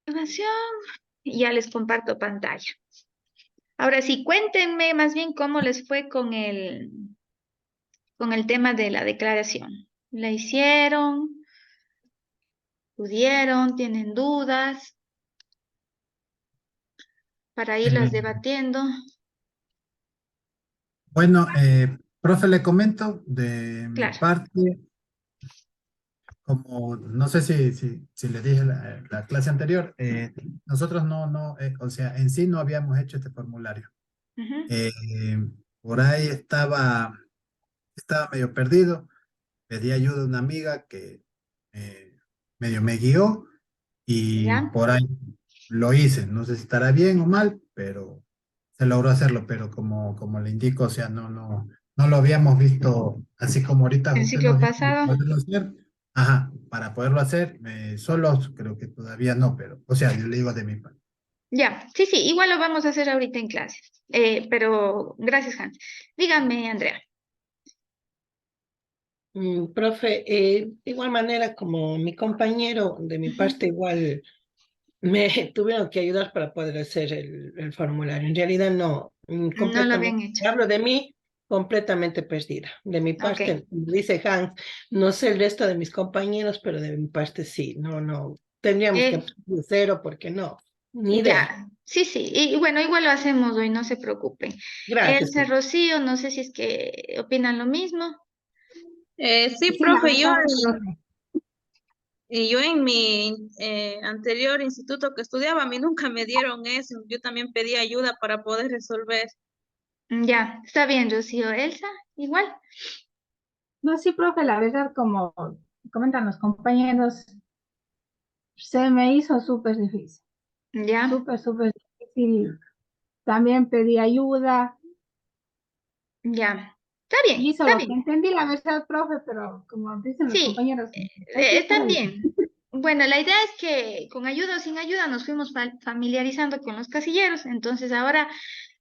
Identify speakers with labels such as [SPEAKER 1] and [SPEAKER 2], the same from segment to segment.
[SPEAKER 1] Información, ya les comparto pantalla. Ahora sí, cuéntenme más bien cómo les fue con el tema de la declaración. ¿La hicieron? ¿Pudieron? ¿Tienen dudas? Para irlas
[SPEAKER 2] Eh,
[SPEAKER 1] debatiendo.
[SPEAKER 2] bueno, profe, le comento de mi
[SPEAKER 1] Claro.
[SPEAKER 2] parte, como no sé si le dije la clase anterior, nosotros o sea, en sí no habíamos hecho este formulario.
[SPEAKER 1] Ujú.
[SPEAKER 2] Eh, por ahí estaba medio perdido, pedí ayuda a una amiga que medio me guió y
[SPEAKER 1] ¿Ya?
[SPEAKER 2] por ahí lo hice. No sé si estará bien o mal, pero se logró hacerlo, pero como le indico, o sea, no lo habíamos visto así como ahorita
[SPEAKER 1] El
[SPEAKER 2] usted
[SPEAKER 1] ciclo
[SPEAKER 2] nos dijo de
[SPEAKER 1] pasado.
[SPEAKER 2] poderlo hacer. Ajá, para poderlo hacer, solos creo que todavía no, pero, o sea, yo le digo de mi parte.
[SPEAKER 1] Ya, sí, sí, igual lo vamos a hacer ahorita en clase. Pero gracias, Hans. Dígame, Andrea.
[SPEAKER 3] Profe, de igual manera como mi compañero, de mi parte igual me tuvieron que ayudar para poder hacer el formulario. En realidad no,
[SPEAKER 1] No lo habían
[SPEAKER 3] completamente,
[SPEAKER 1] hecho.
[SPEAKER 3] hablo de mí, completamente perdida. De mi
[SPEAKER 1] Ok.
[SPEAKER 3] parte, como dice Hans, no sé el resto de mis compañeros, pero de mi parte sí, no, tendríamos que
[SPEAKER 1] Eh,
[SPEAKER 3] empezar de cero porque no, ni idea.
[SPEAKER 1] ya, sí, sí. Y bueno, igual lo hacemos hoy, no se preocupen.
[SPEAKER 3] Gracias,
[SPEAKER 1] Elsa,
[SPEAKER 3] profe.
[SPEAKER 1] Rocío, no sé si es que opinan lo mismo.
[SPEAKER 4] Sí,
[SPEAKER 5] Sí, la
[SPEAKER 4] profe,
[SPEAKER 5] verdad, profe.
[SPEAKER 4] yo en mi anterior instituto que estudiaba, a mí nunca me dieron eso. Yo también pedí ayuda para poder resolver.
[SPEAKER 1] Ya, está bien, Rocío. Elsa, igual.
[SPEAKER 5] No, sí, profe, la verdad, como comentan los compañeros, se me hizo súper difícil,
[SPEAKER 1] Ya,
[SPEAKER 5] súper difícil. También pedí ayuda,
[SPEAKER 1] ya. Está bien,
[SPEAKER 5] hice
[SPEAKER 1] está
[SPEAKER 5] lo que
[SPEAKER 1] bien.
[SPEAKER 5] entendí, la verdad, profe, pero como dicen los
[SPEAKER 1] Sí,
[SPEAKER 5] compañeros, hay que estar ahí.
[SPEAKER 1] también. Bueno, la idea es que con ayuda o sin ayuda nos fuimos familiarizando con los casilleros. Entonces ahora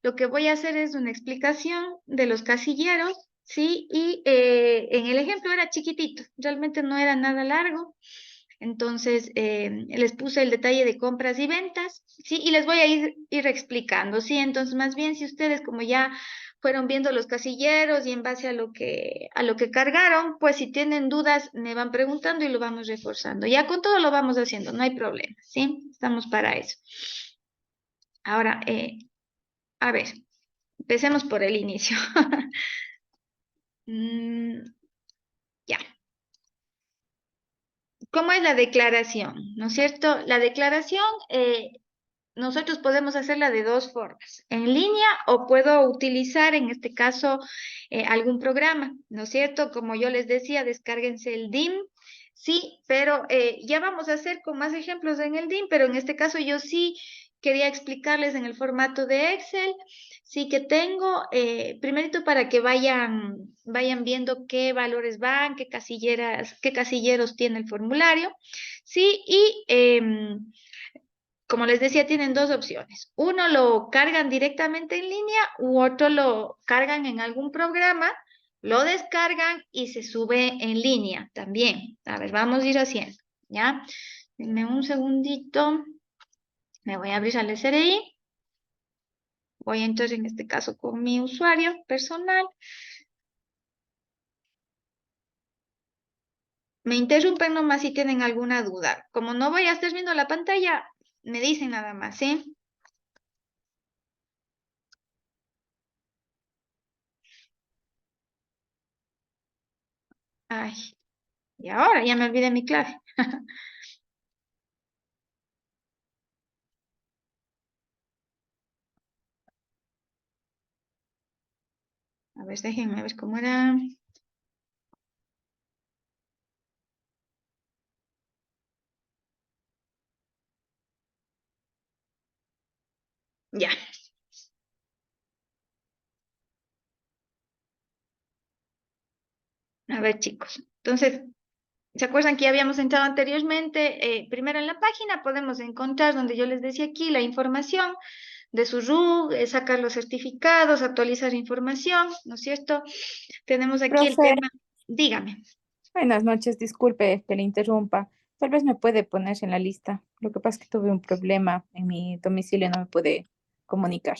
[SPEAKER 1] lo que voy a hacer es una explicación de los casilleros, ¿sí? Y en el ejemplo era chiquitito, realmente no era nada largo. Entonces les puse el detalle de compras y ventas, ¿sí? Y les voy a ir explicando, ¿sí? Entonces más bien si ustedes como ya fueron viendo los casilleros y en base a lo que cargaron, pues si tienen dudas me van preguntando y lo vamos reforzando. Ya con todo lo vamos haciendo, no hay problema, ¿sí? Estamos para eso. Ahora, a ver, empecemos por el inicio. Mm, ya. ¿Cómo es la declaración? ¿No es cierto? La declaración, nosotros podemos hacerla de dos formas, en línea o puedo utilizar en este caso algún programa, ¿no es cierto? Como yo les decía, descárguense el DIM, sí, pero ya vamos a hacer con más ejemplos en el DIM, pero en este caso yo sí quería explicarles en el formato de Excel, sí que tengo, primerito para que vayan viendo qué valores van, qué casilleros tiene el formulario, sí, y como les decía, tienen dos opciones. Uno lo cargan directamente en línea u otro lo cargan en algún programa, lo descargan y se sube en línea también. A ver, vamos a ir haciendo, ¿ya? Denme un segundito. Me voy a abrir al SRI. Voy a entrar en este caso con mi usuario personal. Me interrumpen nomás si tienen alguna duda. Como no voy a estar viendo la pantalla, me dicen nada más, ¿sí? Ay, y ahora ya me olvidé mi clave. A ver, déjenme ver cómo era. Ya, a ver, chicos. Entonces, ¿se acuerdan que ya habíamos entrado anteriormente? Primero en la página podemos encontrar donde yo les decía aquí la información de su RUC, sacar los certificados, actualizar información, ¿no es cierto? Tenemos aquí el
[SPEAKER 6] Profe,
[SPEAKER 1] tema, dígame.
[SPEAKER 6] buenas noches, disculpe que le interrumpa. Tal vez me puede poner en la lista. Lo que pasa es que tuve un problema en mi domicilio, no me pude comunicar.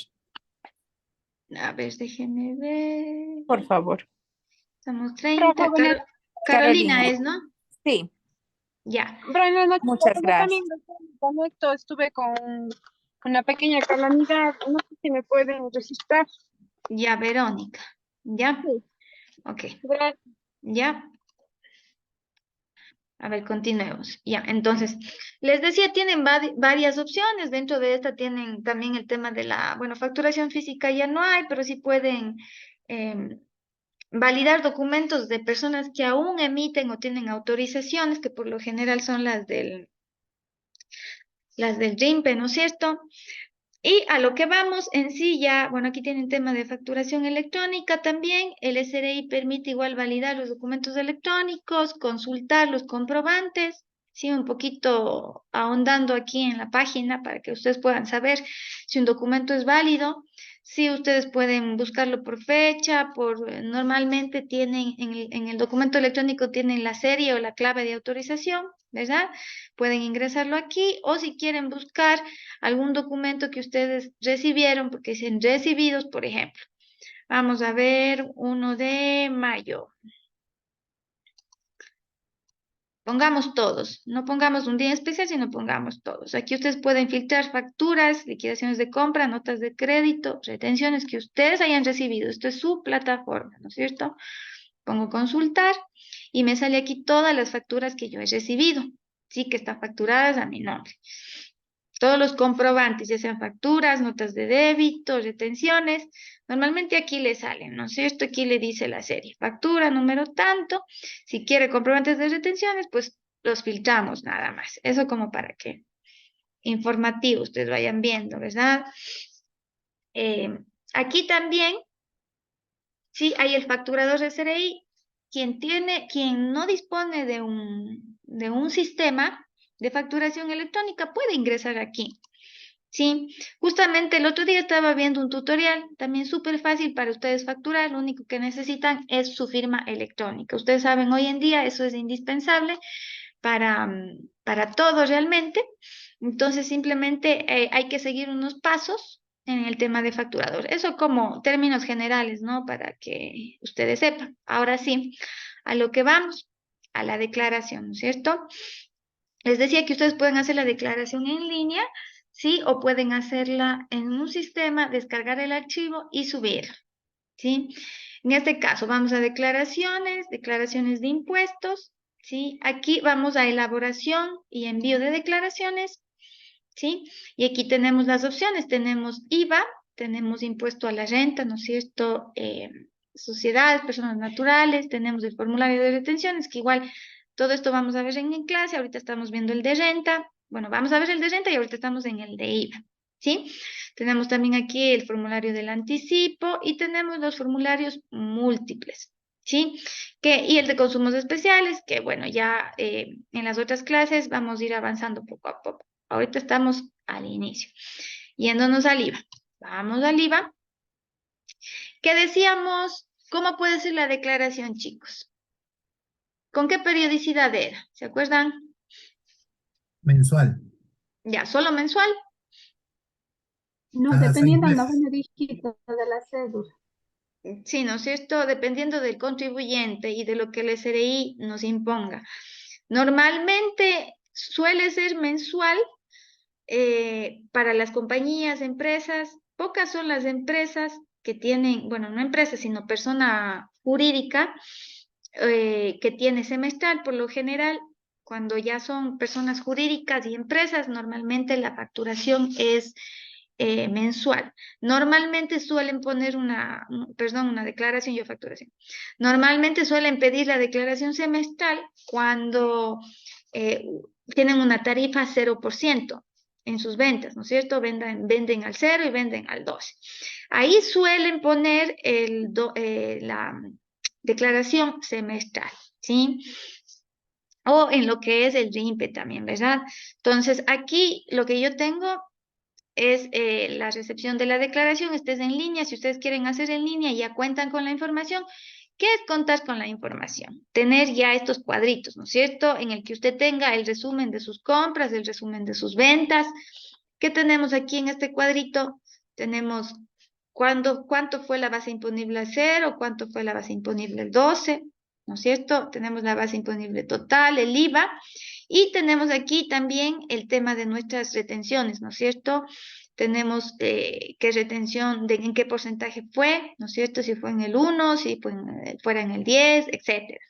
[SPEAKER 1] A ver, déjenme ver.
[SPEAKER 6] Por favor.
[SPEAKER 1] Estamos
[SPEAKER 7] Profe,
[SPEAKER 1] 30.
[SPEAKER 7] buenas,
[SPEAKER 1] Carolina es, ¿no?
[SPEAKER 6] Sí,
[SPEAKER 1] Ya.
[SPEAKER 7] buenas noches.
[SPEAKER 6] muchas
[SPEAKER 7] Yo
[SPEAKER 6] gracias.
[SPEAKER 7] también con esto estuve con una pequeña calamidad. No sé si me pueden registrar.
[SPEAKER 1] Ya, Verónica. Ya.
[SPEAKER 7] Sí,
[SPEAKER 1] Ok.
[SPEAKER 7] gracias.
[SPEAKER 1] Ya. A ver, continuemos. Ya, entonces, les decía, tienen varias opciones. Dentro de esta tienen también el tema de la, bueno, facturación física ya no hay, pero sí pueden validar documentos de personas que aún emiten o tienen autorizaciones, que por lo general son las del RIMPE, ¿no es cierto? Y a lo que vamos en sí ya, bueno, aquí tienen tema de facturación electrónica también. El SRI permite igual validar los documentos electrónicos, consultar los comprobantes, sí, un poquito ahondando aquí en la página para que ustedes puedan saber si un documento es válido. Sí, ustedes pueden buscarlo por fecha, normalmente tienen en el documento electrónico tienen la serie o la clave de autorización, ¿verdad? Pueden ingresarlo aquí o si quieren buscar algún documento que ustedes recibieron, porque dicen recibidos, por ejemplo. Vamos a ver 1 de mayo. Pongamos todos, no pongamos un día especial, sino pongamos todos. Aquí ustedes pueden filtrar facturas, liquidaciones de compra, notas de crédito, retenciones que ustedes hayan recibido. Esto es su plataforma, ¿no es cierto? Pongo consultar y me sale aquí todas las facturas que yo he recibido. Sí, que están facturadas a mi nombre. Todos los comprobantes, ya sean facturas, notas de débito, retenciones, normalmente aquí le salen, ¿no es cierto? Aquí le dice la serie, factura, número tanto. Si quiere comprobantes de retenciones, pues los filtramos nada más. Eso como para que informativo ustedes vayan viendo, ¿verdad? Aquí también, sí, hay el facturador de SRI. Quien no dispone de un sistema de facturación electrónica puede ingresar aquí. Sí, justamente el otro día estaba viendo un tutorial, también súper fácil para ustedes facturar, lo único que necesitan es su firma electrónica. Ustedes saben, hoy en día eso es indispensable para todo realmente. Entonces simplemente hay que seguir unos pasos en el tema de facturador. Eso como términos generales, ¿no? Para que ustedes sepan. Ahora sí, a lo que vamos, a la declaración, ¿no es cierto? Les decía que ustedes pueden hacer la declaración en línea, ¿sí? O pueden hacerla en un sistema, descargar el archivo y subirlo, ¿sí? En este caso vamos a declaraciones de impuestos, ¿sí? Aquí vamos a elaboración y envío de declaraciones, ¿sí? Y aquí tenemos las opciones, tenemos IVA, tenemos impuesto a la renta, ¿no es cierto? Sociedades, personas naturales, tenemos el formulario de retenciones, que igual todo esto vamos a ver en clase, ahorita estamos viendo el de renta, bueno, vamos a ver el de renta y ahorita estamos en el de IVA, ¿sí? Tenemos también aquí el formulario del anticipo y tenemos los formularios múltiples, ¿sí? Y el de consumos especiales, que bueno, ya en las otras clases vamos a ir avanzando poco a poco. Ahorita estamos al inicio. Yéndonos al IVA. Vamos al IVA. ¿Qué decíamos? ¿Cómo puede ser la declaración, chicos? ¿Con qué periodicidad era? ¿Se acuerdan?
[SPEAKER 2] Mensual,
[SPEAKER 1] Ya, solo mensual.
[SPEAKER 5] No,
[SPEAKER 2] cada 6
[SPEAKER 5] dependiendo del
[SPEAKER 2] meses.
[SPEAKER 5] noveno dígito de la cédula.
[SPEAKER 1] Sí, ¿no es cierto? Dependiendo del contribuyente y de lo que el SRI nos imponga. Normalmente suele ser mensual para las compañías, empresas. Pocas son las empresas que tienen, bueno, no empresas, sino persona jurídica que tiene semestral. Por lo general, cuando ya son personas jurídicas y empresas, normalmente la facturación es mensual. Normalmente suelen poner una declaración, yo facturación. Normalmente suelen pedir la declaración semestral cuando tienen una tarifa 0% en sus ventas, ¿no es cierto? Venden al 0 y venden al 12. Ahí suelen poner la declaración semestral, ¿sí? O en lo que es el RIMPE también, ¿verdad? Entonces, aquí lo que yo tengo es la recepción de la declaración. Este es en línea. Si ustedes quieren hacer en línea y ya cuentan con la información, ¿Qué es contar con la información? Tener ya estos cuadritos, ¿no es cierto? En el que usted tenga el resumen de sus compras, el resumen de sus ventas. ¿Qué tenemos aquí en este cuadrito? Tenemos cuánto fue la base imponible al 0, cuánto fue la base imponible al 12, ¿no es cierto? Tenemos la base imponible total, el IVA, y tenemos aquí también el tema de nuestras retenciones, ¿no es cierto? Tenemos qué retención, en qué porcentaje fue, ¿no es cierto? Si fue en el 1, si fue fuera en el 10, etcétera.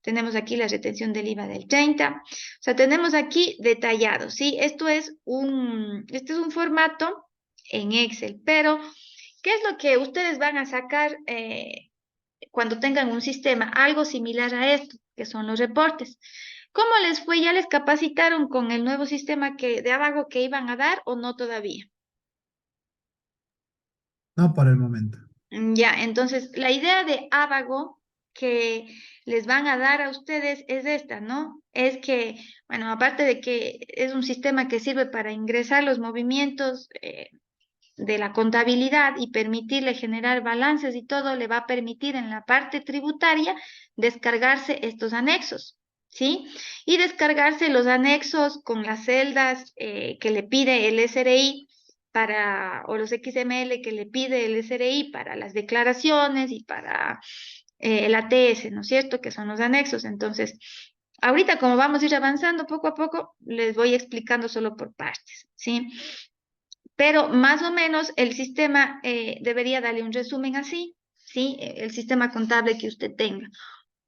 [SPEAKER 1] Tenemos aquí la retención del IVA del 30. O sea, tenemos aquí detallado, ¿sí? Este es un formato en Excel, pero ¿qué es lo que ustedes van a sacar cuando tengan un sistema? Algo similar a esto, que son los reportes. ¿Cómo les fue? ¿Ya les capacitaron con el nuevo sistema de Abago que iban a dar o no todavía?
[SPEAKER 2] No por el momento.
[SPEAKER 1] Ya, entonces la idea de Abago que les van a dar a ustedes es esta, ¿no? Es que, bueno, aparte de que es un sistema que sirve para ingresar los movimientos de la contabilidad y permitirle generar balances y todo, le va a permitir en la parte tributaria descargarse estos anexos, ¿sí? Y descargarse los anexos con las celdas que le pide el SRI o los XML que le pide el SRI para las declaraciones y para el ATS, ¿no es cierto? Que son los anexos. Entonces, ahorita como vamos a ir avanzando poco a poco, les voy explicando solo por partes, ¿sí? Pero más o menos el sistema debería darle un resumen así, ¿sí? El sistema contable que usted tenga.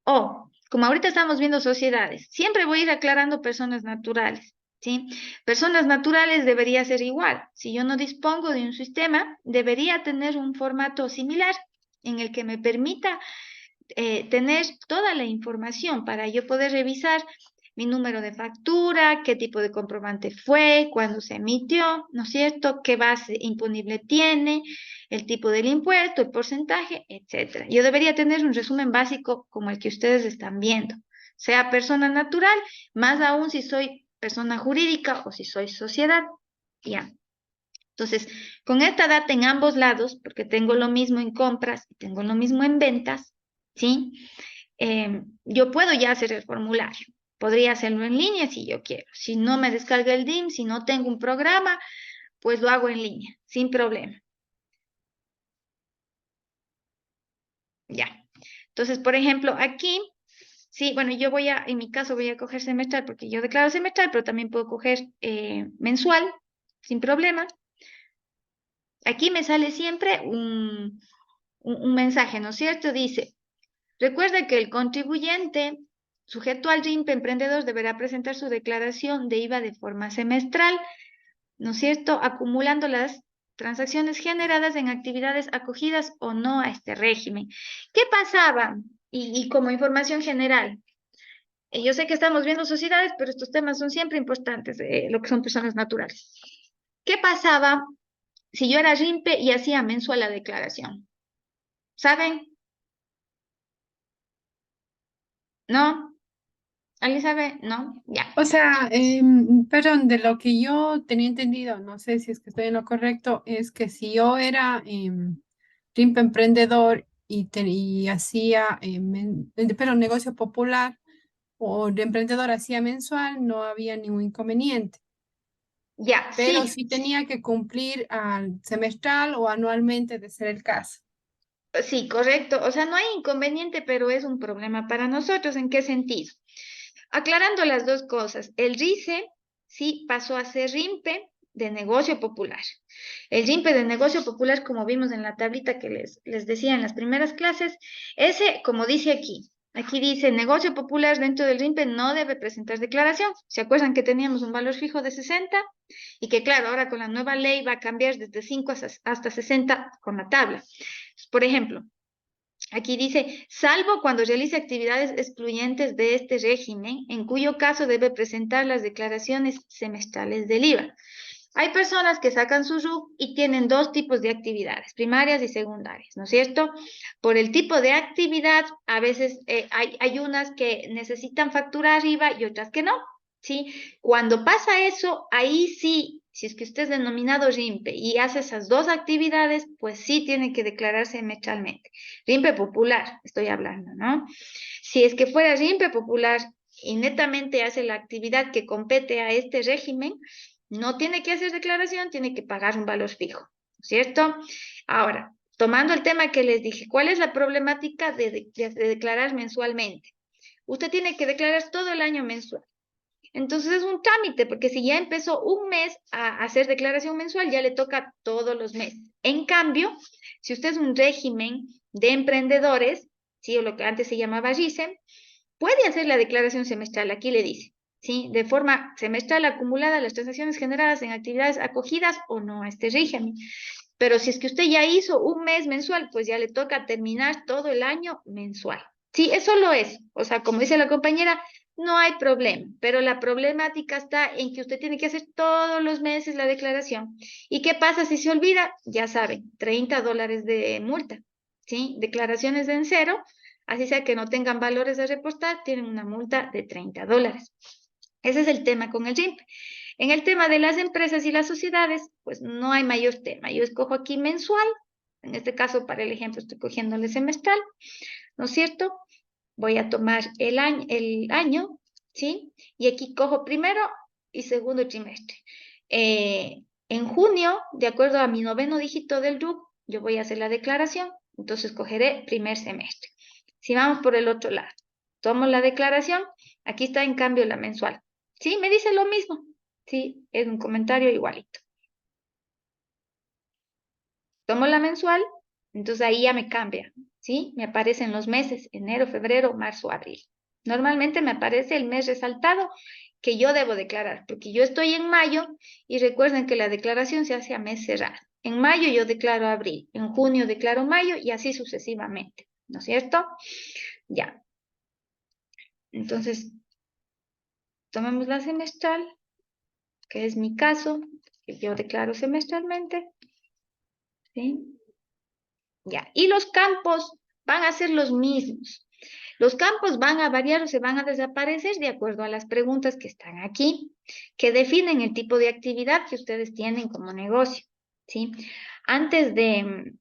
[SPEAKER 1] O, como ahorita estamos viendo sociedades, siempre voy a ir aclarando personas naturales, ¿sí? Personas naturales debería ser igual. Si yo no dispongo de un sistema, debería tener un formato similar en el que me permita tener toda la información para yo poder revisar mi número de factura, qué tipo de comprobante fue, cuándo se emitió, ¿no es cierto? Qué base imponible tiene, el tipo del impuesto, el porcentaje, etcétera. Yo debería tener un resumen básico como el que ustedes están viendo, sea persona natural, más aún si soy persona jurídica o si soy sociedad. Ya. Entonces, con esta data en ambos lados, porque tengo lo mismo en compras y tengo lo mismo en ventas, ¿sí? Yo puedo ya hacer el formulario. Podría hacerlo en línea si yo quiero. Si no me descarga el DIM, si no tengo un programa, pues lo hago en línea, sin problema. Ya. Entonces, por ejemplo, aquí, sí, bueno, en mi caso voy a coger semestral porque yo declaro semestral, pero también puedo coger mensual, sin problema. Aquí me sale siempre un mensaje, ¿no es cierto? Dice, recuerde que el contribuyente sujeto al RIMP emprendedor deberá presentar su declaración de IVA de forma semestral, ¿no es cierto? Acumulando las transacciones generadas en actividades acogidas o no a este régimen. ¿Qué pasaba? Y como información general, yo sé que estamos viendo sociedades, pero estos temas son siempre importantes, lo que son personas naturales. ¿Qué pasaba si yo era RIMPE y hacía mensual la declaración? ¿Saben? ¿No? ¿Alguien sabe? ¿No? Ya.
[SPEAKER 8] O sea, perdón, de lo que yo tenía entendido, no sé si es que estoy en lo correcto, es que si yo era RIMP emprendedor y hacía, pero negocio popular o de emprendedor hacía mensual, no había ningún inconveniente.
[SPEAKER 1] Ya,
[SPEAKER 8] Pero
[SPEAKER 1] sí,
[SPEAKER 8] sí tenía que cumplir al semestral o anualmente de ser el caso.
[SPEAKER 1] sí, correcto. O sea, no hay inconveniente, pero es un problema para nosotros. ¿En qué sentido? Aclarando las dos cosas, el RICE sí pasó a ser RIMPE de negocio popular. El RIMPE de negocio popular, como vimos en la tablita que les decía en las primeras clases, ese, como dice aquí dice negocio popular dentro del RIMPE no debe presentar declaración. ¿Se acuerdan que teníamos un valor fijo de 60? Y que claro, ahora con la nueva ley va a cambiar desde 5 hasta 60 con la tabla. Por ejemplo, aquí dice, salvo cuando realice actividades excluyentes de este régimen, en cuyo caso debe presentar las declaraciones semestrales del IVA. Hay personas que sacan su RUC y tienen dos tipos de actividades, primarias y secundarias, ¿no es cierto? Por el tipo de actividad, a veces hay unas que necesitan facturar IVA y otras que no, ¿sí? Cuando pasa eso, ahí sí si es que usted es denominado RIMPE y hace esas dos actividades, pues sí tiene que declarar semestralmente. RIMPE popular, estoy hablando, ¿no? Si es que fuera RIMPE popular y netamente hace la actividad que compete a este régimen, no tiene que hacer declaración, tiene que pagar un valor fijo, ¿cierto? Ahora, tomando el tema que les dije, ¿cuál es la problemática de declarar mensualmente? Usted tiene que declarar todo el año mensual. Entonces es un trámite, porque si ya empezó un mes a hacer declaración mensual, ya le toca todos los meses. En cambio, si usted es un régimen de emprendedores, ¿sí? O lo que antes se llamaba RISEM, puede hacer la declaración semestral, aquí le dice, ¿sí? De forma semestral acumulada las transacciones generadas en actividades acogidas o no a este régimen. Pero si es que usted ya hizo un mes mensual, pues ya le toca terminar todo el año mensual. Sí, es solo eso. O sea, como dice la compañera, no hay problema, pero la problemática está en que usted tiene que hacer todos los meses la declaración. ¿Y qué pasa si se olvida? Ya saben, $30 de multa, ¿sí? Declaraciones en cero, así sea que no tengan valores a reportar, tienen una multa de $30. Ese es el tema con el RIMP. En el tema de las empresas y las sociedades, pues no hay mayor tema. Yo escojo aquí mensual, en este caso para el ejemplo estoy cogiéndole semestral, ¿no es cierto? Voy a tomar el año, ¿sí? Y aquí cojo primero y segundo trimestre. En junio, de acuerdo a mi 9º dígito del RUC, yo voy a hacer la declaración, entonces cogeré primer semestre. Si vamos por el otro lado, tomo la declaración, aquí está en cambio la mensual. ¿Sí? Me dice lo mismo. Sí, es un comentario igualito. Tomo la mensual, entonces ahí ya me cambia, ¿sí? Me aparecen los meses, enero, febrero, marzo, abril. Normalmente me aparece el mes resaltado que yo debo declarar, porque yo estoy en mayo y recuerden que la declaración se hace a mes cerrado. En mayo yo declaro abril, en junio declaro mayo y así sucesivamente, ¿no es cierto? Ya. Entonces, tomemos la semestral, que es mi caso, que yo declaro semestralmente, ¿sí? Ya, y los campos van a ser los mismos. Los campos van a variar o se van a desaparecer de acuerdo a las preguntas que están aquí, que definen el tipo de actividad que ustedes tienen como negocio, ¿sí? Antes de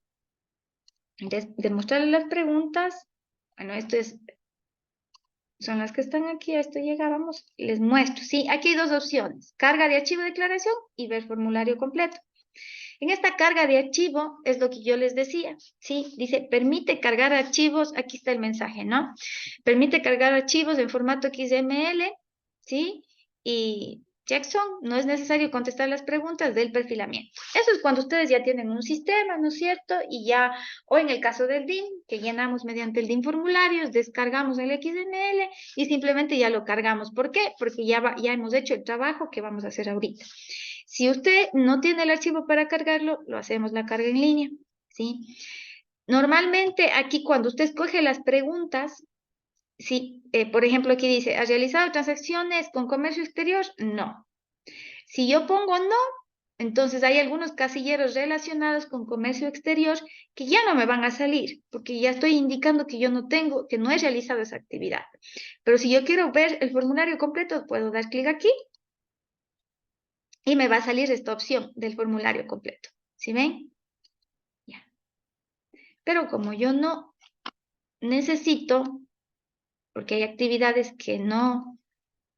[SPEAKER 1] mostrarles las preguntas, bueno, son las que están aquí, a esto llegábamos, les muestro, ¿sí? Aquí hay dos opciones, carga de archivo de declaración y ver formulario completo. En esta carga de archivo es lo que yo les decía, ¿sí? Dice, permite cargar archivos, aquí está el mensaje, ¿no? Permite cargar archivos en formato XML, ¿sí? Y Jackson, no es necesario contestar las preguntas del perfilamiento. Eso es cuando ustedes ya tienen un sistema, ¿no es cierto? Y ya, o en el caso del DIN, que llenamos mediante el DIN formularios, descargamos el XML y simplemente ya lo cargamos. ¿Por qué? Porque ya hemos hecho el trabajo que vamos a hacer ahorita. Si usted no tiene el archivo para cargarlo, lo hacemos la carga en línea, ¿sí? Normalmente aquí cuando usted escoge las preguntas, sí, por ejemplo aquí dice, ¿has realizado transacciones con comercio exterior? No. Si yo pongo no, entonces hay algunos casilleros relacionados con comercio exterior que ya no me van a salir, porque ya estoy indicando que yo no tengo, que no he realizado esa actividad. Pero si yo quiero ver el formulario completo, puedo dar clic aquí y me va a salir esta opción del formulario completo. ¿Sí ven? Ya. Pero como yo no necesito, porque hay actividades que no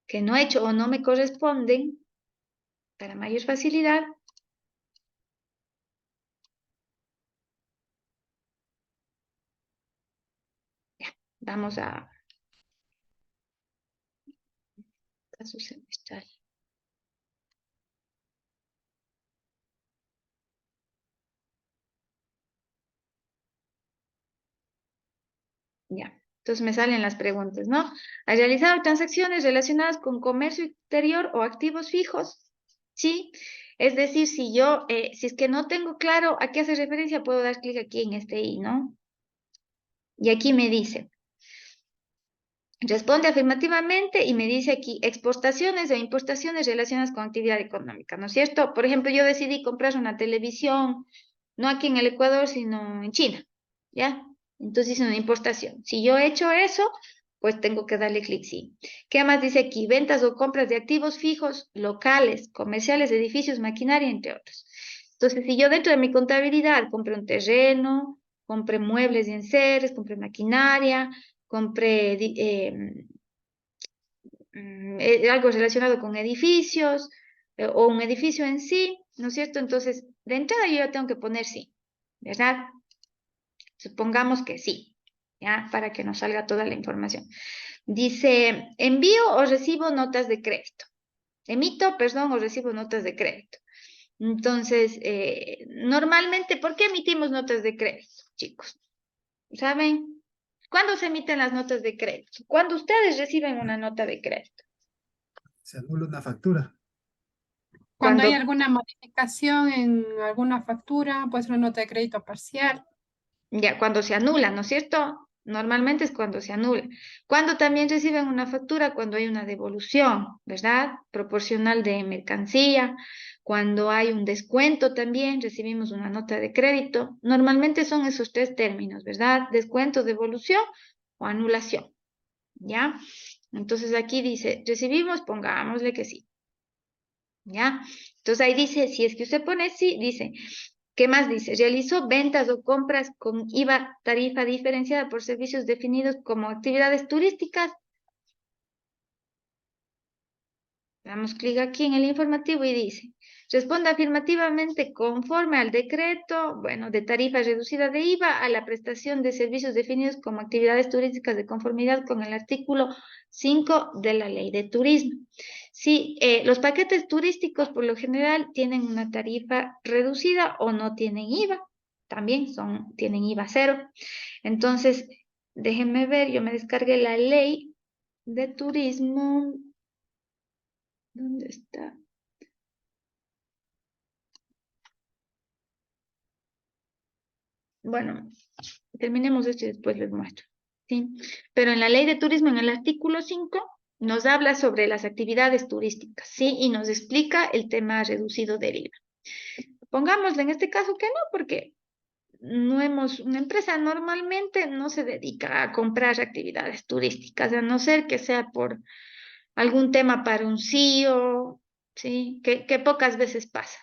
[SPEAKER 1] he hecho o no me corresponden, para mayor facilidad, ya, vamos a caso semestral. Ya, entonces me salen las preguntas, ¿no? ¿Has realizado transacciones relacionadas con comercio exterior o activos fijos? Sí, es decir, si es que no tengo claro a qué hace referencia, puedo dar clic aquí en este i, ¿no? Y aquí me dice, responde afirmativamente y me dice aquí, exportaciones o importaciones relacionadas con actividad económica, ¿no es cierto? Por ejemplo, yo decidí comprar una televisión, no aquí en el Ecuador, sino en China, ¿ya? Entonces hice una importación. Si yo he hecho eso, pues tengo que darle clic sí. ¿Qué más dice aquí? Ventas o compras de activos fijos, locales, comerciales, edificios, maquinaria, entre otros. Entonces, si yo dentro de mi contabilidad compré un terreno, compré muebles y enseres, compré maquinaria, compré algo relacionado con edificios o un edificio en sí, ¿no es cierto? Entonces, de entrada yo ya tengo que poner sí, ¿verdad? Supongamos que sí, ¿ya? Para que nos salga toda la información. Dice, envío o recibo notas de crédito. Emito, perdón, o recibo notas de crédito. Entonces, normalmente, ¿por qué emitimos notas de crédito, chicos? ¿Saben? ¿Cuándo se emiten las notas de crédito? Cuando ustedes reciben una nota de crédito.
[SPEAKER 2] Se anula una factura.
[SPEAKER 8] Cuando hay
[SPEAKER 1] Cuando,
[SPEAKER 8] alguna modificación en alguna factura, pues una nota de crédito parcial.
[SPEAKER 1] ya, cuando se anula, ¿no es cierto? Normalmente es cuando se anula. Cuando también reciben una factura, cuando hay una devolución, ¿verdad? Proporcional de mercancía. Cuando hay un descuento también, recibimos una nota de crédito. Normalmente son esos tres términos, ¿verdad? Descuento, devolución o anulación, ¿ya? Entonces aquí dice, recibimos, pongámosle que sí, ¿ya? Entonces ahí dice, si es que usted pone sí, dice, ¿qué más dice? Realizó ventas o compras con IVA tarifa diferenciada por servicios definidos como actividades turísticas. Damos clic aquí en el informativo y dice, responde afirmativamente conforme al decreto, bueno, de tarifa reducida de IVA a la prestación de servicios definidos como actividades turísticas de conformidad con el artículo 5 de la Ley de Turismo. Sí, los paquetes turísticos por lo general tienen una tarifa reducida o no tienen IVA, también tienen IVA cero. Entonces, déjenme ver, yo me descargué la Ley de Turismo. ¿Dónde está? Bueno, terminemos esto y después les muestro. ¿Sí? Pero en la Ley de Turismo, en el artículo 5, nos habla sobre las actividades turísticas, ¿sí? Y nos explica el tema reducido del IVA. Pongámosle en este caso que no, porque una empresa normalmente no se dedica a comprar actividades turísticas, a no ser que sea por algún tema para un CEO, ¿sí? Que pocas veces pasa,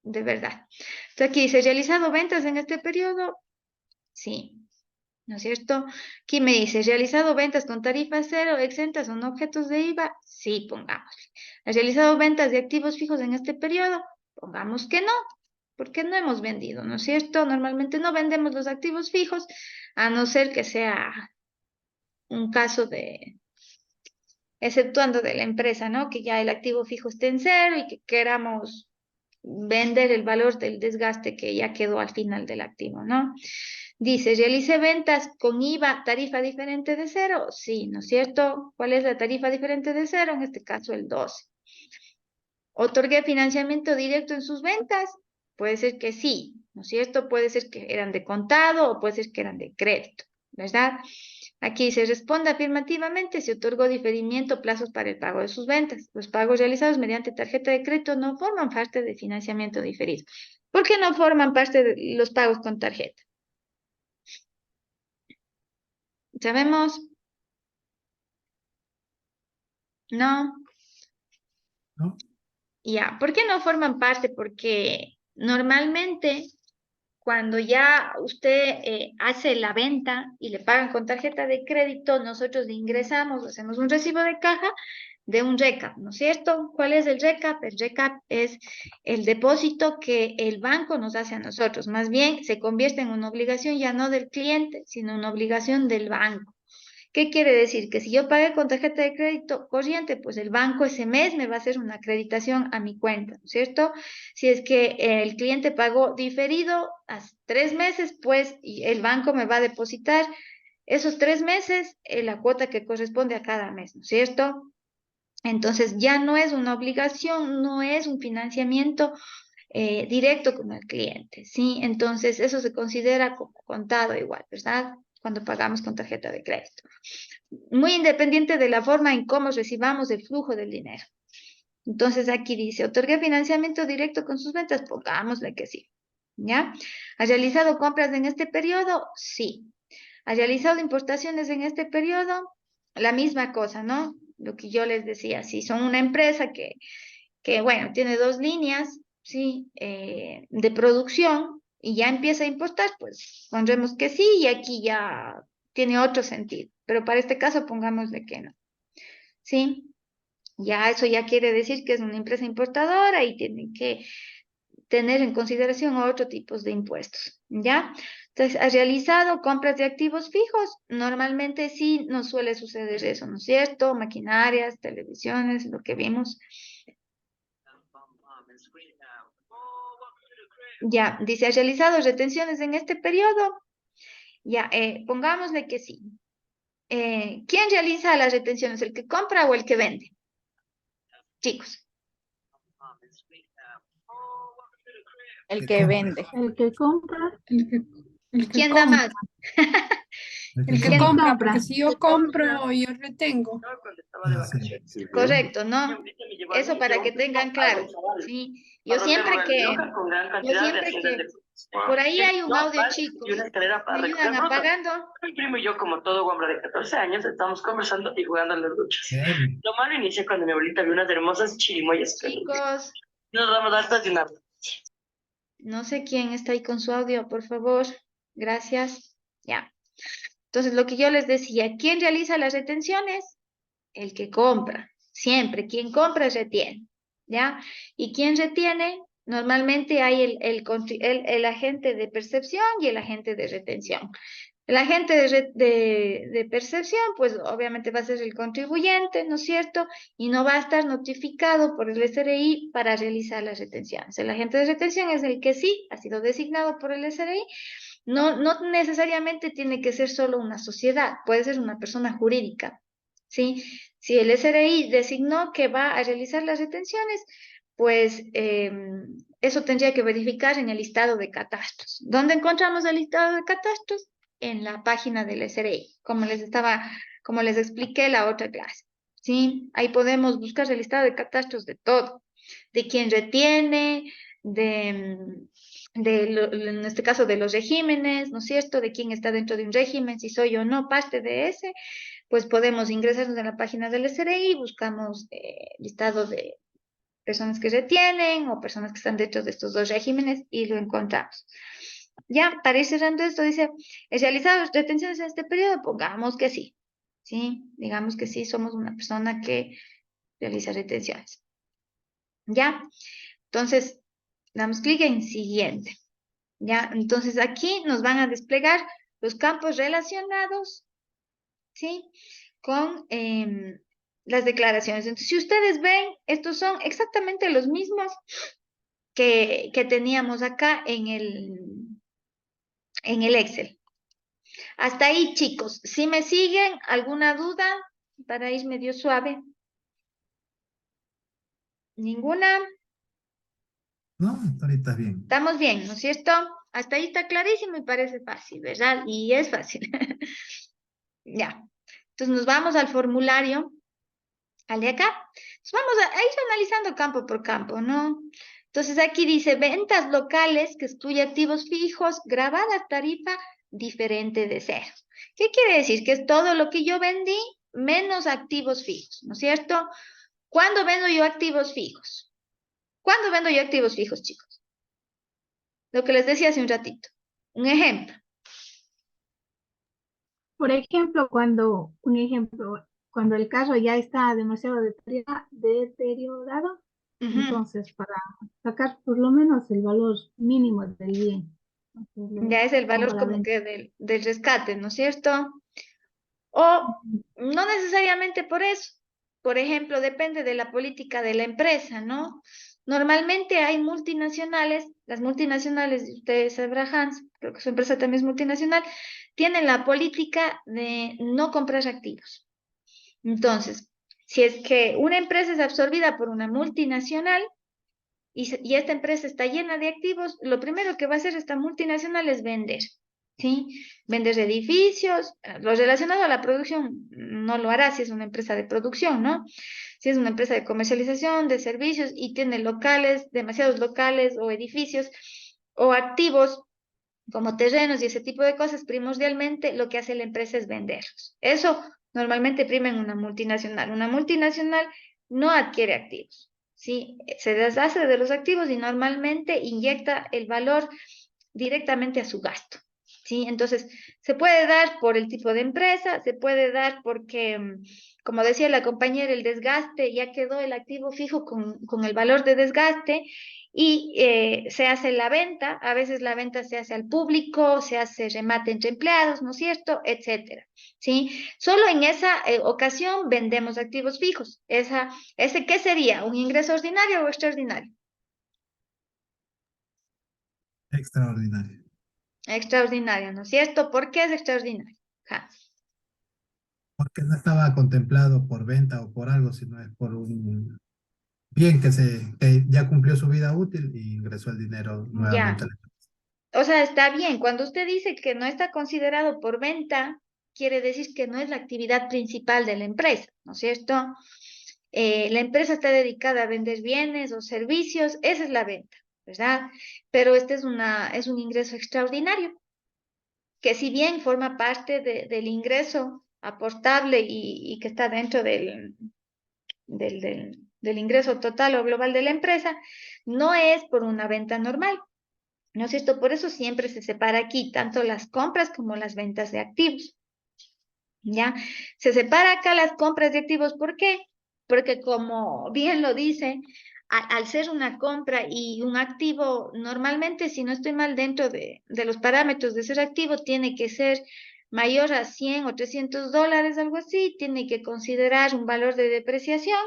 [SPEAKER 1] de verdad. Entonces aquí dice, realizado ventas en este periodo, sí, ¿no es cierto? Aquí me dice, ¿realizado ventas con tarifa cero, exentas o no objetos de IVA? Sí, pongámosle. ¿Has realizado ventas de activos fijos en este periodo? Pongamos que no, porque no hemos vendido, ¿no es cierto? Normalmente no vendemos los activos fijos, a no ser que sea un caso de, exceptuando de la empresa, ¿no? Que ya el activo fijo esté en cero y que queramos vender el valor del desgaste que ya quedó al final del activo, ¿no? Dice, ¿realice ventas con IVA tarifa diferente de cero? Sí, ¿no es cierto? ¿Cuál es la tarifa diferente de cero? En este caso, el 12. ¿Otorgué financiamiento directo en sus ventas? Puede ser que sí, ¿no es cierto? Puede ser que eran de contado o puede ser que eran de crédito, ¿verdad? Aquí se responde afirmativamente, se otorgó diferimiento plazos para el pago de sus ventas. Los pagos realizados mediante tarjeta de crédito no forman parte de financiamiento diferido. ¿Por qué no forman parte de los pagos con tarjeta? ¿Sabemos? No.
[SPEAKER 2] ¿No?
[SPEAKER 1] Ya, ¿por qué no forman parte? Porque normalmente cuando ya usted hace la venta y le pagan con tarjeta de crédito, nosotros le ingresamos, hacemos un recibo de caja de un RECAP, ¿no es cierto? ¿Cuál es el RECAP? El RECAP es el depósito que el banco nos hace a nosotros. Más bien se convierte en una obligación ya no del cliente, sino una obligación del banco. ¿Qué quiere decir? Que si yo pagué con tarjeta de crédito corriente, pues el banco ese mes me va a hacer una acreditación a mi cuenta, ¿no es cierto? Si es que el cliente pagó diferido a 3 meses, pues el banco me va a depositar esos 3 meses la cuota que corresponde a cada mes, ¿no es cierto? Entonces ya no es una obligación, no es un financiamiento directo con el cliente, ¿sí? Entonces eso se considera como contado igual, ¿verdad? Cuando pagamos con tarjeta de crédito. Muy independiente de la forma en cómo recibamos el flujo del dinero. Entonces aquí dice, otorgué financiamiento directo con sus ventas, pongámosle que sí, ¿ya? ¿Ha realizado compras en este periodo? Sí. ¿Ha realizado importaciones en este periodo? la misma cosa, ¿no? Lo que yo les decía, si son una empresa que bueno, tiene 2 líneas, ¿sí? De producción y ya empieza a importar, pues pondremos que sí y aquí ya tiene otro sentido. Pero para este caso pongámosle que no, ¿sí? Ya eso ya quiere decir que es una empresa importadora y tiene que tener en consideración otro tipos de impuestos, ¿ya? Entonces, ¿has realizado compras de activos fijos? Normalmente sí nos suele suceder eso, ¿no es cierto? Maquinarias, televisiones, lo que vimos. Ya, dice, ¿has realizado retenciones en este periodo? Ya, pongámosle que sí. ¿Quién realiza las retenciones? ¿El que compra o el que vende? Chicos.
[SPEAKER 6] El que vende.
[SPEAKER 5] El que compra,
[SPEAKER 8] El que, el que
[SPEAKER 1] ¿Quién da
[SPEAKER 8] compra.
[SPEAKER 1] más?
[SPEAKER 2] El
[SPEAKER 8] El que
[SPEAKER 1] ¿Quién
[SPEAKER 8] compra,
[SPEAKER 5] compra?
[SPEAKER 8] porque si yo compro, yo retengo.
[SPEAKER 2] Sí.
[SPEAKER 1] Correcto, ¿no? Eso para que tengan claro, ¿sí? Yo siempre que por ahí hay un audio, chicos, me ayudan apagando.
[SPEAKER 9] Mi primo y yo, como todo guambra de 14 años, estábamos conversando y jugando en las duchas.
[SPEAKER 2] Bien.
[SPEAKER 9] Lo malo inicia cuando mi abuelita vio unas hermosas chirimoyas.
[SPEAKER 1] Chicos,
[SPEAKER 9] Nos damos hartas de una.
[SPEAKER 1] no sé quién está ahí con su audio, por favor. Gracias. Ya. Entonces, lo que yo les decía, ¿quién realiza las retenciones? El que compra. Siempre, quien compra retiene. ¿Ya? ¿Y quién retiene? Normalmente hay el agente de percepción y el agente de retención. El agente de percepción, pues obviamente va a ser el contribuyente, ¿no es cierto? Y no va a estar notificado por el SRI para realizar las retenciones. El agente de retención es el que sí ha sido designado por el SRI. No necesariamente tiene que ser solo una sociedad, puede ser una persona jurídica, ¿sí? Si el SRI designó que va a realizar las retenciones, pues eso tendría que verificar en el listado de catastros. ¿Dónde encontramos el listado de catastros? En la página del SRI, como les expliqué la otra clase, ¿sí? Ahí podemos buscar el listado de catastros de todo, de quién retiene, en este caso de los regímenes, ¿no es cierto? De quién está dentro de un régimen, si soy o no parte de ese, pues podemos ingresarnos en la página del SRI, buscamos listado de personas que retienen o personas que están dentro de estos 2 regímenes y lo encontramos. Ya, para ir cerrando esto, dice, ¿he realizado retenciones en este periodo? Pongamos que sí, ¿sí? Digamos que sí, somos una persona que realiza retenciones. ¿Ya? Entonces, damos clic en siguiente. ¿Ya? Entonces, aquí nos van a desplegar los campos relacionados, ¿sí? Con las declaraciones. Entonces, si ustedes ven, estos son exactamente los mismos que teníamos acá en el Excel. Hasta ahí, chicos. Si me siguen, ¿alguna duda para ir medio suave? ¿Ninguna?
[SPEAKER 2] No, ahorita bien.
[SPEAKER 1] Estamos bien, ¿no es cierto? Hasta ahí está clarísimo y parece fácil, ¿verdad? Y es fácil. Ya. Entonces nos vamos al formulario, al de acá. Entonces vamos a ir analizando campo por campo, ¿no? Entonces aquí dice ventas locales que excluye activos fijos, grabada tarifa diferente de cero. ¿Qué quiere decir? Que es todo lo que yo vendí menos activos fijos, ¿no es cierto? ¿Cuándo vendo yo activos fijos? ¿Cuándo vendo yo activos fijos, chicos? Lo que les decía hace un ratito. Un ejemplo.
[SPEAKER 5] por ejemplo, cuando el carro ya está demasiado deteriorado,
[SPEAKER 1] Ujú.
[SPEAKER 5] entonces para sacar por lo menos el valor mínimo del bien. Entonces, le
[SPEAKER 1] Ya es el
[SPEAKER 5] pongo
[SPEAKER 1] valor
[SPEAKER 5] la
[SPEAKER 1] como
[SPEAKER 5] venta.
[SPEAKER 1] que del rescate, ¿no es cierto? O no necesariamente por eso. Por ejemplo, depende de la política de la empresa, ¿no? Normalmente hay multinacionales, las multinacionales, ustedes sabrán, Hans, creo que su empresa también es multinacional, tienen la política de no comprar activos. Entonces, si es que una empresa es absorbida por una multinacional, y esta empresa está llena de activos, lo primero que va a hacer esta multinacional es vender, ¿sí? Vender edificios, lo relacionado a la producción no lo hará si es una empresa de producción, ¿no? Si es una empresa de comercialización, de servicios y tiene locales, demasiados locales o edificios o activos como terrenos y ese tipo de cosas, primordialmente lo que hace la empresa es venderlos. Eso normalmente prima en una multinacional. Una multinacional no adquiere activos, ¿sí? Se deshace de los activos y normalmente inyecta el valor directamente a su gasto, ¿sí? Entonces, se puede dar por el tipo de empresa, se puede dar porque, como decía la compañera, el desgaste, ya quedó el activo fijo con el valor de desgaste y se hace la venta, a veces la venta se hace al público, se hace remate entre empleados, ¿no es cierto? Etcétera, ¿sí? Solo en esa ocasión vendemos activos fijos. ¿Ese qué sería? ¿Un ingreso ordinario o extraordinario?
[SPEAKER 2] Extraordinario.
[SPEAKER 1] Extraordinario, ¿no es cierto? ¿Por qué es extraordinario? Ja.
[SPEAKER 2] Porque no estaba contemplado por venta o por algo, sino es por un bien que ya cumplió su vida útil y ingresó el dinero
[SPEAKER 1] Ya,
[SPEAKER 2] nuevamente a la empresa.
[SPEAKER 1] o sea, está bien. Cuando usted dice que no está considerado por venta, quiere decir que no es la actividad principal de la empresa, ¿no es cierto? La empresa está dedicada a vender bienes o servicios, esa es la venta, ¿verdad? Pero este es un ingreso extraordinario, que si bien forma parte del ingreso aportable y que está dentro del ingreso total o global de la empresa, no es por una venta normal. ¿No es cierto? Por eso siempre se separa aquí tanto las compras como las ventas de activos. ¿Ya? Se separa acá las compras de activos. ¿Por qué? Porque como bien lo dice, al ser una compra y un activo, normalmente, si no estoy mal dentro de los parámetros de ser activo, tiene que ser mayor a 100 o $300, algo así, tiene que considerar un valor de depreciación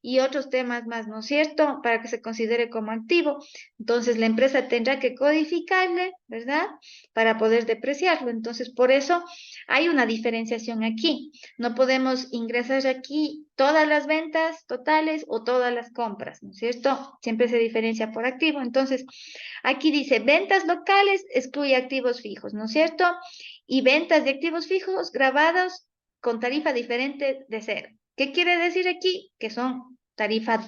[SPEAKER 1] y otros temas más, ¿no es cierto? Para que se considere como activo. Entonces, la empresa tendrá que codificarle, ¿verdad? Para poder depreciarlo. Entonces, por eso hay una diferenciación aquí. No podemos ingresar aquí todas las ventas totales o todas las compras, ¿no es cierto? Siempre se diferencia por activo. Entonces, aquí dice ventas locales excluye activos fijos, ¿no es cierto? Y ventas de activos fijos grabados con tarifa diferente de cero. ¿Qué quiere decir aquí? Que son tarifa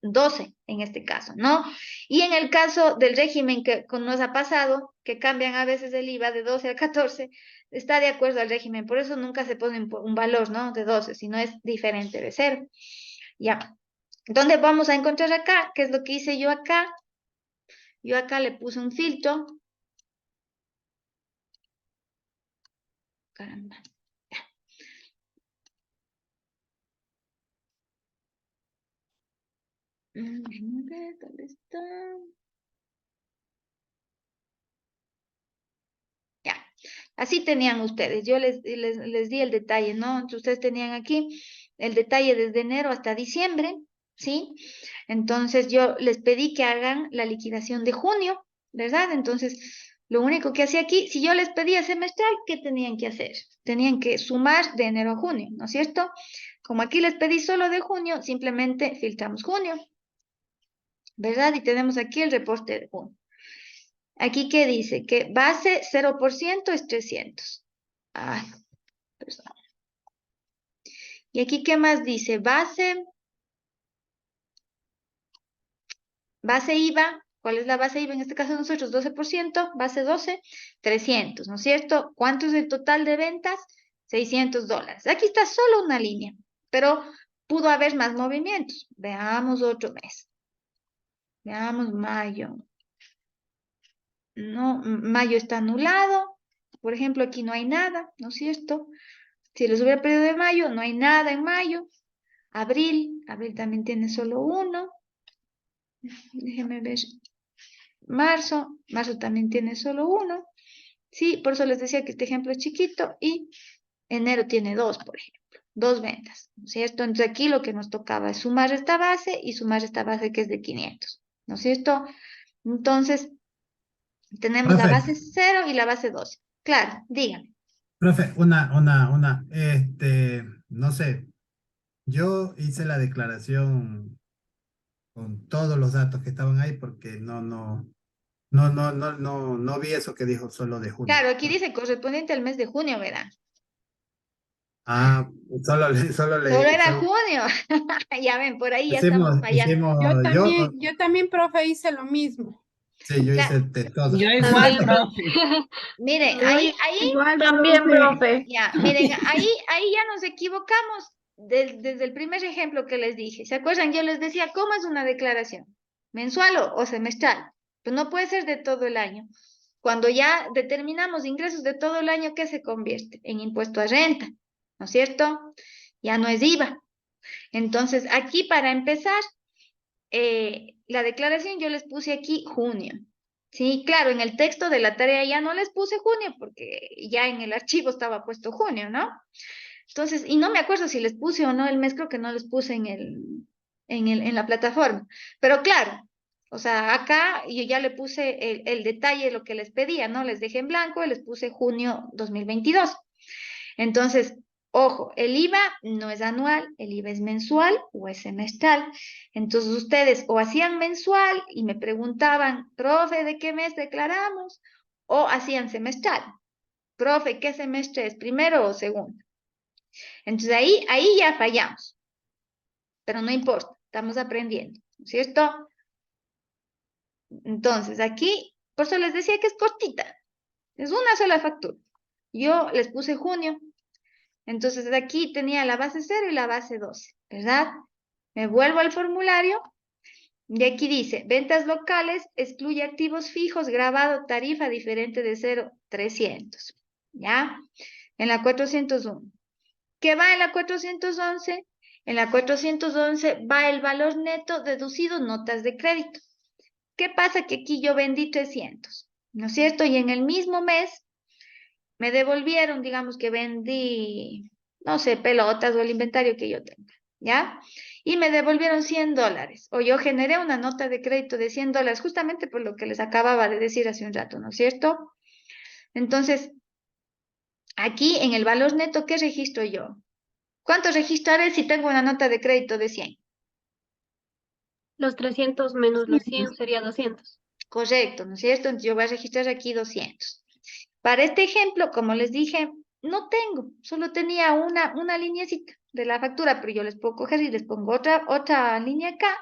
[SPEAKER 1] 12 en este caso, ¿no? Y en el caso del régimen que nos ha pasado, que cambian a veces el IVA de 12 a 14, está de acuerdo al régimen, por eso nunca se pone un valor, ¿no? De 12, sino es diferente de cero. Ya. ¿Dónde vamos a encontrar acá? ¿Qué es lo que hice yo acá? Yo acá le puse un filtro. Caramba. ¿Dónde está? Ya. Así tenían ustedes. Yo les di el detalle, ¿no? Entonces ustedes tenían aquí el detalle desde enero hasta diciembre, ¿sí? Entonces yo les pedí que hagan la liquidación de junio, ¿verdad? Entonces, lo único que hacía aquí, si yo les pedía semestral, ¿qué tenían que hacer? Tenían que sumar de enero a junio, ¿no es cierto? Como aquí les pedí solo de junio, simplemente filtramos junio, ¿verdad? Y tenemos aquí el reporte de junio. Aquí, ¿qué dice? Que base 0% es 300. Ay, perdón. Y aquí, ¿qué más dice? Base IVA. ¿Cuál es la base IVA? En este caso nosotros, 12%, base 12, 300, ¿no es cierto? ¿Cuánto es el total de ventas? $600. Aquí está solo una línea, pero pudo haber más movimientos. Veamos otro mes. Veamos mayo. No, mayo está anulado. Por ejemplo, aquí no hay nada, ¿no es cierto? Si les hubiera pedido de mayo, no hay nada en mayo. Abril también tiene solo uno. Déjenme ver. Marzo también tiene solo uno. Sí, por eso les decía que este ejemplo es chiquito. Y enero tiene dos, por ejemplo. Dos ventas, ¿no es cierto? Entonces aquí lo que nos tocaba es sumar esta base y sumar esta base que es de 500, ¿no es cierto? Entonces, tenemos la
[SPEAKER 2] Profe,
[SPEAKER 1] base 0 y la base 12. Claro, díganme.
[SPEAKER 2] profe, no sé, yo hice la declaración con todos los datos que estaban ahí porque no vi eso que dijo solo de junio.
[SPEAKER 1] Claro, aquí dice correspondiente al mes de junio, ¿verdad?
[SPEAKER 2] Ah,
[SPEAKER 1] Solo era junio. Ya ven, por ahí ya estamos fallando.
[SPEAKER 2] hicimos,
[SPEAKER 8] Yo también, profe, hice lo mismo.
[SPEAKER 2] Sí, yo
[SPEAKER 1] Ya.
[SPEAKER 2] hice de todo.
[SPEAKER 3] Yo igual,
[SPEAKER 7] También.
[SPEAKER 3] profe.
[SPEAKER 1] Miren,
[SPEAKER 5] Yo
[SPEAKER 1] ahí,
[SPEAKER 5] igual,
[SPEAKER 7] También, profe.
[SPEAKER 1] ya, miren, ahí ya nos equivocamos desde el primer ejemplo que les dije. ¿Se acuerdan? Yo les decía, ¿cómo es una declaración? ¿Mensual o semestral? Pues no puede ser de todo el año. Cuando ya determinamos ingresos de todo el año, ¿qué se convierte? En impuesto a renta, ¿no es cierto? Ya no es IVA. Entonces, aquí para empezar, la declaración yo les puse aquí junio. Sí, claro, en el texto de la tarea ya no les puse junio porque ya en el archivo estaba puesto junio, ¿no? Entonces, y no me acuerdo si les puse o no el mes, creo que no les puse en la plataforma. Pero claro, o sea, acá yo ya le puse el detalle de lo que les pedía, ¿no? Les dejé en blanco y les puse junio 2022. Entonces, ojo, el IVA no es anual, el IVA es mensual o es semestral. Entonces, ustedes o hacían mensual y me preguntaban, profe, ¿de qué mes declaramos? O hacían semestral. Profe, ¿qué semestre es? ¿Primero o segundo? Entonces, ahí ya fallamos. Pero no importa, estamos aprendiendo, ¿no es cierto? Entonces, aquí, por eso les decía que es cortita. Es una sola factura. Yo les puse junio. Entonces, de aquí tenía la base 0 y la base 12, ¿verdad? Me vuelvo al formulario y aquí dice, ventas locales, excluye activos fijos, grabado, tarifa diferente de 0,300, ¿ya? En la 401. ¿Qué va en la 411? En la 411 va el valor neto deducido notas de crédito. ¿Qué pasa? Que aquí yo vendí 300, ¿no es cierto? Y en el mismo mes me devolvieron, digamos que vendí, no sé, pelotas o el inventario que yo tenga, ¿ya? Y me devolvieron $100, o yo generé una nota de crédito de $100, justamente por lo que les acababa de decir hace un rato, ¿no es cierto? Entonces, aquí en el valor neto, ¿qué registro yo? ¿Cuánto registraré si tengo una nota de crédito de 100?
[SPEAKER 7] Los 300 menos los 100 sería 200.
[SPEAKER 1] Correcto, ¿no es cierto? Entonces yo voy a registrar aquí 200. Para este ejemplo, como les dije, no tengo, solo tenía una lineecita de la factura, pero yo les puedo coger y les pongo otra línea acá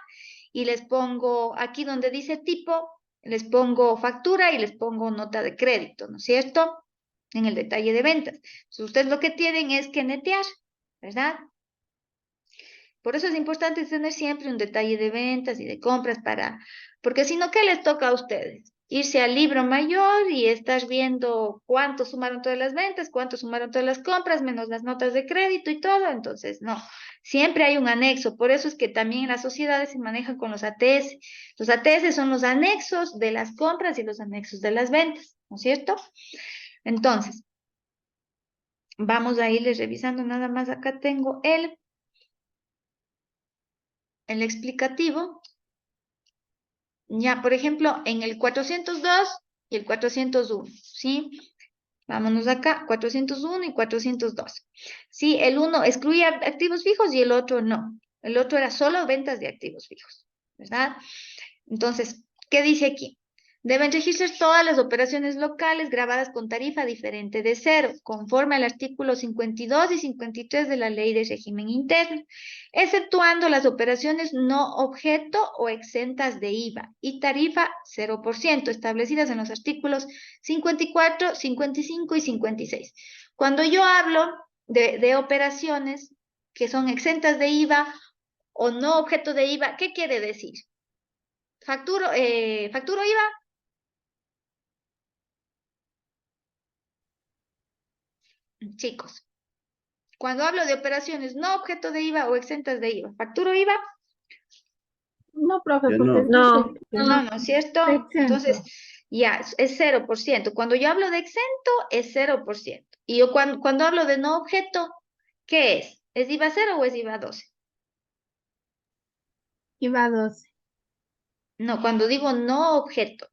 [SPEAKER 1] y les pongo aquí donde dice tipo, les pongo factura y les pongo nota de crédito, ¿no es cierto? En el detalle de ventas. Entonces, ustedes lo que tienen es que netear, ¿verdad? Por eso es importante tener siempre un detalle de ventas y de compras porque si no, ¿qué les toca a ustedes? Irse al libro mayor y estar viendo cuánto sumaron todas las ventas, cuánto sumaron todas las compras, menos las notas de crédito y todo. Entonces, no, siempre hay un anexo. Por eso es que también en las sociedades se manejan con los ATS. Los ATS son los anexos de las compras y los anexos de las ventas, ¿no es cierto? Entonces, vamos a irles revisando nada más. Acá tengo el explicativo. Ya, por ejemplo, en el 402 y el 401, ¿sí? Vámonos acá, 401 y 402. Sí, el uno excluía activos fijos y el otro no. El otro era solo ventas de activos fijos, ¿verdad? Entonces, ¿qué dice aquí? Deben registrar todas las operaciones locales grabadas con tarifa diferente de 0, conforme al artículo 52 y 53 de la Ley de Régimen Interno, exceptuando las operaciones no objeto o exentas de IVA y tarifa 0%, establecidas en los artículos 54, 55 y 56. Cuando yo hablo de operaciones que son exentas de IVA o no objeto de IVA, ¿qué quiere decir? ¿Facturo IVA? Chicos, cuando hablo de operaciones no objeto de IVA o exentas de IVA, ¿facturo IVA?
[SPEAKER 5] No, profe,
[SPEAKER 10] Yo
[SPEAKER 5] porque
[SPEAKER 10] no.
[SPEAKER 7] No.
[SPEAKER 1] No, ¿no es cierto?
[SPEAKER 5] exento.
[SPEAKER 1] Entonces, ya, es 0%. Cuando yo hablo de exento, es 0%. Y yo cuando hablo de no objeto, ¿qué es? ¿Es IVA 0 o es IVA 12?
[SPEAKER 5] IVA 12.
[SPEAKER 1] No, cuando digo no objeto.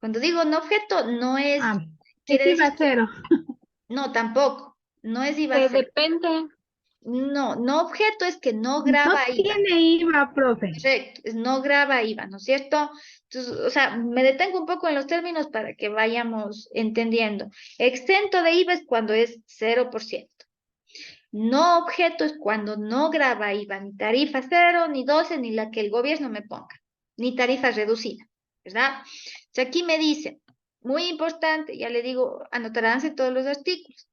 [SPEAKER 1] Cuando digo no objeto, no es,
[SPEAKER 5] Ah,
[SPEAKER 1] quiere
[SPEAKER 5] es
[SPEAKER 1] decir
[SPEAKER 5] IVA 0.
[SPEAKER 1] no, tampoco. No es IVA 0.
[SPEAKER 7] Depende.
[SPEAKER 1] No, no objeto es que no
[SPEAKER 5] No
[SPEAKER 1] graba IVA.
[SPEAKER 5] tiene IVA, profe.
[SPEAKER 1] Correcto, no graba IVA, ¿no es cierto? Entonces, o sea, me detengo un poco en los términos para que vayamos entendiendo. Exento de IVA es cuando es 0%. No objeto es cuando no graba IVA, ni tarifa 0, ni 12, ni la que el gobierno me ponga, ni tarifa reducida. ¿verdad? O sea, aquí me dice, muy importante, ya le digo, anotaránse todos los artículos,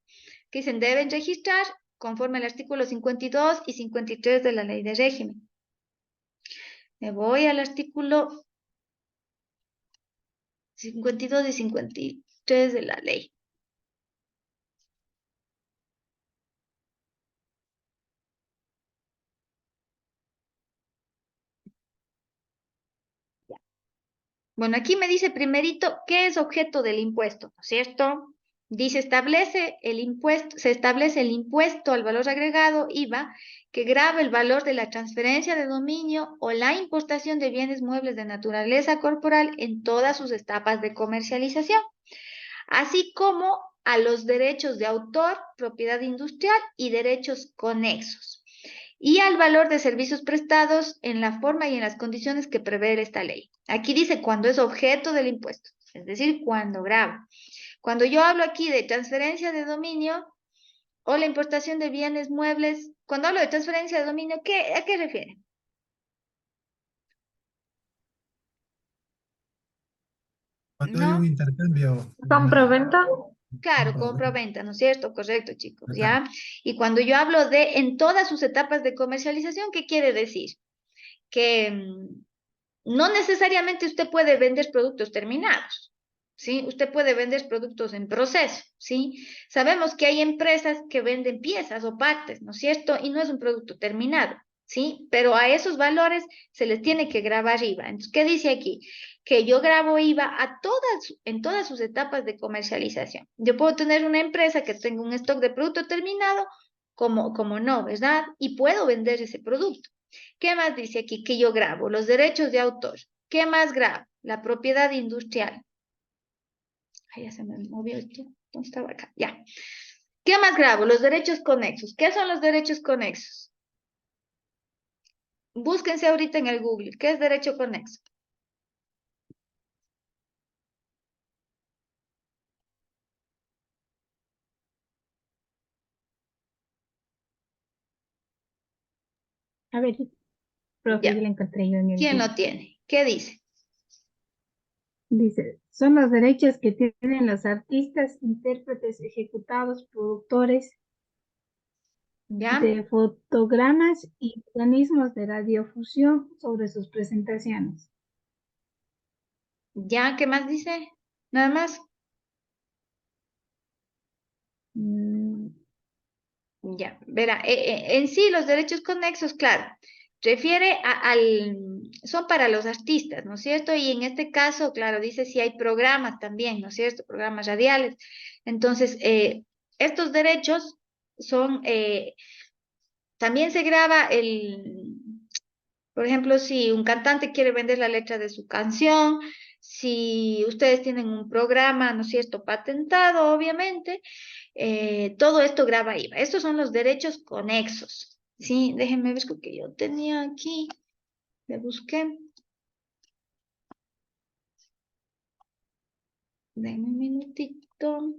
[SPEAKER 1] que dicen deben registrar conforme al artículo 52 y 53 de la ley de régimen. Me voy al artículo 52 y 53 de la ley. Bueno, aquí me dice primerito, ¿qué es objeto del impuesto? ¿No es cierto? Dice, se establece el impuesto al valor agregado, IVA, que grava el valor de la transferencia de dominio o la importación de bienes muebles de naturaleza corporal en todas sus etapas de comercialización, así como a los derechos de autor, propiedad industrial y derechos conexos, y al valor de servicios prestados en la forma y en las condiciones que prevé esta ley. Aquí dice cuando es objeto del impuesto, es decir, cuando grava. Cuando yo hablo aquí de transferencia de dominio o la importación de bienes muebles, cuando hablo de transferencia de dominio, ¿a qué refiere?
[SPEAKER 2] Cuando hay un
[SPEAKER 1] ¿No?
[SPEAKER 2] intercambio,
[SPEAKER 5] ¿Comproventa?
[SPEAKER 1] Claro, compra-venta, ¿no es cierto? Correcto, chicos, ¿ya? Y cuando yo hablo de en todas sus etapas de comercialización, ¿qué quiere decir? Que no necesariamente usted puede vender productos terminados, ¿sí? Usted puede vender productos en proceso, ¿sí? Sabemos que hay empresas que venden piezas o partes, ¿no es cierto? Y no es un producto terminado, ¿sí? Pero a esos valores se les tiene que grabar IVA. Entonces, ¿qué dice aquí? Que yo grabo IVA en todas sus etapas de comercialización. Yo puedo tener una empresa que tenga un stock de producto terminado, como no, ¿verdad? Y puedo vender ese producto. ¿Qué más dice aquí? Que yo grabo los derechos de autor. ¿Qué más grabo? La propiedad industrial. Ay, ya se me movió esto. ¿Dónde estaba acá? Ya. ¿Qué más grabo? Los derechos conexos. ¿Qué son los derechos conexos? Búsquense ahorita en el Google. ¿Qué es derecho conexo?
[SPEAKER 5] A ver, profe,
[SPEAKER 1] Ya.
[SPEAKER 5] yo la encontré yo en el
[SPEAKER 1] ¿Quién
[SPEAKER 5] Google.
[SPEAKER 1] lo tiene? ¿Qué dice?
[SPEAKER 5] Dice, son los derechos que tienen los artistas, intérpretes, ejecutados, productores
[SPEAKER 1] ¿Ya?
[SPEAKER 5] de fotogramas y organismos de radiofusión sobre sus presentaciones.
[SPEAKER 1] ¿Ya? ¿Qué más dice? Nada más.
[SPEAKER 5] Mm,
[SPEAKER 1] Ya, verá, en sí los derechos conexos, claro, refiere son para los artistas, ¿no es cierto? Y en este caso, claro, dice si hay programas también, ¿no es cierto? Programas radiales. Entonces, estos derechos son, también se graba por ejemplo, si un cantante quiere vender la letra de su canción, si ustedes tienen un programa, ¿no es cierto?, patentado, obviamente, todo esto graba IVA. Estos son los derechos conexos. Sí, déjenme ver que yo tenía aquí. Le busqué. Denme un minutito.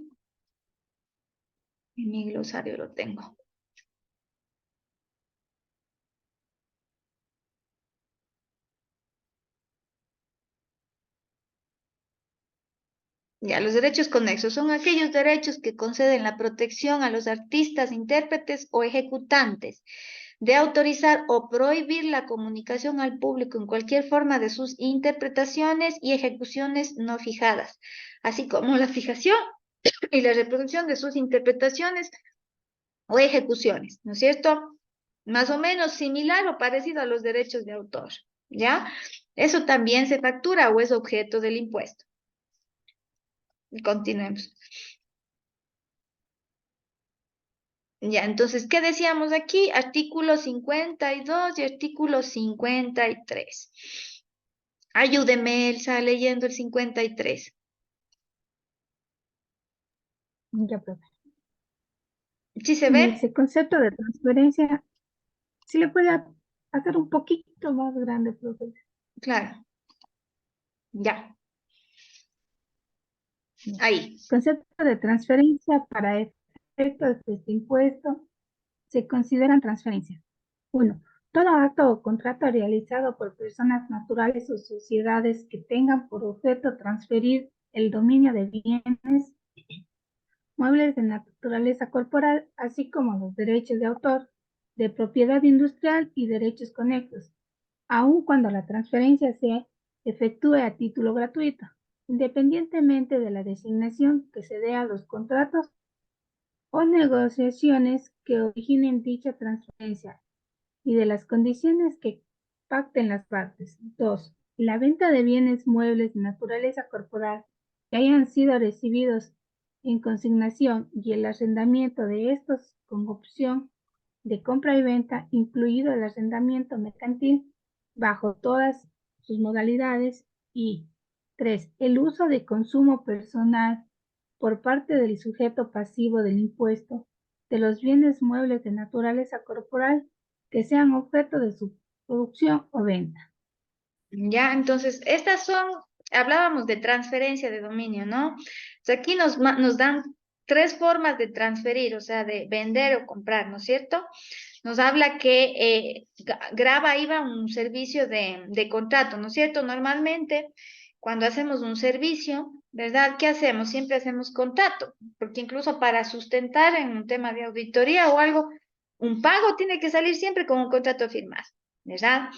[SPEAKER 1] En mi glosario lo tengo. Ya, los derechos conexos son aquellos derechos que conceden la protección a los artistas, intérpretes o ejecutantes de autorizar o prohibir la comunicación al público en cualquier forma de sus interpretaciones y ejecuciones no fijadas, así como la fijación y la reproducción de sus interpretaciones o ejecuciones, ¿no es cierto? Más o menos similar o parecido a los derechos de autor, ¿ya? Eso también se factura o es objeto del impuesto. Continuemos. Ya, entonces, ¿qué decíamos aquí? Artículo 52 y artículo 53. Ayúdeme, Elsa, leyendo el 53.
[SPEAKER 5] ya, profe.
[SPEAKER 1] ¿Sí se ve?
[SPEAKER 5] Ese concepto de transferencia, si le puede hacer un poquito más grande, profe.
[SPEAKER 1] Claro. Ya. Ahí.
[SPEAKER 5] Concepto de transferencia para efectos de este impuesto se consideran transferencias. 1. Todo acto o contrato realizado por personas naturales o sociedades que tengan por objeto transferir el dominio de bienes muebles de naturaleza corporal, así como los derechos de autor, de propiedad industrial y derechos conexos, aun cuando la transferencia se efectúe a título gratuito, independientemente de la designación que se dé a los contratos o negociaciones que originen dicha transferencia y de las condiciones que pacten las partes. 2. La venta de bienes muebles de naturaleza corporal que hayan sido recibidos en consignación y el arrendamiento de estos con opción de compra y venta, incluido el arrendamiento mercantil, bajo todas sus modalidades. Y 3. El uso de consumo personal por parte del sujeto pasivo del impuesto de los bienes muebles de naturaleza corporal que sean objeto de su producción o venta.
[SPEAKER 1] Ya, entonces, estas son, hablábamos de transferencia de dominio, ¿no? O sea, aquí nos dan 3 formas de transferir, o sea, de vender o comprar, ¿no es cierto? Nos habla que grava IVA un servicio de contrato, ¿no es cierto? Normalmente, cuando hacemos un servicio, ¿verdad? ¿Qué hacemos? Siempre hacemos contrato, porque incluso para sustentar en un tema de auditoría o algo, un pago tiene que salir siempre con un contrato firmado, ¿verdad?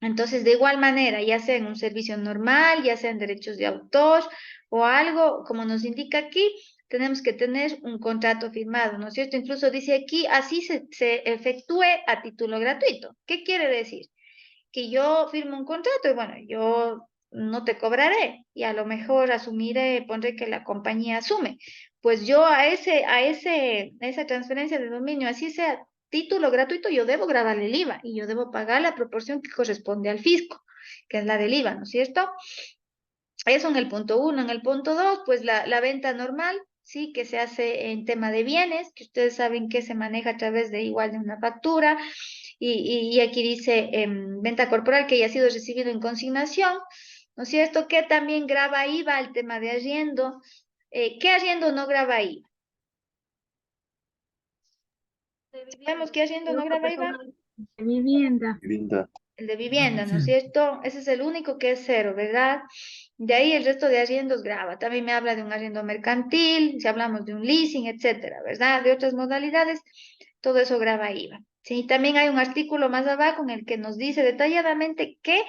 [SPEAKER 1] Entonces, de igual manera, ya sea en un servicio normal, ya sea en derechos de autor o algo, como nos indica aquí, tenemos que tener un contrato firmado, ¿no es cierto? Incluso dice aquí, así se efectúe a título gratuito. ¿Qué quiere decir? Que yo firmo un contrato y bueno, yo no te cobraré y a lo mejor asumiré, pondré que la compañía asume. Pues yo a esa transferencia de dominio, así sea título gratuito, yo debo grabarle el IVA y yo debo pagar la proporción que corresponde al fisco, que es la del IVA, ¿no es cierto? Eso en el punto 1. En el punto 2, pues la venta normal, sí, que se hace en tema de bienes, que ustedes saben que se maneja a través de igual de una factura, y aquí dice venta corporal que haya sido recibido en consignación, ¿no es cierto? Que también grava IVA el tema de arriendo. ¿Qué arriendo no grava IVA? Sabemos que arriendo no grava IVA.
[SPEAKER 5] De vivienda.
[SPEAKER 1] El de vivienda, ¿no es cierto? Ese es el único que es 0, ¿verdad? De ahí el resto de arriendos grava. También me habla de un arriendo mercantil, si hablamos de un leasing, etcétera, ¿verdad? De otras modalidades, todo eso grava IVA. Sí, también hay un artículo más abajo en el que nos dice detalladamente qué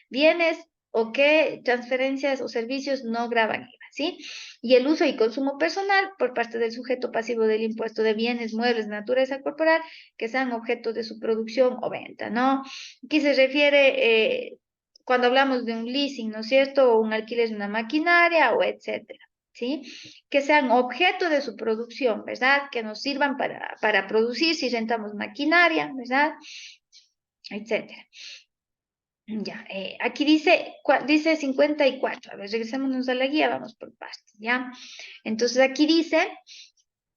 [SPEAKER 1] bienes o qué transferencias o servicios no gravan IVA, ¿sí? Y el uso y consumo personal por parte del sujeto pasivo del impuesto de bienes, muebles, naturaleza corporal, que sean objeto de su producción o venta, ¿no? Aquí se refiere cuando hablamos de un leasing, ¿no es cierto? O un alquiler de una maquinaria o etcétera, ¿sí? Que sean objeto de su producción, ¿verdad? Que nos sirvan para producir si rentamos maquinaria, ¿verdad? Etcétera. Ya, aquí dice 54. A ver, regresémonos a la guía, vamos por partes, ¿ya? Entonces aquí dice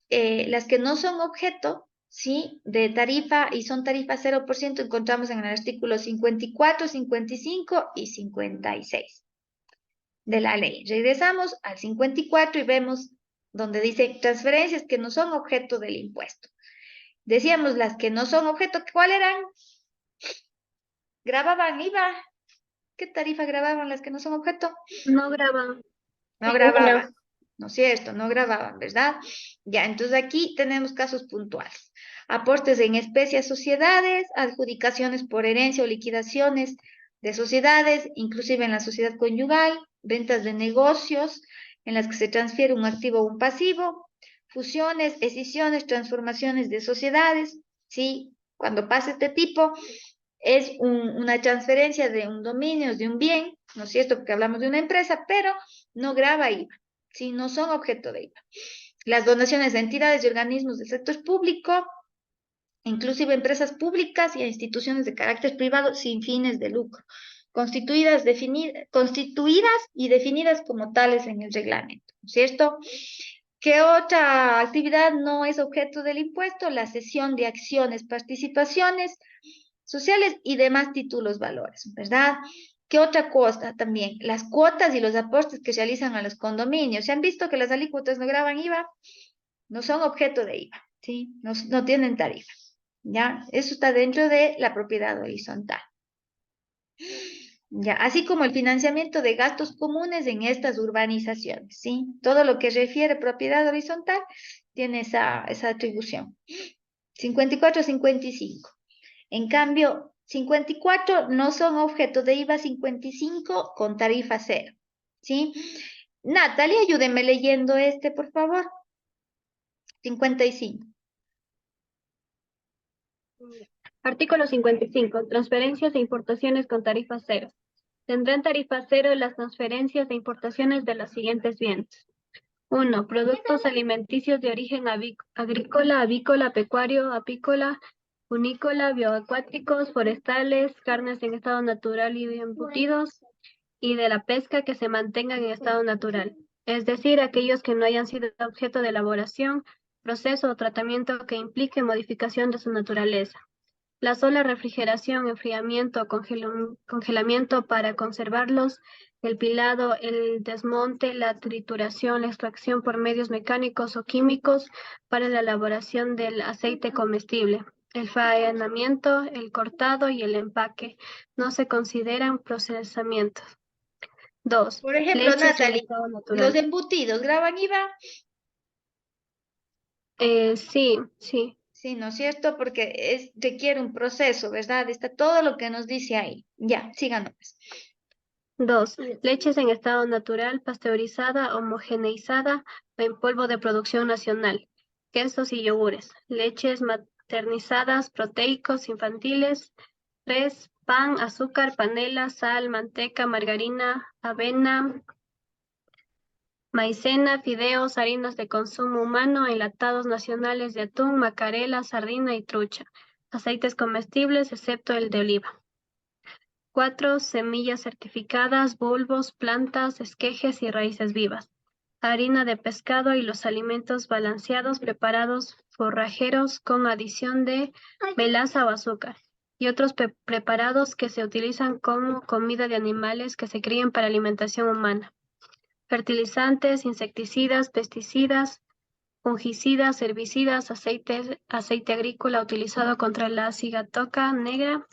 [SPEAKER 1] las que no son objeto, ¿sí? De tarifa y son tarifa 0%, encontramos en el artículo 54, 55 y 56 de la ley. Regresamos al 54 y vemos donde dice transferencias que no son objeto del impuesto. Decíamos las que no son objeto, ¿cuál eran? Grababan IVA. ¿Qué tarifa grababan las que no son objeto?
[SPEAKER 4] No graban.
[SPEAKER 1] No grababan, ¿no es cierto? No grababan, ¿verdad? Ya, entonces aquí tenemos casos puntuales. Aportes en especie a sociedades, adjudicaciones por herencia o liquidaciones de sociedades, inclusive en la sociedad conyugal, ventas de negocios en las que se transfiere un activo o un pasivo, fusiones, escisiones, transformaciones de sociedades, ¿sí? Cuando pasa este tipo, es una transferencia de un dominio, de un bien, ¿no es cierto? Porque hablamos de una empresa, pero no grava IVA, ¿sí? No son objeto de IVA. Las donaciones a entidades y organismos del sector público, inclusive empresas públicas y a instituciones de carácter privado sin fines de lucro, constituidas y definidas como tales en el reglamento, ¿no es cierto? ¿Qué otra actividad no es objeto del impuesto? La cesión de acciones, participaciones sociales y demás títulos valores, ¿verdad? ¿Qué otra cosa también? Las cuotas y los aportes que realizan a los condominios. ¿Se han visto que las alícuotas no graban IVA? No son objeto de IVA, ¿sí? No tienen tarifa. ¿ya? Eso está dentro de la propiedad horizontal. Ya, así como el financiamiento de gastos comunes en estas urbanizaciones, ¿sí? Todo lo que refiere propiedad horizontal tiene esa atribución. 54, 55. En cambio, 54 no son objeto de IVA, 55 con tarifa cero, ¿sí? Natalia, ayúdeme leyendo este, por favor. 55.
[SPEAKER 10] Artículo 55. Transferencias e importaciones con tarifa cero. Tendrán tarifa cero las transferencias de importaciones de los siguientes bienes. 1. Productos alimenticios de origen agrícola, avícola, pecuario, apícola, unícola, bioacuáticos, forestales, carnes en estado natural y embutidos, y de la pesca que se mantengan en estado natural, es decir, aquellos que no hayan sido objeto de elaboración, proceso o tratamiento que implique modificación de su naturaleza. La sola refrigeración, enfriamiento o congelamiento para conservarlos, el pilado, el desmonte, la trituración, la extracción por medios mecánicos o químicos para la elaboración del aceite comestible, el faenamiento, el cortado y el empaque no se consideran procesamientos. 2.
[SPEAKER 1] Por ejemplo,
[SPEAKER 10] Leches en
[SPEAKER 1] Natalie,
[SPEAKER 10] estado
[SPEAKER 1] los
[SPEAKER 10] natural.
[SPEAKER 1] embutidos, ¿graban IVA?
[SPEAKER 10] Sí, sí.
[SPEAKER 1] Sí, ¿no es cierto? Porque requiere un proceso, ¿verdad? Está todo lo que nos dice ahí. Ya, síganos.
[SPEAKER 10] 2. Leches en estado natural, pasteurizada, homogeneizada o en polvo de producción nacional. Quesos y yogures. Leches maternizadas, proteicos, infantiles, res, pan, azúcar, panela, sal, manteca, margarina, avena, maicena, fideos, harinas de consumo humano, enlatados nacionales de atún, macarela, sardina y trucha. Aceites comestibles, excepto el de oliva. 4. Semillas certificadas, bulbos, plantas, esquejes y raíces vivas. Harina de pescado y los alimentos balanceados preparados forrajeros con adición de melaza o azúcar. Y otros preparados que se utilizan como comida de animales que se crían para alimentación humana. Fertilizantes, insecticidas, pesticidas, fungicidas, herbicidas, aceite agrícola utilizado contra la cigatoca negra,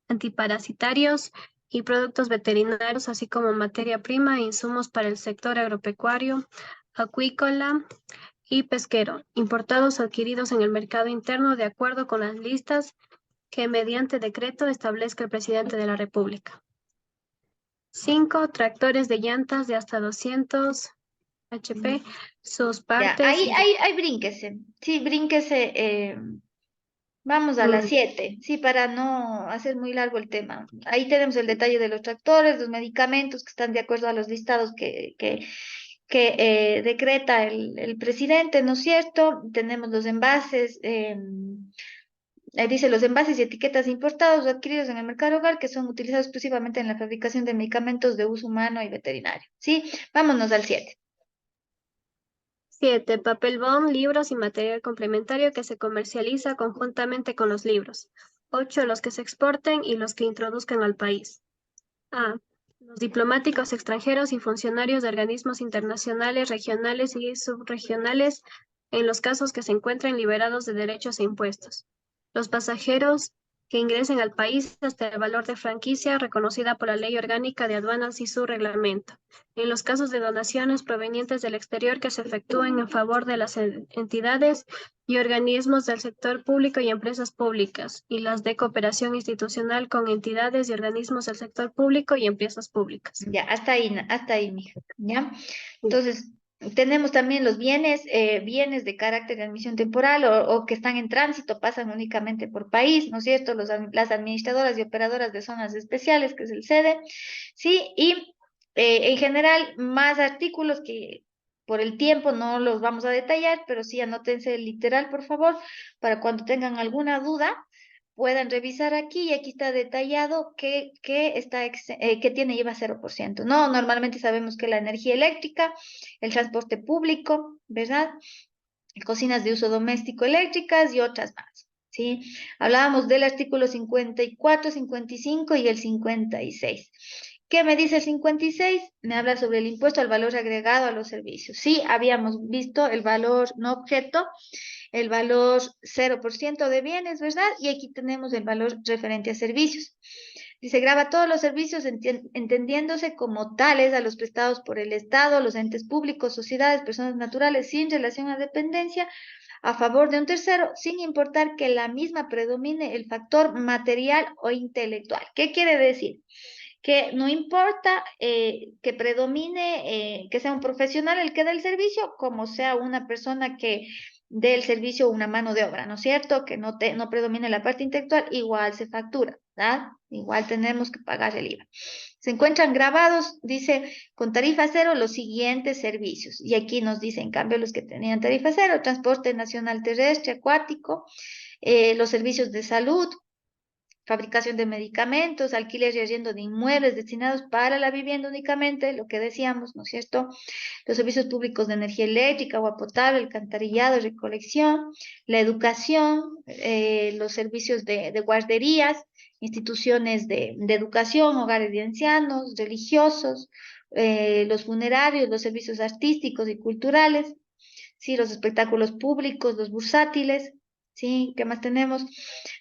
[SPEAKER 10] antiparasitarios y productos veterinarios, así como materia prima e insumos para el sector agropecuario, acuícola y pesquero, importados o adquiridos en el mercado interno de acuerdo con las listas que mediante decreto establezca el presidente de la República. 5. Tractores de llantas de hasta 200 HP, sus
[SPEAKER 1] Ya,
[SPEAKER 10] partes.
[SPEAKER 1] ahí brínquese. Sí, brínquese. Vamos a las 7, sí, para no hacer muy largo el tema. Ahí tenemos el detalle de los tractores, los medicamentos que están de acuerdo a los listados que decreta el presidente, ¿no es cierto? Tenemos los envases, dice los envases y etiquetas importados o adquiridos en el mercado hogar que son utilizados exclusivamente en la fabricación de medicamentos de uso humano y veterinario. ¿Sí? Vámonos al 7.
[SPEAKER 10] 7. Papel bond, libros y material complementario que se comercializa conjuntamente con los libros. 8. Los que se exporten y los que introduzcan al país. A. Los diplomáticos extranjeros y funcionarios de organismos internacionales, regionales y subregionales en los casos que se encuentren liberados de derechos e impuestos. Los pasajeros que ingresen al país hasta el valor de franquicia reconocida por la Ley Orgánica de Aduanas y su reglamento. En los casos de donaciones provenientes del exterior que se efectúen en favor de las entidades y organismos del sector público y empresas públicas, y las de cooperación institucional con entidades y organismos del sector público y empresas públicas.
[SPEAKER 1] Ya, hasta ahí, mija. ¿Ya? Entonces, tenemos también los bienes de carácter de admisión temporal o que están en tránsito, pasan únicamente por país, ¿no es cierto? Las administradoras y operadoras de zonas especiales, que es el SEDE, ¿sí? Y en general, más artículos que por el tiempo no los vamos a detallar, pero sí anótense el literal, por favor, para cuando tengan alguna duda puedan revisar aquí y aquí está detallado que tiene IVA 0%. No, normalmente sabemos que la energía eléctrica, el transporte público, ¿verdad? Cocinas de uso doméstico eléctricas y otras más, ¿sí? Hablábamos del artículo 54, 55 y el 56. ¿Qué me dice el 56? Me habla sobre el impuesto al valor agregado a los servicios. Sí, habíamos visto el valor no objeto, el valor 0% de bienes, ¿verdad? Y aquí tenemos el valor referente a servicios. Dice, grava todos los servicios entendiéndose como tales a los prestados por el Estado, los entes públicos, sociedades, personas naturales, sin relación a dependencia, a favor de un tercero, sin importar que la misma predomine el factor material o intelectual. ¿Qué quiere decir? Que no importa que predomine, que sea un profesional el que dé el servicio, como sea una persona que dé el servicio, una mano de obra, ¿no es cierto? Que no predomine la parte intelectual, igual se factura, ¿verdad? Igual tenemos que pagar el IVA. Se encuentran grabados, dice, con tarifa cero los siguientes servicios. Y aquí nos dice, en cambio, los que tenían tarifa cero, transporte nacional terrestre, acuático, los servicios de salud, fabricación de medicamentos, alquiler y arriendo de inmuebles destinados para la vivienda únicamente, lo que decíamos, ¿no es cierto? Los servicios públicos de energía eléctrica, agua potable, alcantarillado, recolección, la educación, los servicios de guarderías, instituciones de educación, hogares de ancianos, religiosos, los funerarios, los servicios artísticos y culturales, sí, los espectáculos públicos, los bursátiles, sí, ¿qué más tenemos?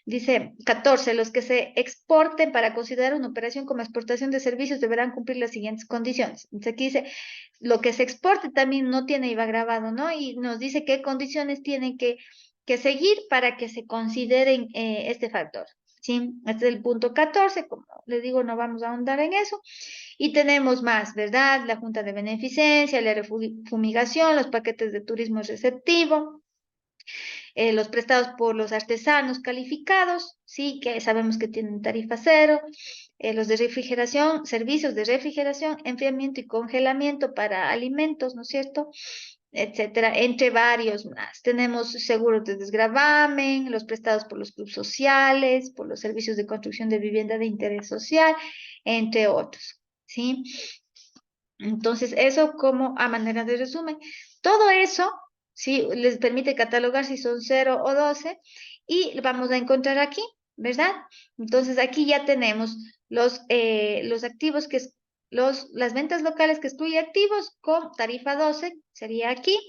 [SPEAKER 1] Dice 14, los que se exporten para considerar una operación como exportación de servicios deberán cumplir las siguientes condiciones. Entonces aquí dice, lo que se exporte también no tiene IVA grabado, ¿no? Y nos dice qué condiciones tienen que seguir para que se consideren este factor. ¿Sí? Este es el punto 14, como les digo, no vamos a ahondar en eso. Y tenemos más, ¿verdad? La Junta de Beneficencia, la fumigación, los paquetes de turismo receptivo, los prestados por los artesanos calificados, sí, que sabemos que tienen tarifa cero, los de refrigeración, servicios de refrigeración, enfriamiento y congelamiento para alimentos, ¿no es cierto? Etcétera, entre varios más. Tenemos seguros de desgravamen, los prestados por los clubes sociales, por los servicios de construcción de vivienda de interés social, entre otros, ¿sí? Entonces, eso como a manera de resumen. Todo eso, sí, les permite catalogar si son 0 o 12 y vamos a encontrar aquí, ¿verdad? Entonces, aquí ya tenemos los activos que es las ventas locales que excluye activos con tarifa 12, sería aquí.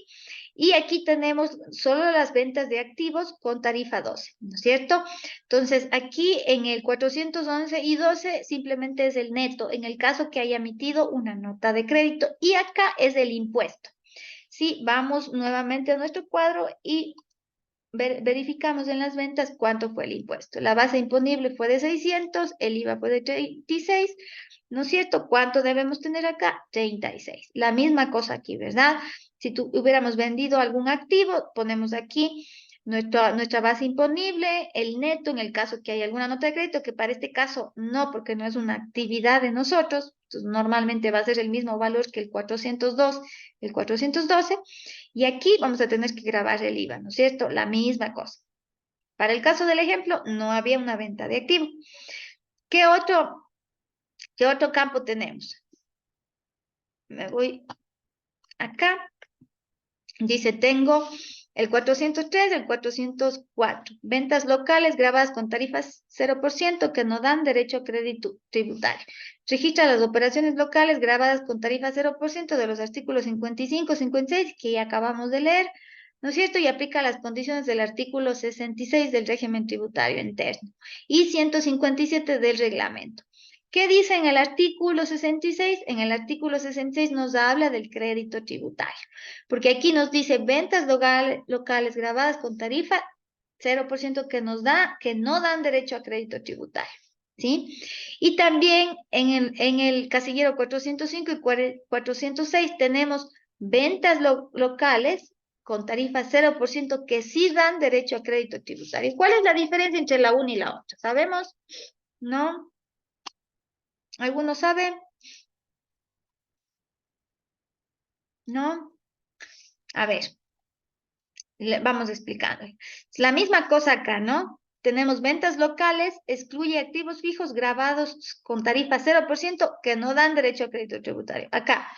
[SPEAKER 1] Y aquí tenemos solo las ventas de activos con tarifa 12, ¿no es cierto? Entonces, aquí en el 411 y 12 simplemente es el neto, en el caso que haya emitido una nota de crédito. Y acá es el impuesto. Sí, vamos nuevamente a nuestro cuadro y verificamos en las ventas cuánto fue el impuesto. La base imponible fue de 600, el IVA fue de 36, ¿no es cierto? ¿Cuánto debemos tener acá? 36. La misma cosa aquí, ¿verdad? Si hubiéramos vendido algún activo, ponemos aquí nuestra base imponible, el neto, en el caso que hay alguna nota de crédito, que para este caso no, porque no es una actividad de nosotros, entonces normalmente va a ser el mismo valor que el 402, el 412, y aquí vamos a tener que grabar el IVA, ¿no es cierto? La misma cosa. Para el caso del ejemplo, no había una venta de activo. ¿Qué otro campo tenemos? Me voy acá. Dice, tengo el 403, el 404. Ventas locales grabadas con tarifas 0% que no dan derecho a crédito tributario. Registra las operaciones locales grabadas con tarifa 0% de los artículos 55, 56 que ya acabamos de leer, ¿no es cierto? Y aplica las condiciones del artículo 66 del régimen tributario interno y 157 del reglamento. ¿Qué dice en el artículo 66? En el artículo 66 nos habla del crédito tributario, porque aquí nos dice ventas locales grabadas con tarifa 0% que no dan derecho a crédito tributario, ¿sí? Y también en el casillero 405 y 406 tenemos ventas locales con tarifa 0% que sí dan derecho a crédito tributario. ¿Cuál es la diferencia entre la una y la otra? ¿Sabemos? ¿No? ¿Alguno sabe? ¿No? A ver, vamos explicando. Es la misma cosa acá, ¿no? Tenemos ventas locales, excluye activos fijos grabados con tarifa 0% que no dan derecho a crédito tributario. Acá,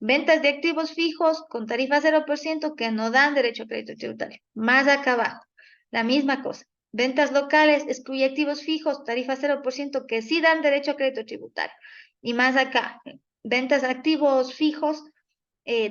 [SPEAKER 1] ventas de activos fijos con tarifa 0% que no dan derecho a crédito tributario. Más acá abajo, la misma cosa. Ventas locales, excluye activos fijos, tarifa 0% que sí dan derecho a crédito tributario. Y más acá, ventas activos fijos,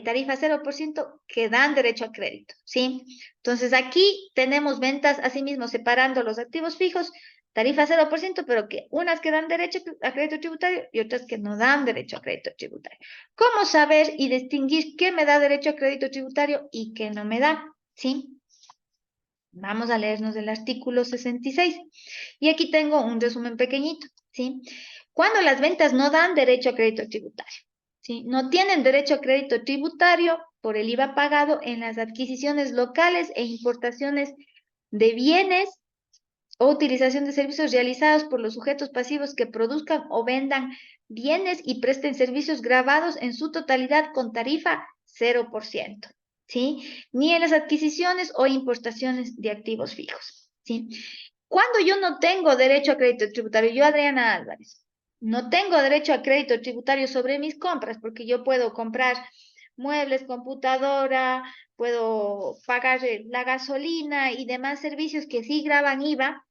[SPEAKER 1] tarifa 0% que dan derecho a crédito, ¿sí? Entonces aquí tenemos ventas, asimismo, separando los activos fijos, tarifa 0%, pero que unas que dan derecho a crédito tributario y otras que no dan derecho a crédito tributario. ¿Cómo saber y distinguir qué me da derecho a crédito tributario y qué no me da? ¿Sí? Vamos a leernos el artículo 66. Y aquí tengo un resumen pequeñito, ¿sí? Cuando las ventas no dan derecho a crédito tributario, ¿sí? No tienen derecho a crédito tributario por el IVA pagado en las adquisiciones locales e importaciones de bienes o utilización de servicios realizados por los sujetos pasivos que produzcan o vendan bienes y presten servicios grabados en su totalidad con tarifa 0%, ¿sí? Ni en las adquisiciones o importaciones de activos fijos, ¿sí? Cuando yo no tengo derecho a crédito tributario, yo, Adriana Álvarez, no tengo derecho a crédito tributario sobre mis compras, porque yo puedo comprar muebles, computadora, puedo pagar la gasolina y demás servicios que sí graban IVA.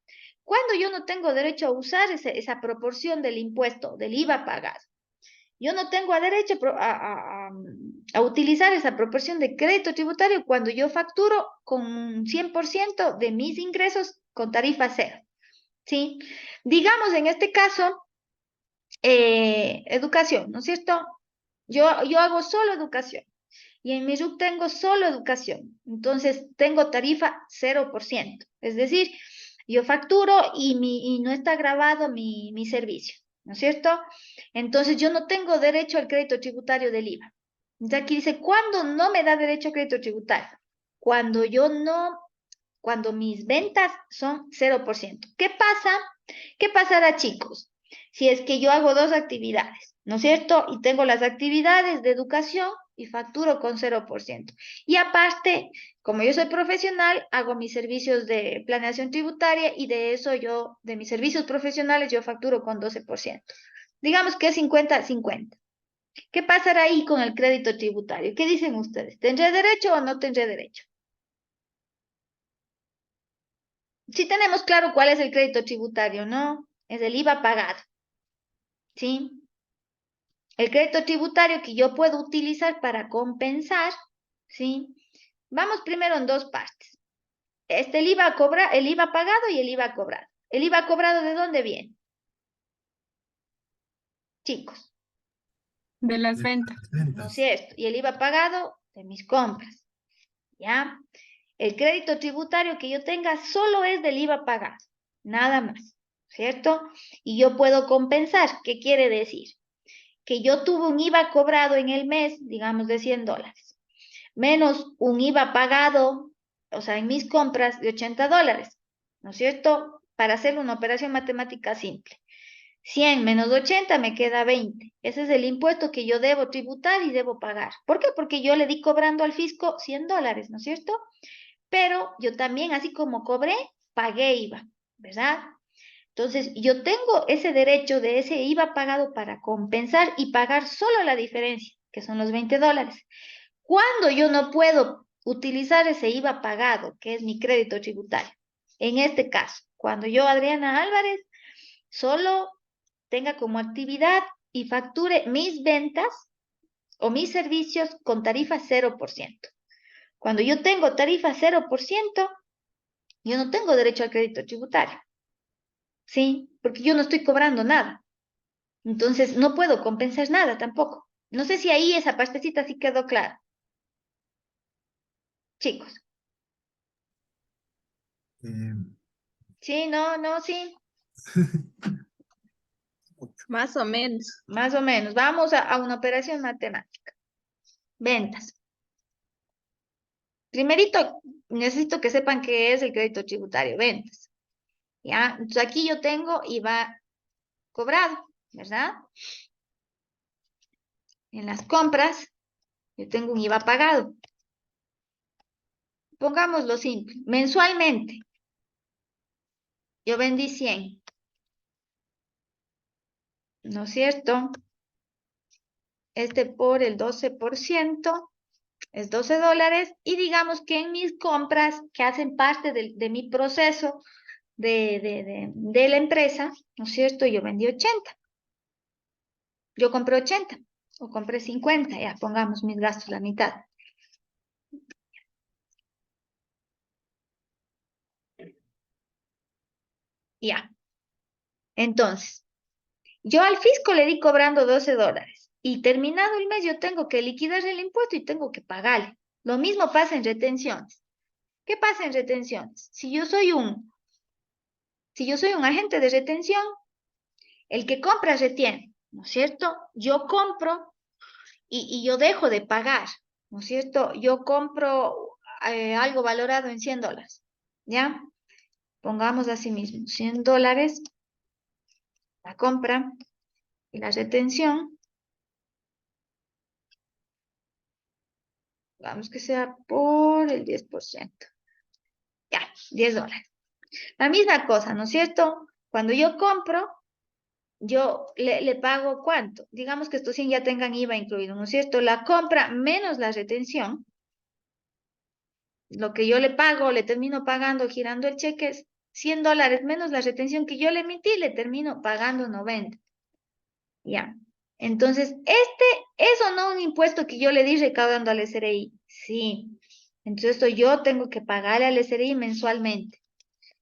[SPEAKER 1] Cuando yo no tengo derecho a usar esa proporción del impuesto, del IVA pagado, yo no tengo derecho a utilizar esa proporción de crédito tributario cuando yo facturo con un 100% de mis ingresos con tarifa cero, ¿sí? Digamos en este caso, educación, ¿no es cierto? Yo hago solo educación y en mi RUC tengo solo educación, entonces tengo tarifa 0%, es decir, yo facturo y no está grabado mi servicio, ¿no es cierto? Entonces yo no tengo derecho al crédito tributario del IVA. Entonces aquí dice, ¿cuándo no me da derecho a crédito tributario? Cuando cuando mis ventas son 0%. ¿Qué pasa? ¿Qué pasará, chicos? Si es que yo hago dos actividades, ¿no es cierto? Y tengo las actividades de educación y facturo con 0%. Y aparte, como yo soy profesional, hago mis servicios de planeación tributaria y de eso de mis servicios profesionales, yo facturo con 12%. Digamos que es 50-50. ¿Qué pasará ahí con el crédito tributario? ¿Qué dicen ustedes? ¿Tendré derecho o no tendré derecho? Sí tenemos claro cuál es el crédito tributario, ¿no? Es el IVA pagado, ¿sí? El crédito tributario que yo puedo utilizar para compensar, ¿sí? Vamos primero en dos partes. El IVA pagado y el IVA cobrado. ¿El IVA cobrado de dónde viene? Chicos,
[SPEAKER 8] De las ventas.
[SPEAKER 1] ¿no es cierto? Y el IVA pagado de mis compras, ¿ya? El crédito tributario que yo tenga solo es del IVA pagado, nada más, ¿cierto? Y yo puedo compensar. ¿Qué quiere decir? Que yo tuve un IVA cobrado en el mes, digamos de $100, menos un IVA pagado, o sea, en mis compras de $80, ¿no es cierto? Para hacer una operación matemática simple. 100 menos 80 me queda 20. Ese es el impuesto que yo debo tributar y debo pagar. ¿Por qué? Porque yo le di cobrando al fisco $100, ¿no es cierto? Pero yo también, así como cobré, pagué IVA, ¿verdad? Entonces, yo tengo ese derecho de ese IVA pagado para compensar y pagar solo la diferencia, que son los $20. ¿Cuándo yo no puedo utilizar ese IVA pagado, que es mi crédito tributario? En este caso, cuando yo, Adriana Álvarez, solo tenga como actividad y facture mis ventas o mis servicios con tarifa 0%. Cuando yo tengo tarifa 0%, yo no tengo derecho al crédito tributario, ¿sí? Porque yo no estoy cobrando nada. Entonces, no puedo compensar nada tampoco. No sé si ahí esa partecita sí quedó clara. Chicos. Sí, no, sí.
[SPEAKER 4] Más o menos.
[SPEAKER 1] Más o menos. Vamos a una operación matemática. Ventas. Primerito, necesito que sepan qué es el crédito tributario, ventas. ¿Ya? Entonces aquí yo tengo IVA cobrado, ¿verdad? En las compras, yo tengo un IVA pagado. Pongámoslo simple, mensualmente. Yo vendí 100. ¿No es cierto? Por el 12% es $12 y digamos que en mis compras que hacen parte de mi proceso de la empresa, ¿no es cierto? Yo vendí 80. Yo compré 80 o compré 50, ya pongamos mis gastos la mitad. Ya. Entonces, yo al fisco le di cobrando $12 y terminado el mes yo tengo que liquidar el impuesto y tengo que pagarle. Lo mismo pasa en retenciones. ¿Qué pasa en retenciones? Si yo soy un agente de retención, el que compra retiene, ¿no es cierto? Yo compro y yo dejo de pagar, ¿no es cierto? Yo compro algo valorado en $100, ¿ya? Pongamos así mismo, $100, la compra y la retención, vamos que sea por el 10%. Ya, $10. La misma cosa, ¿no es cierto? Cuando yo compro, yo le pago ¿cuánto? Digamos que estos 100 ya tengan IVA incluido, ¿no es cierto? La compra menos la retención, lo que yo le pago, le termino pagando girando el cheque es $100 menos la retención que yo le emití, le termino pagando 90. Ya. Entonces, ¿es o no un impuesto que yo le di recaudando al SRI? Sí. Entonces, esto yo tengo que pagarle al SRI mensualmente.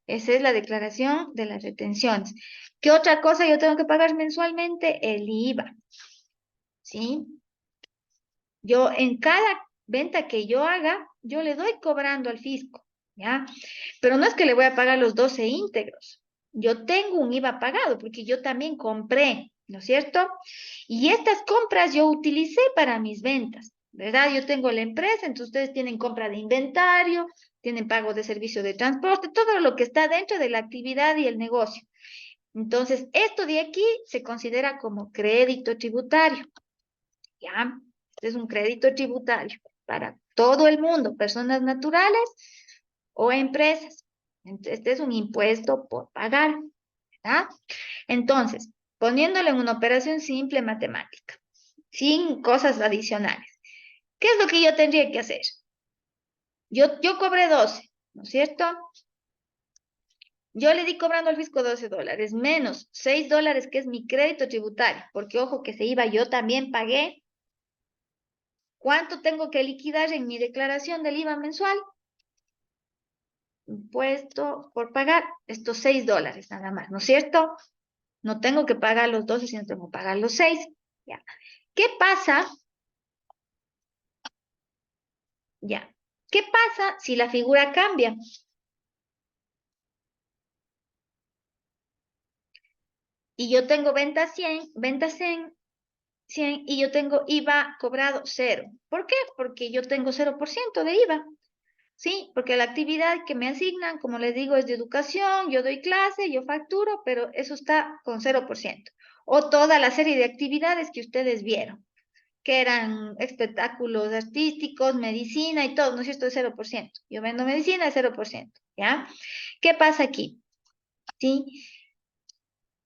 [SPEAKER 1] Esa es la declaración de las retenciones. ¿Qué otra cosa yo tengo que pagar mensualmente? El IVA. ¿Sí? Yo en cada venta que yo haga, yo le doy cobrando al fisco, ¿ya? Pero no es que le voy a pagar los 12 íntegros. Yo tengo un IVA pagado porque yo también compré, ¿no es cierto? Y estas compras yo utilicé para mis ventas, ¿verdad? Yo tengo la empresa, entonces ustedes tienen compra de inventario, tienen pago de servicio de transporte, todo lo que está dentro de la actividad y el negocio. Entonces, esto de aquí se considera como crédito tributario, ¿ya? Este es un crédito tributario para todo el mundo, personas naturales o empresas. Este es un impuesto por pagar, ¿verdad? Entonces, poniéndolo en una operación simple matemática, sin cosas adicionales, ¿qué es lo que yo tendría que hacer? Yo cobré 12, ¿no es cierto? Yo le di cobrando al fisco $12, menos $6 que es mi crédito tributario, porque ojo que se iba, yo también pagué. ¿Cuánto tengo que liquidar en mi declaración del IVA mensual? Impuesto por pagar estos $6 nada más, ¿no es cierto? No tengo que pagar los 12, sino tengo que pagar los 6. Ya. ¿Qué pasa? Ya. ¿Qué pasa si la figura cambia? Y yo tengo ventas 100 y yo tengo IVA cobrado 0. ¿Por qué? Porque yo tengo 0% de IVA. ¿Sí? Porque la actividad que me asignan, como les digo, es de educación, yo doy clase, yo facturo, pero eso está con 0%. O toda la serie de actividades que ustedes vieron, que eran espectáculos artísticos, medicina y todo, ¿no es cierto? Es 0%. Yo vendo medicina, es 0%, ¿ya? ¿Qué pasa aquí? ¿Sí?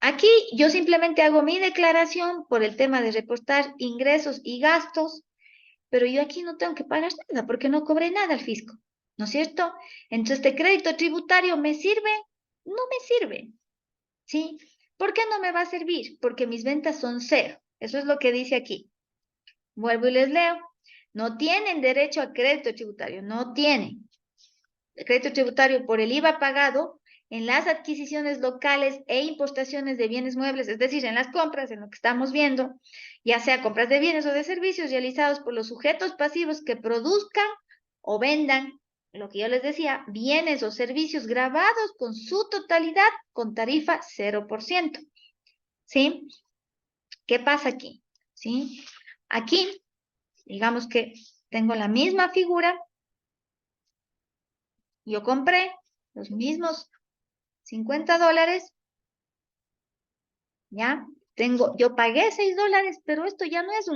[SPEAKER 1] Aquí yo simplemente hago mi declaración por el tema de reportar ingresos y gastos, pero yo aquí no tengo que pagar nada porque no cobré nada al fisco, ¿no es cierto? Entonces, ¿este crédito tributario me sirve? No me sirve, ¿sí? ¿Por qué no me va a servir? Porque mis ventas son 0. Eso es lo que dice aquí. Vuelvo y les leo. No tienen derecho a crédito tributario, no tienen. El crédito tributario por el IVA pagado en las adquisiciones locales e importaciones de bienes muebles, es decir, en las compras, en lo que estamos viendo, ya sea compras de bienes o de servicios realizados por los sujetos pasivos que produzcan o vendan, lo que yo les decía, bienes o servicios grabados con su totalidad con tarifa 0%. ¿Sí? ¿Qué pasa aquí? ¿Sí? Aquí, digamos que tengo la misma figura, yo compré los mismos $50, ¿ya? Yo pagué $6, pero esto ya no es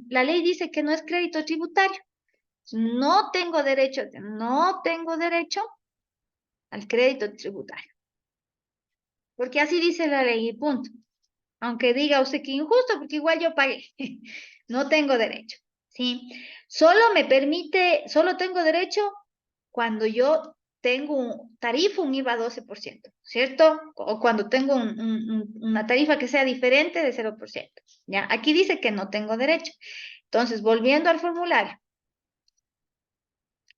[SPEAKER 1] la ley dice que no es crédito tributario. No tengo derecho al crédito tributario. Porque así dice la ley y punto. Aunque diga usted que injusto, porque igual yo pagué. No tengo derecho, ¿sí? Solo tengo derecho cuando yo tengo tarifo un IVA 12%, ¿cierto? O cuando tengo una tarifa que sea diferente de 0%. ¿Ya? Aquí dice que no tengo derecho. Entonces, volviendo al formulario,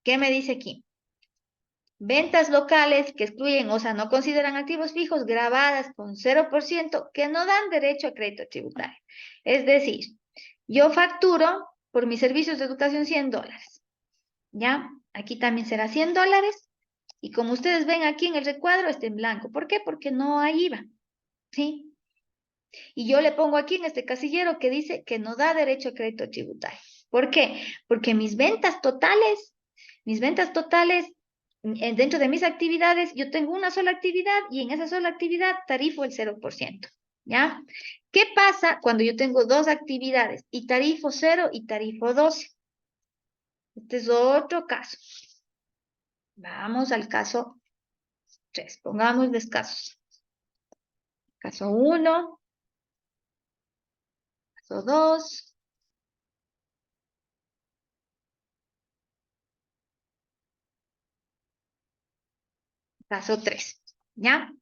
[SPEAKER 1] ¿qué me dice aquí? Ventas locales que excluyen, o sea, no consideran activos fijos grabadas con 0% que no dan derecho a crédito tributario. Es decir, yo facturo por mis servicios de educación $100. ¿Ya? Aquí también será $100. Y como ustedes ven aquí en el recuadro, está en blanco. ¿Por qué? Porque no hay IVA. ¿Sí? Y yo le pongo aquí en este casillero que dice que no da derecho a crédito tributario. ¿Por qué? Porque mis ventas totales, dentro de mis actividades, yo tengo una sola actividad y en esa sola actividad tarifo el 0%. ¿Ya? ¿Qué pasa cuando yo tengo dos actividades y tarifo 0 y tarifo 12? Este es otro caso. Vamos al caso 3. Pongámosles casos. Caso 1, caso 2, caso 3. ¿Ya?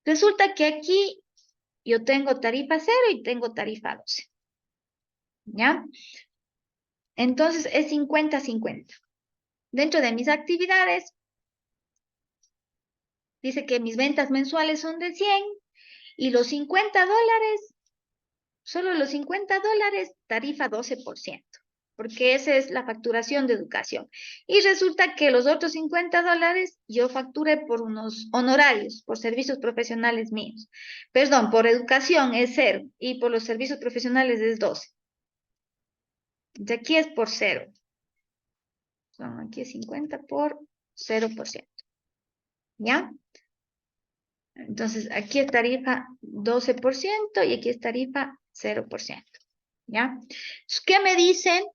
[SPEAKER 1] Resulta que aquí yo tengo tarifa 0 y tengo tarifa 12. ¿Ya? Entonces es 50-50. Dentro de mis actividades, dice que mis ventas mensuales son de 100 y los $50, solo los $50, tarifa 12%, porque esa es la facturación de educación. Y resulta que los otros $50 yo facturé por unos honorarios, por servicios profesionales míos. Perdón, por educación es 0 y por los servicios profesionales es 12. De aquí es por 0. Aquí es 50 por 0%. ¿Ya? Entonces, aquí es tarifa 12% y aquí es tarifa 0%. ¿Ya? ¿Qué me dice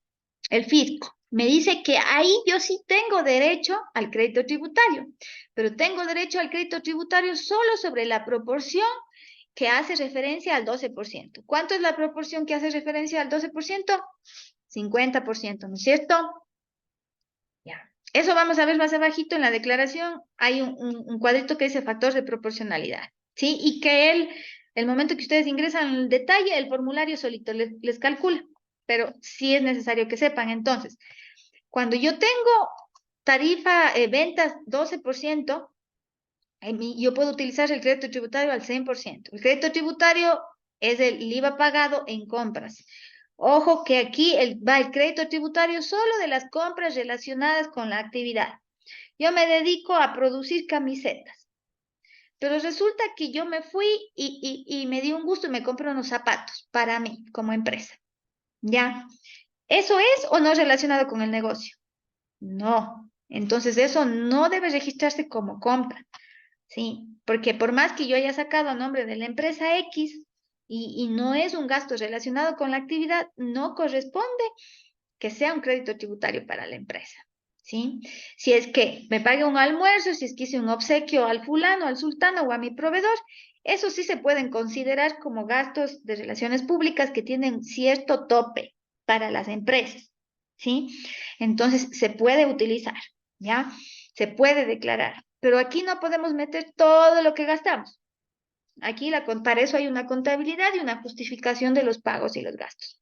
[SPEAKER 1] el fisco? Me dice que ahí yo sí tengo derecho al crédito tributario, pero tengo derecho al crédito tributario solo sobre la proporción que hace referencia al 12%. ¿Cuánto es la proporción que hace referencia al 12%? 50%, ¿no es cierto? Ya. Eso vamos a ver más abajito en la declaración. Hay un cuadrito que dice factor de proporcionalidad, ¿sí? Y que el momento que ustedes ingresan el detalle, el formulario solito les calcula. Pero sí es necesario que sepan. Entonces, cuando yo tengo tarifa ventas 12%, yo puedo utilizar el crédito tributario al 100%. El crédito tributario es el IVA pagado en compras. Ojo que aquí va el crédito tributario solo de las compras relacionadas con la actividad. Yo me dedico a producir camisetas, pero resulta que yo me fui y me di un gusto y me compré unos zapatos para mí como empresa. ¿Ya? ¿Eso es o no relacionado con el negocio? No. Entonces eso no debe registrarse como compra. Sí, porque por más que yo haya sacado a nombre de la empresa X y no es un gasto relacionado con la actividad, no corresponde que sea un crédito tributario para la empresa. ¿Sí? Si es que me pague un almuerzo, si es que hice un obsequio al fulano, al sultano o a mi proveedor, eso sí se pueden considerar como gastos de relaciones públicas que tienen cierto tope para las empresas. ¿Sí? Entonces se puede utilizar, ¿ya? Se puede declarar. Pero aquí no podemos meter todo lo que gastamos. Aquí para eso hay una contabilidad y una justificación de los pagos y los gastos.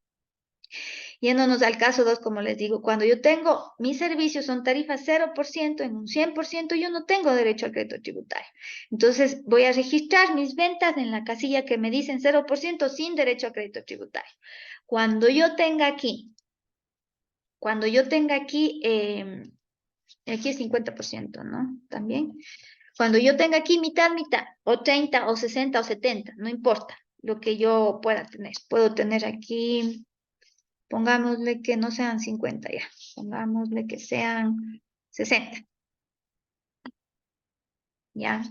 [SPEAKER 1] Yéndonos al caso 2, como les digo, cuando yo tengo mis servicios son tarifas 0%, en un 100% yo no tengo derecho al crédito tributario. Entonces voy a registrar mis ventas en la casilla que me dicen 0% sin derecho a crédito tributario. Cuando yo tenga aquí, aquí es 50%, ¿no? También. Cuando yo tenga aquí mitad, o 30, o 60, o 70, no importa lo que yo pueda tener. Puedo tener aquí, pongámosle que no sean 50 ya, pongámosle que sean 60. ¿Ya?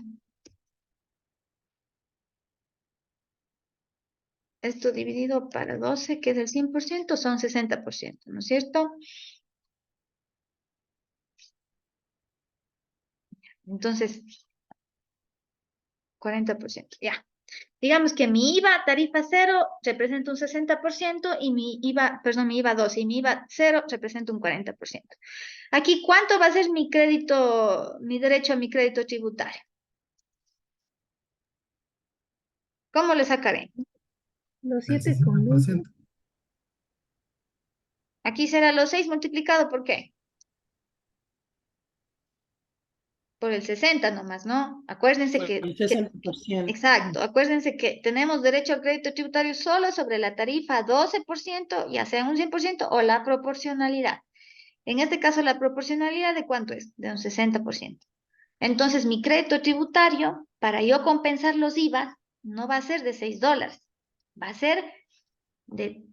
[SPEAKER 1] Esto dividido para 12, que es el 100%, son 60%, ¿no es cierto? Entonces, 40%, ya. Digamos que mi IVA tarifa 0 representa un 60% y mi IVA 12 y mi IVA 0 representa un 40%. Aquí, ¿cuánto va a ser mi crédito, mi derecho a mi crédito tributario? ¿Cómo le sacaré?
[SPEAKER 5] Los
[SPEAKER 2] El
[SPEAKER 5] 7,20.
[SPEAKER 2] 60%.
[SPEAKER 1] Aquí será los 6 multiplicado ¿por qué? Por el 60 nomás, ¿no? Acuérdense
[SPEAKER 3] Por
[SPEAKER 1] que
[SPEAKER 3] el 60%.
[SPEAKER 1] exacto, acuérdense que tenemos derecho al crédito tributario solo sobre la tarifa 12%, ya sea un 100% o la proporcionalidad. En este caso, la proporcionalidad ¿de cuánto es? De un 60%. Entonces, mi crédito tributario, para yo compensar los IVA, no va a ser de $6, va a ser de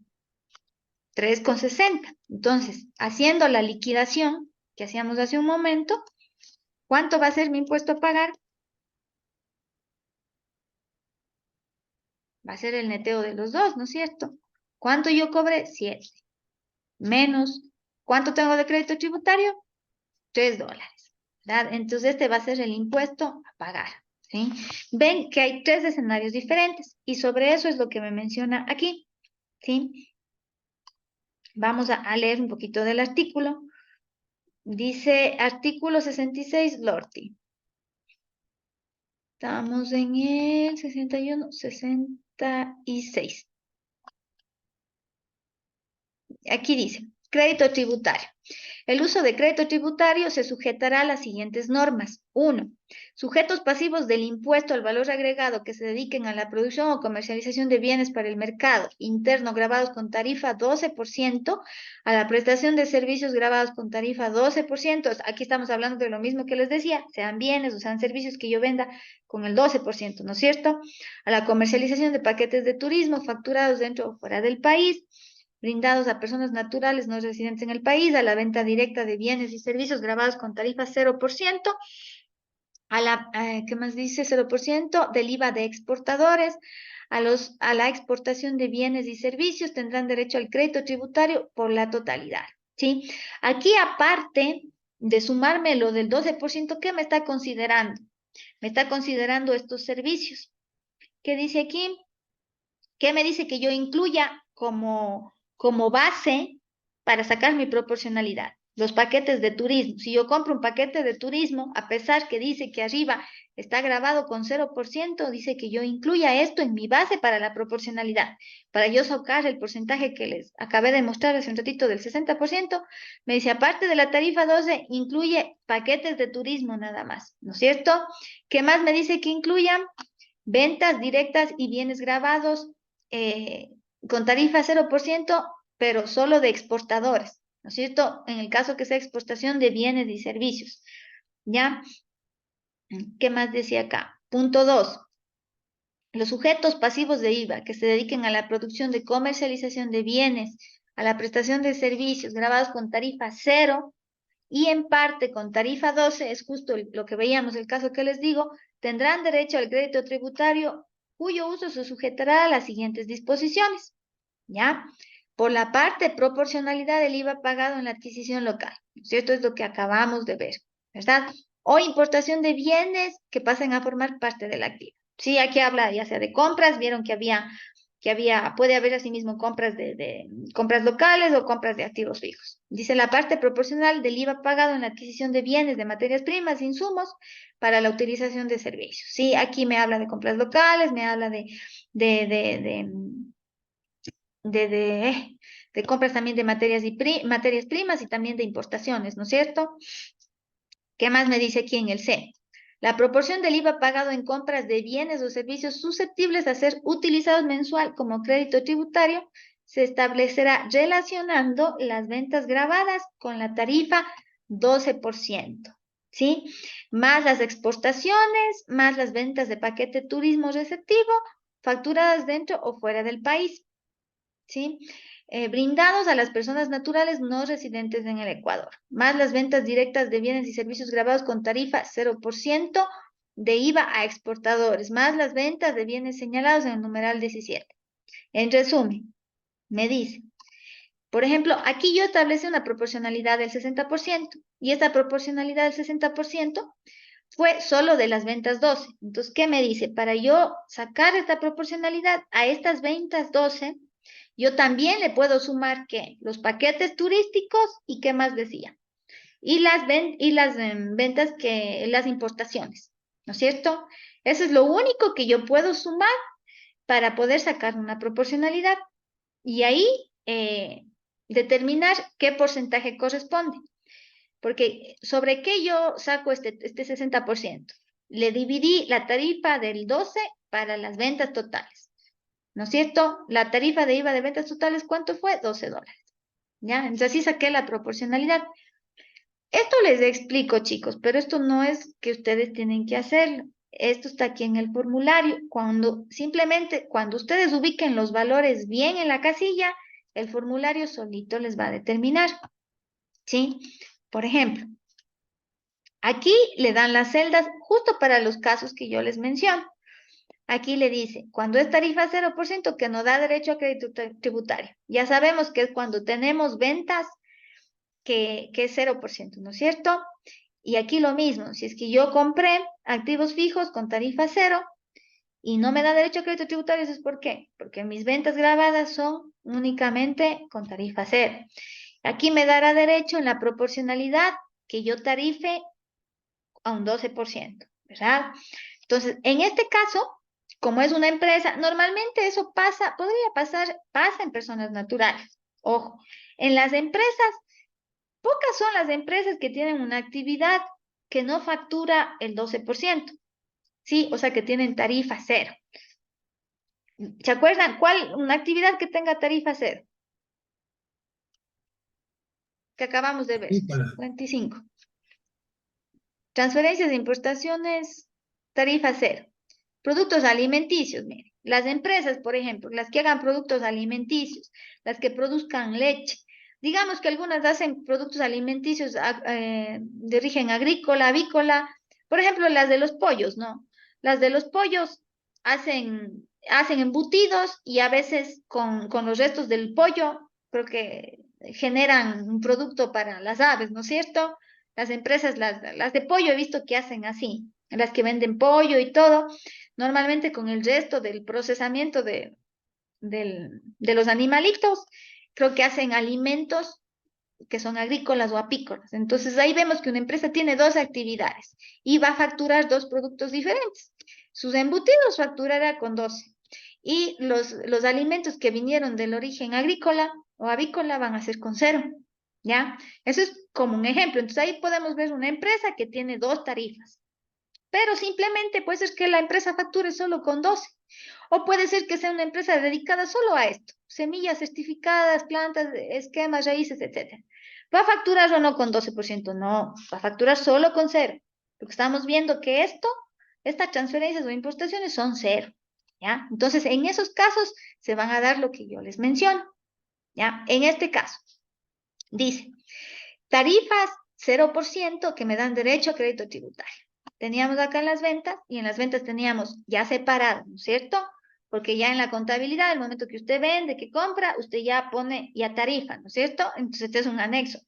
[SPEAKER 1] 3,60. Entonces, haciendo la liquidación que hacíamos hace un momento, ¿cuánto va a ser mi impuesto a pagar? Va a ser el neteo de los dos, ¿no es cierto? ¿Cuánto yo cobré? 7. Menos, ¿cuánto tengo de crédito tributario? $3, ¿verdad? Entonces este va a ser el impuesto a pagar, ¿sí? Ven que hay 3 escenarios diferentes y sobre eso es lo que me menciona aquí, ¿sí? Vamos a leer un poquito del artículo. Dice artículo 66, Lorti. Estamos en el 61, 66. Aquí dice, crédito tributario. El uso de crédito tributario se sujetará a las siguientes normas. 1. Sujetos pasivos del impuesto al valor agregado que se dediquen a la producción o comercialización de bienes para el mercado interno grabados con tarifa 12%, a la prestación de servicios grabados con tarifa 12%. Aquí estamos hablando de lo mismo que les decía, sean bienes o sean servicios que yo venda con el 12%, ¿no es cierto? A la comercialización de paquetes de turismo facturados dentro o fuera del país, brindados a personas naturales no residentes en el país, a la venta directa de bienes y servicios grabados con tarifa 0%, a la, ¿qué más dice? 0% del IVA de exportadores, a la exportación de bienes y servicios tendrán derecho al crédito tributario por la totalidad, ¿sí? Aquí aparte de sumarme lo del 12%, ¿qué me está considerando? Me está considerando estos servicios. ¿Qué dice aquí? ¿Qué me dice que yo incluya como base para sacar mi proporcionalidad? Los paquetes de turismo. Si yo compro un paquete de turismo, a pesar que dice que arriba está grabado con 0%, dice que yo incluya esto en mi base para la proporcionalidad. Para yo sacar el porcentaje que les acabé de mostrar hace un ratito del 60%, me dice, aparte de la tarifa 12, incluye paquetes de turismo nada más, ¿no es cierto? ¿Qué más me dice que incluya? Ventas directas y bienes grabados con tarifa 0%, pero solo de exportadores, ¿no es cierto? En el caso que sea exportación de bienes y servicios, ¿ya? ¿Qué más decía acá? Punto 2. Los sujetos pasivos de IVA que se dediquen a la producción de comercialización de bienes, a la prestación de servicios grabados con tarifa 0 y en parte con tarifa 12, es justo lo que veíamos, el caso que les digo, tendrán derecho al crédito tributario cuyo uso se sujetará a las siguientes disposiciones, ¿ya? Por la parte proporcionalidad del IVA pagado en la adquisición local, ¿no es cierto? Es lo que acabamos de ver, ¿verdad? O importación de bienes que pasen a formar parte del activo. Sí, aquí habla ya sea de compras, vieron que puede haber asimismo compras de compras locales o compras de activos fijos. Dice la parte proporcional del IVA pagado en la adquisición de bienes, de materias primas, insumos para la utilización de servicios. Sí, aquí me habla de compras locales, me habla de compras también de materias primas y también de importaciones, ¿no es cierto? ¿Qué más me dice aquí en el C? La proporción del IVA pagado en compras de bienes o servicios susceptibles a ser utilizados mensual como crédito tributario se establecerá relacionando las ventas grabadas con la tarifa 12%, ¿sí? Más las exportaciones, más las ventas de paquete turismo receptivo facturadas dentro o fuera del país, ¿sí? Brindados a las personas naturales no residentes en el Ecuador, más las ventas directas de bienes y servicios grabados con tarifa 0% de IVA a exportadores, más las ventas de bienes señalados en el numeral 17. En resumen, me dice, por ejemplo, aquí yo establecí una proporcionalidad del 60% y esta proporcionalidad del 60% fue solo de las ventas 12. Entonces, ¿qué me dice? Para yo sacar esta proporcionalidad a estas ventas 12, yo también le puedo sumar, ¿qué? Los paquetes turísticos y ¿qué más decía? Y las ventas las importaciones, ¿no es cierto? Eso es lo único que yo puedo sumar para poder sacar una proporcionalidad y ahí determinar qué porcentaje corresponde. Porque ¿sobre qué yo saco este 60%? Le dividí la tarifa del 12 para las ventas totales, ¿no es cierto? La tarifa de IVA de ventas totales, ¿cuánto fue? $12. ¿Ya? Entonces así saqué la proporcionalidad. Esto les explico, chicos, pero esto no es que ustedes tienen que hacerlo. Esto está aquí en el formulario. Simplemente cuando ustedes ubiquen los valores bien en la casilla, el formulario solito les va a determinar. ¿Sí? Por ejemplo, aquí le dan las celdas justo para los casos que yo les menciono. Aquí le dice, cuando es tarifa 0% que no da derecho a crédito tributario. Ya sabemos que es cuando tenemos ventas que es 0%, ¿no es cierto? Y aquí lo mismo, si es que yo compré activos fijos con tarifa 0 y no me da derecho a crédito tributario, ¿eso es por qué? Porque mis ventas grabadas son únicamente con tarifa 0. Aquí me dará derecho en la proporcionalidad que yo tarife a un 12%, ¿verdad? Entonces, en este caso, como es una empresa, normalmente eso pasa en personas naturales. Ojo, en las empresas, pocas son las empresas que tienen una actividad que no factura el 12%, ¿sí? O sea, que tienen tarifa 0. ¿Se acuerdan cuál? Una actividad que tenga tarifa 0. Que acabamos de ver, 25. Transferencias de importaciones, tarifa 0. Productos alimenticios, miren. Las empresas, por ejemplo, las que hagan productos alimenticios, las que produzcan leche. Digamos que algunas hacen productos alimenticios de origen agrícola, avícola. Por ejemplo, las de los pollos, ¿no? Las de los pollos hacen embutidos y a veces con los restos del pollo, creo que generan un producto para las aves, ¿no es cierto? Las empresas, las de pollo he visto que hacen así, las que venden pollo y todo, normalmente con el resto del procesamiento de los animalitos, creo que hacen alimentos que son agrícolas o apícolas. Entonces ahí vemos que una empresa tiene dos actividades y va a facturar dos productos diferentes. Sus embutidos facturará con 12 y los alimentos que vinieron del origen agrícola o avícola van a ser con 0. ¿Ya? Eso es como un ejemplo. Entonces ahí podemos ver una empresa que tiene dos tarifas. Pero simplemente puede ser que la empresa facture solo con 12. O puede ser que sea una empresa dedicada solo a esto. Semillas certificadas, plantas, esquemas, raíces, etc. ¿Va a facturar o no con 12%? No, va a facturar solo con 0. Porque estamos viendo que estas transferencias o importaciones son 0. ¿Ya? Entonces, en esos casos se van a dar lo que yo les menciono. ¿Ya? En este caso, dice, tarifas 0% que me dan derecho a crédito tributario. Teníamos acá en las ventas y en las ventas teníamos ya separado, ¿no es cierto? Porque ya en la contabilidad, el momento que usted vende, que compra, usted ya pone ya tarifa, ¿no es cierto? Entonces este es un anexo.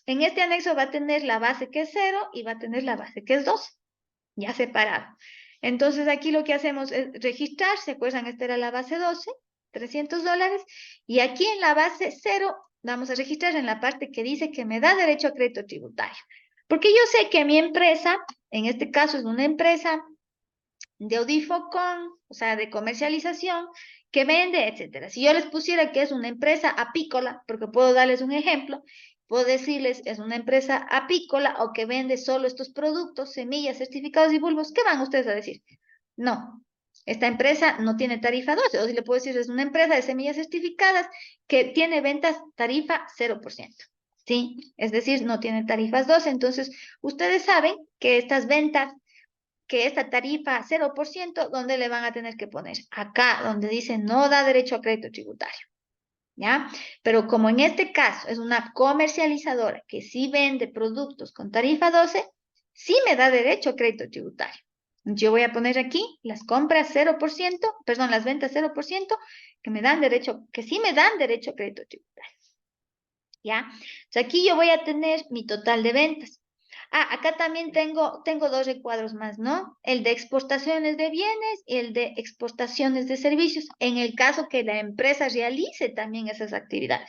[SPEAKER 1] En este anexo va a tener la base que es 0 y va a tener la base que es 12, ya separado. Entonces aquí lo que hacemos es registrar, ¿se acuerdan? Esta era la base 12, $300, y aquí en la base 0 vamos a registrar en la parte que dice que me da derecho a crédito tributario. Porque yo sé que mi empresa, en este caso es una empresa de Audifocon, o sea, de comercialización, que vende, etcétera. Si yo les pusiera que es una empresa apícola, porque puedo darles un ejemplo, puedo decirles es una empresa apícola o que vende solo estos productos, semillas, certificados y bulbos, ¿qué van ustedes a decir? No, esta empresa no tiene tarifa 12, o si le puedo decir es una empresa de semillas certificadas que tiene ventas tarifa 0%. ¿Sí? Es decir, no tiene tarifas 12. Entonces, ustedes saben que estas ventas, que esta tarifa 0%, ¿dónde le van a tener que poner? Acá, donde dice no da derecho a crédito tributario. ¿Ya? Pero como en este caso es una comercializadora que sí vende productos con tarifa 12, sí me da derecho a crédito tributario. Yo voy a poner aquí las compras 0%, perdón, las ventas 0%, que me dan derecho, que sí me dan derecho a crédito tributario. ¿Ya? Entonces aquí yo voy a tener mi total de ventas. Acá también tengo dos recuadros más, ¿no? El de exportaciones de bienes y el de exportaciones de servicios, en el caso que la empresa realice también esas actividades.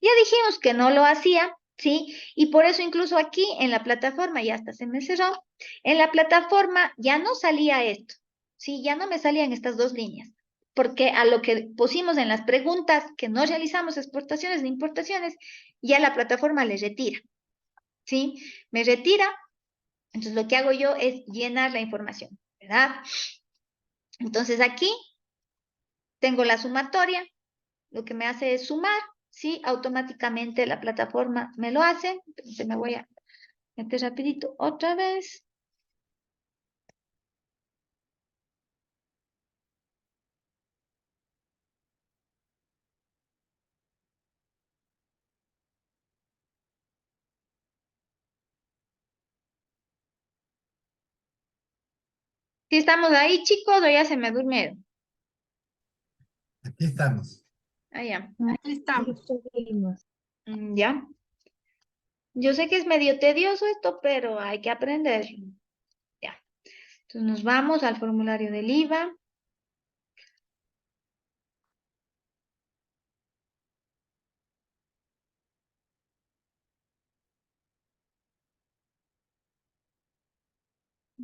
[SPEAKER 1] Ya dijimos que no lo hacía, ¿sí? Y por eso incluso aquí en la plataforma, ya hasta se me cerró, en la plataforma ya no salía esto, ¿sí? Ya no me salían estas dos líneas, porque a lo que pusimos en las preguntas que no realizamos exportaciones ni importaciones, ya la plataforma le retira. ¿Sí? Me retira, entonces lo que hago yo es llenar la información, ¿verdad? Entonces aquí tengo la sumatoria, lo que me hace es sumar, ¿sí? Automáticamente la plataforma me lo hace, entonces me voy a meter rapidito otra vez. ¿Sí estamos ahí, chicos, o ya se me durmieron?
[SPEAKER 2] Aquí estamos.
[SPEAKER 1] Ah, ya.
[SPEAKER 8] Ahí estamos.
[SPEAKER 1] Ya. Yo sé que es medio tedioso esto, pero hay que aprenderlo. Ya. Entonces nos vamos al formulario del IVA.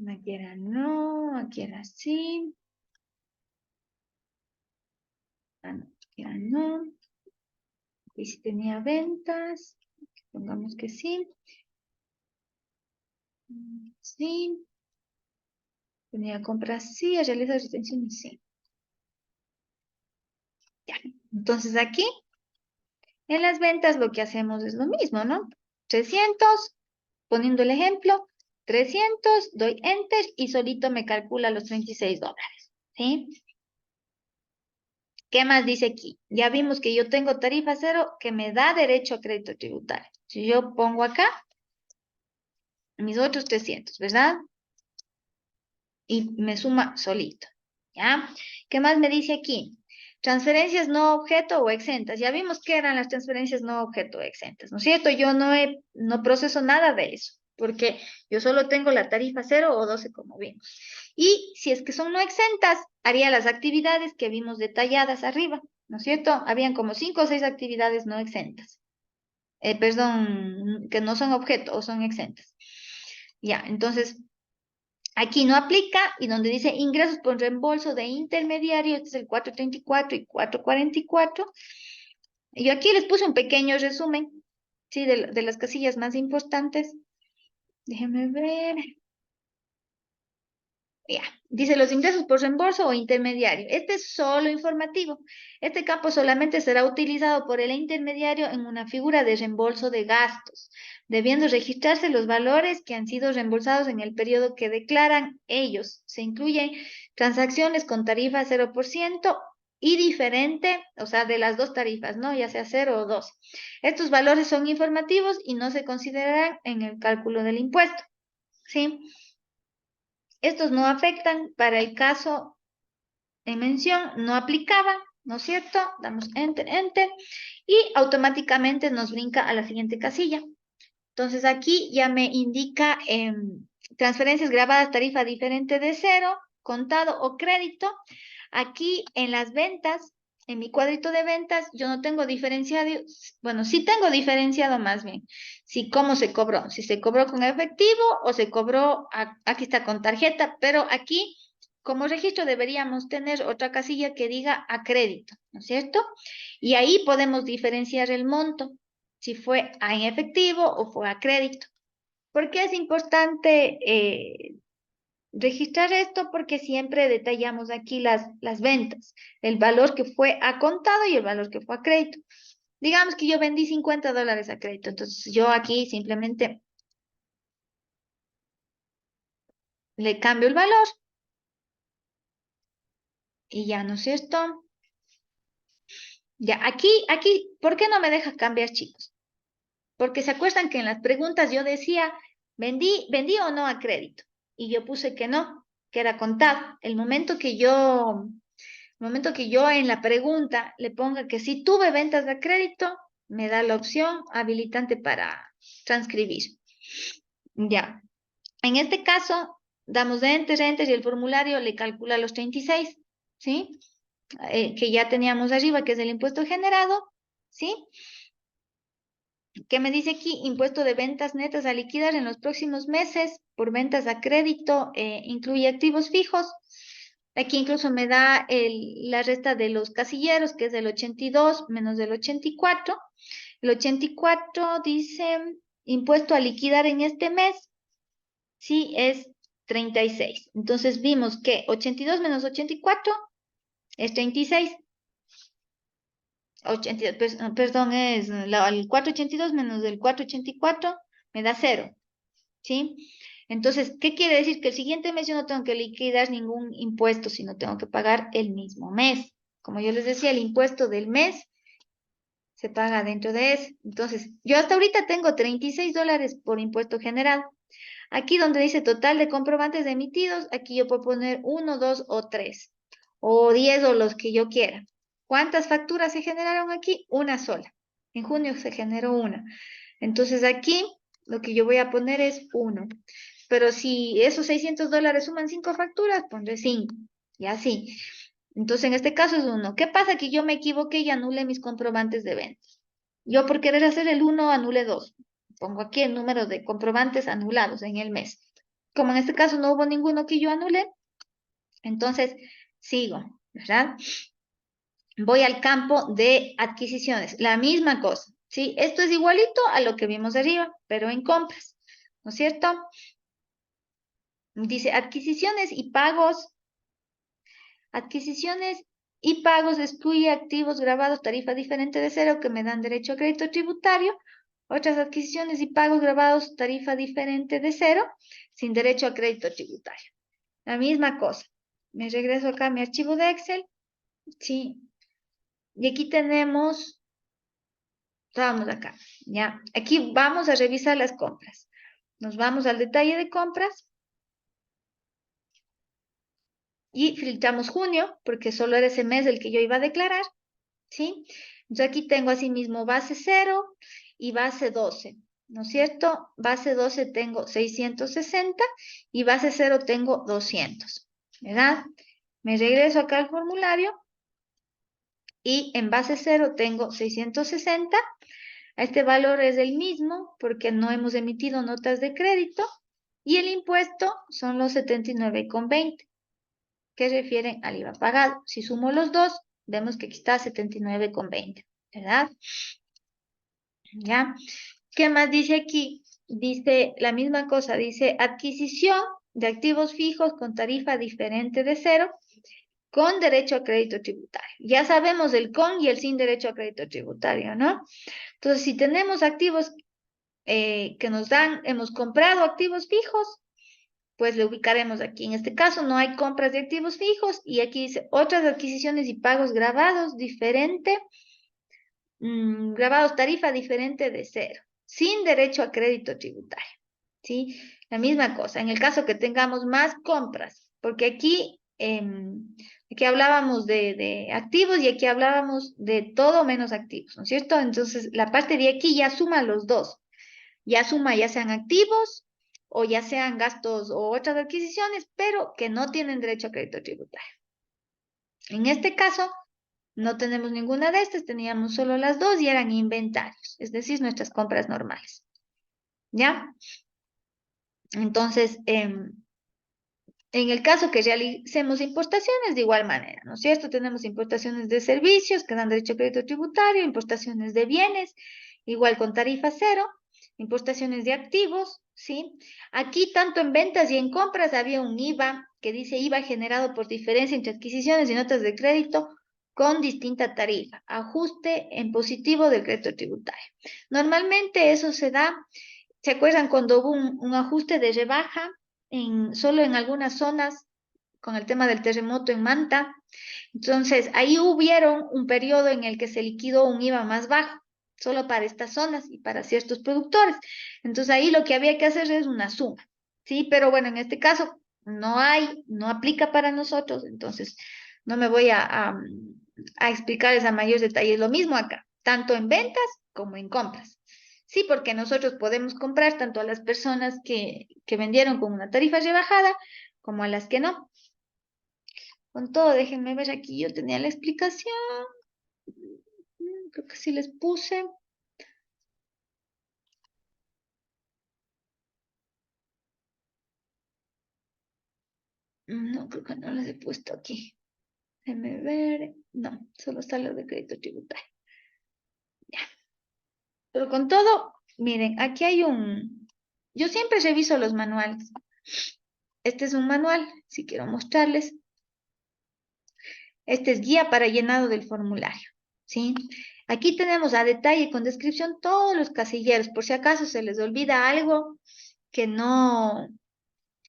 [SPEAKER 1] Aquí era no, aquí era sí. Ah, no, aquí era no. Y si tenía ventas, pongamos que sí. Sí. Tenía compras, sí. Realizar retenciones, sí. Ya. Entonces aquí, en las ventas lo que hacemos es lo mismo, ¿no? 300, poniendo el ejemplo, 300, doy enter y solito me calcula los $36, ¿sí? ¿Qué más dice aquí? Ya vimos que yo tengo tarifa cero que me da derecho a crédito tributario. Si yo pongo acá mis otros 300, ¿verdad? Y me suma solito, ¿ya? ¿Qué más me dice aquí? Transferencias no objeto o exentas. Ya vimos que eran las transferencias no objeto o exentas, ¿no es cierto? Yo no proceso nada de eso, porque yo solo tengo la tarifa 0 o 12 como vimos. Y si es que son no exentas, haría las actividades que vimos detalladas arriba, ¿no es cierto? Habían como 5 o 6 actividades no exentas. Perdón, que no son objeto o son exentas. Ya, entonces aquí no aplica y donde dice ingresos por reembolso de intermediario, este es el 434 y 444. Yo aquí les puse un pequeño resumen, ¿sí? De las casillas más importantes. Déjenme ver. Ya, dice los ingresos por reembolso o intermediario. Este es solo informativo. Este campo solamente será utilizado por el intermediario en una figura de reembolso de gastos, debiendo registrarse los valores que han sido reembolsados en el periodo que declaran ellos. Se incluyen transacciones con tarifa 0% y diferente, o sea, de las dos tarifas, ¿no? Ya sea 0 o 2. Estos valores son informativos y no se considerarán en el cálculo del impuesto, ¿sí? Estos no afectan para el caso en mención, no aplicaba, ¿no es cierto? Damos enter, enter, y automáticamente nos brinca a la siguiente casilla. Entonces aquí ya me indica transferencias grabadas, tarifa diferente de 0, contado o crédito. Aquí en las ventas, en mi cuadrito de ventas, yo no tengo diferenciado, bueno, sí tengo diferenciado más bien, si cómo se cobró, si se cobró con efectivo o se cobró, aquí está con tarjeta, pero aquí como registro deberíamos tener otra casilla que diga a crédito, ¿no es cierto? Y ahí podemos diferenciar el monto, si fue en efectivo o fue a crédito. ¿Por qué es importante registrar esto? Porque siempre detallamos aquí las ventas, el valor que fue a contado y el valor que fue a crédito. Digamos que yo vendí $50 a crédito, entonces yo aquí simplemente le cambio el valor y ya, ¿no es cierto? Ya, aquí, ¿por qué no me deja cambiar, chicos? Porque se acuerdan que en las preguntas yo decía, vendí o no a crédito. Y yo puse que no, que era contado. El momento que yo en la pregunta le ponga que sí tuve ventas de crédito, me da la opción habilitante para transcribir. Ya. En este caso, damos enter, enter y el formulario le calcula los 36, ¿sí? Que ya teníamos arriba, que es el impuesto generado, ¿sí? ¿Qué me dice aquí? Impuesto de ventas netas a liquidar en los próximos meses por ventas a crédito, incluye activos fijos. Aquí incluso me da la resta de los casilleros, que es el 82 menos el 84. El 84 dice impuesto a liquidar en este mes, sí, es 36. Entonces vimos que 82 menos 84 es 36. 82, perdón, es el 482 menos el 484 me da 0, ¿sí? Entonces, ¿qué quiere decir? Que el siguiente mes yo no tengo que liquidar ningún impuesto, sino tengo que pagar el mismo mes. Como yo les decía, el impuesto del mes se paga dentro de ese. Entonces, yo hasta ahorita tengo $36 por impuesto general. Aquí donde dice total de comprobantes emitidos, aquí yo puedo poner 1, 2 o 3, o 10 o los que yo quiera. ¿Cuántas facturas se generaron aquí? Una sola. En junio se generó una. Entonces aquí lo que yo voy a poner es 1. Pero si esos $600 suman 5 facturas, pondré 5. Y así. Entonces en este caso es 1. ¿Qué pasa? Que yo me equivoqué y anulé mis comprobantes de ventas. Yo por querer hacer el 1 anulé 2. Pongo aquí el número de comprobantes anulados en el mes. Como en este caso no hubo ninguno que yo anulé, entonces sigo, ¿verdad? Voy al campo de adquisiciones, la misma cosa, ¿sí? Esto es igualito a lo que vimos arriba, pero en compras, ¿no es cierto? Dice adquisiciones y pagos. Adquisiciones y pagos excluye activos grabados tarifa diferente de 0 que me dan derecho a crédito tributario. Otras adquisiciones y pagos grabados tarifa diferente de 0 sin derecho a crédito tributario. La misma cosa. Me regreso acá a mi archivo de Excel. Sí. Y aquí tenemos, vamos acá, ya. Aquí vamos a revisar las compras. Nos vamos al detalle de compras. Y filtramos junio, porque solo era ese mes el que yo iba a declarar. ¿Sí? Entonces aquí tengo asimismo base 0 y base 12, ¿no es cierto? Base 12 tengo 660 y base 0 tengo 200, ¿verdad? Me regreso acá al formulario y en base 0 tengo 660. Este valor es el mismo porque no hemos emitido notas de crédito y el impuesto son los 79,20 que refieren al IVA pagado. Si sumo los dos, vemos que aquí está 79,20, ¿verdad? ¿Ya? ¿Qué más dice aquí? Dice la misma cosa, dice adquisición de activos fijos con tarifa diferente de 0 con derecho a crédito tributario. Ya sabemos el con y el sin derecho a crédito tributario, ¿no? Entonces, si tenemos activos que nos dan, hemos comprado activos fijos, pues le ubicaremos aquí. En este caso no hay compras de activos fijos y aquí dice otras adquisiciones y pagos grabados diferente, grabados tarifa diferente de 0, sin derecho a crédito tributario, ¿sí? La misma cosa, en el caso que tengamos más compras, porque aquí hablábamos de activos y aquí hablábamos de todo menos activos, ¿no es cierto? Entonces, la parte de aquí ya suma los dos, ya suma ya sean activos o ya sean gastos o otras adquisiciones, pero que no tienen derecho a crédito tributario. En este caso, no tenemos ninguna de estas, teníamos solo las dos y eran inventarios, es decir, nuestras compras normales. ¿Ya? Entonces, en el caso que realicemos importaciones, de igual manera, ¿no es cierto? Tenemos importaciones de servicios que dan derecho a crédito tributario, importaciones de bienes, igual con tarifa 0, importaciones de activos, ¿sí? Aquí, tanto en ventas y en compras, había un IVA que dice IVA generado por diferencia entre adquisiciones y notas de crédito con distinta tarifa, ajuste en positivo del crédito tributario. Normalmente eso se da, ¿se acuerdan cuando hubo un ajuste de rebaja solo en algunas zonas con el tema del terremoto en Manta? Entonces, ahí hubieron un periodo en el que se liquidó un IVA más bajo, solo para estas zonas y para ciertos productores. Entonces, ahí lo que había que hacer es una suma, ¿sí? Pero bueno, en este caso no aplica para nosotros, entonces no me voy a explicarles a mayores detalles. Lo mismo acá, tanto en ventas como en compras. Sí, porque nosotros podemos comprar tanto a las personas que vendieron con una tarifa rebajada como a las que no. Con todo, déjenme ver aquí, yo tenía la explicación. Creo que sí les puse. No, creo que no les he puesto aquí. Déjenme ver. No, solo está lo de crédito tributario. Ya. Pero con todo, miren, aquí hay un... Yo siempre reviso los manuales. Este es un manual, si quiero mostrarles. Este es guía para llenado del formulario, ¿sí? Aquí tenemos a detalle con descripción todos los casilleros, por si acaso se les olvida algo que no,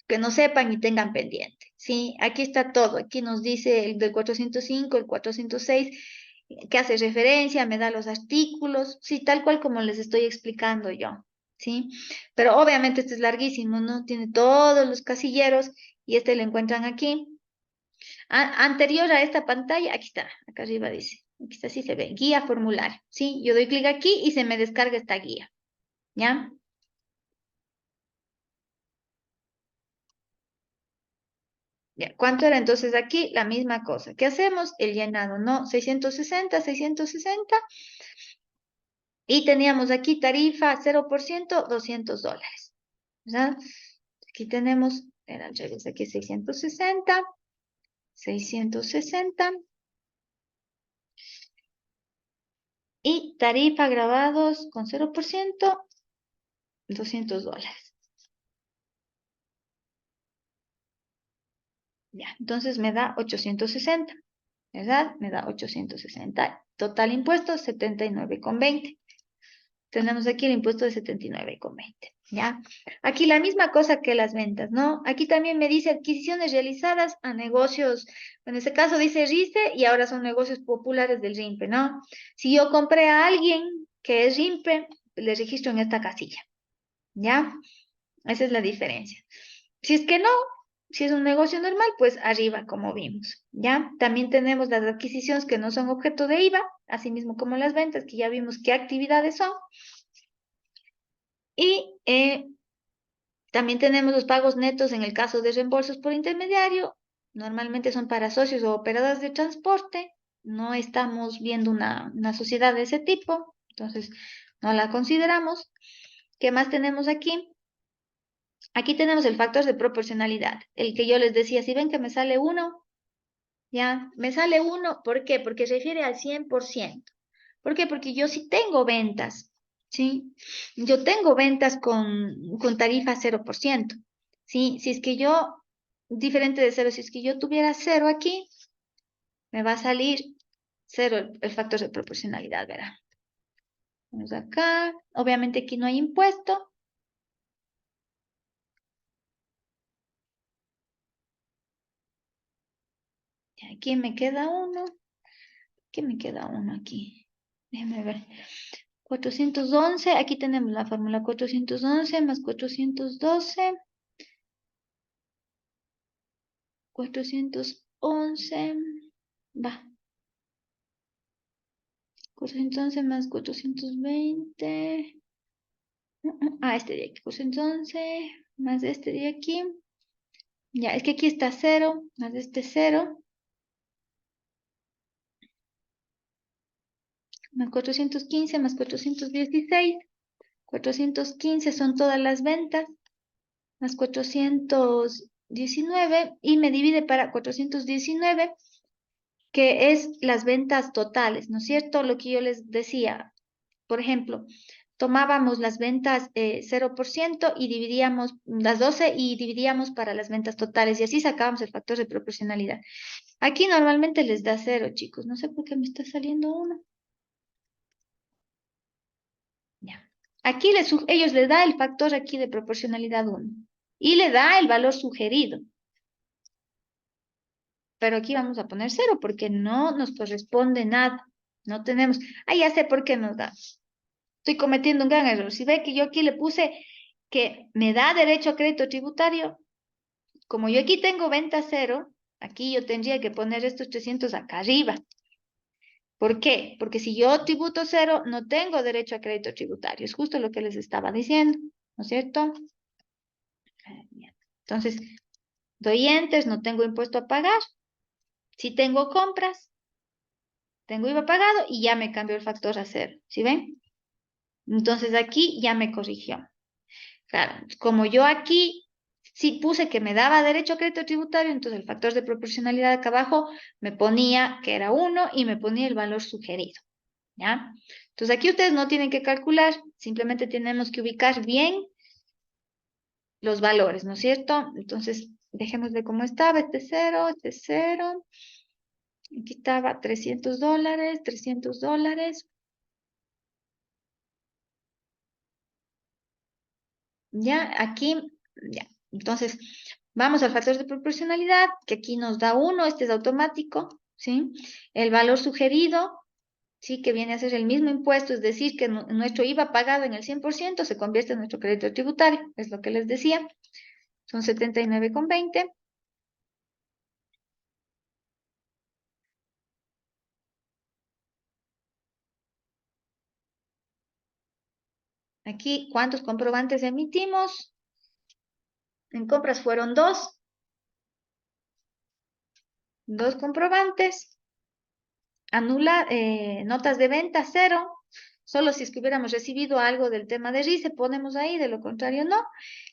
[SPEAKER 1] que no sepan y tengan pendiente, ¿sí? Aquí está todo, aquí nos dice el del 405, el 406, que hace referencia, me da los artículos, sí, tal cual como les estoy explicando yo, ¿sí? Pero obviamente este es larguísimo, ¿no? Tiene todos los casilleros y este lo encuentran aquí. Anterior a esta pantalla, aquí está, acá arriba dice, aquí está, sí se ve, guía formulario, ¿sí? Yo doy clic aquí y se me descarga esta guía, ¿ya? Ya, ¿cuánto era entonces aquí? La misma cosa. ¿Qué hacemos? El llenado, ¿no? 660, 660. Y teníamos aquí tarifa 0%, $200, ¿verdad? Aquí tenemos, era al revés, aquí 660, 660. Y tarifa grabados con 0%, $200. Ya, entonces me da 860, ¿verdad? Me da 860. Total impuesto 79,20. Tenemos aquí el impuesto de 79,20, ¿ya? Aquí la misma cosa que las ventas, ¿no? Aquí también me dice adquisiciones realizadas a negocios, en este caso dice RICE y ahora son negocios populares del RIMPE, ¿no? Si yo compré a alguien que es RIMPE, le registro en esta casilla, ¿ya? Esa es la diferencia. Si es que no, si es un negocio normal, pues arriba, como vimos, ¿ya? También tenemos las adquisiciones que no son objeto de IVA, así mismo como las ventas, que ya vimos qué actividades son. Y también tenemos los pagos netos en el caso de reembolsos por intermediario. Normalmente son para socios o operadoras de transporte. No estamos viendo una sociedad de ese tipo, entonces no la consideramos. ¿Qué más tenemos aquí? Aquí tenemos el factor de proporcionalidad, el que yo les decía, si ven que me sale uno, ya, me sale uno, ¿por qué? Porque se refiere al 100%. ¿Por qué? Porque yo sí tengo ventas, ¿sí? Yo tengo ventas con tarifa 0%, ¿sí? Si es que yo, diferente de cero, si es que yo tuviera cero aquí, me va a salir cero el factor de proporcionalidad, ¿verdad? Vamos acá, obviamente aquí no hay impuesto. Aquí me queda uno. ¿Qué me queda uno aquí? Déjame ver. 411, aquí tenemos la fórmula 411 más 412. 411, va. 411 más 420. Este de aquí. 411 más este de aquí. Ya, es que aquí está 0, más este 0. Más 415 más 416. 415 son todas las ventas. Más 419. Y me divide para 419, que es las ventas totales, ¿no es cierto? Lo que yo les decía, por ejemplo, tomábamos las ventas 0% y dividíamos las 12 y dividíamos para las ventas totales y así sacábamos el factor de proporcionalidad. Aquí normalmente les da 0, chicos. No sé por qué me está saliendo 1. Ya. Aquí ellos les da el factor aquí de proporcionalidad 1 y le da el valor sugerido. Pero aquí vamos a poner 0 porque no nos corresponde nada. No tenemos. Ya sé por qué nos da. Estoy cometiendo un gran error. Si ve que yo aquí le puse que me da derecho a crédito tributario, como yo aquí tengo venta 0, aquí yo tendría que poner estos 300 acá arriba. ¿Por qué? Porque si yo tributo cero, no tengo derecho a crédito tributario. Es justo lo que les estaba diciendo, ¿no es cierto? Entonces, doy enter, no tengo impuesto a pagar. Si tengo compras, tengo IVA pagado y ya me cambió el factor a cero. ¿Sí ven? Entonces aquí ya me corrigió. Claro, como yo aquí sí puse que me daba derecho a crédito tributario, entonces el factor de proporcionalidad acá abajo me ponía que era 1 y me ponía el valor sugerido. ¿Ya? Entonces aquí ustedes no tienen que calcular, simplemente tenemos que ubicar bien los valores, ¿no es cierto? Entonces, dejemos de cómo estaba, este 0, este 0. Aquí estaba $300, $300. Ya, aquí, ya. Entonces, vamos al factor de proporcionalidad, que aquí nos da 1, este es automático, ¿sí? El valor sugerido, sí, que viene a ser el mismo impuesto, es decir, que nuestro IVA pagado en el 100% se convierte en nuestro crédito tributario, es lo que les decía. Son 79,20. Aquí, ¿cuántos comprobantes emitimos? En compras fueron 2. 2 comprobantes. Notas de venta 0. Solo si es que hubiéramos recibido algo del tema de RICE, ponemos ahí, de lo contrario no.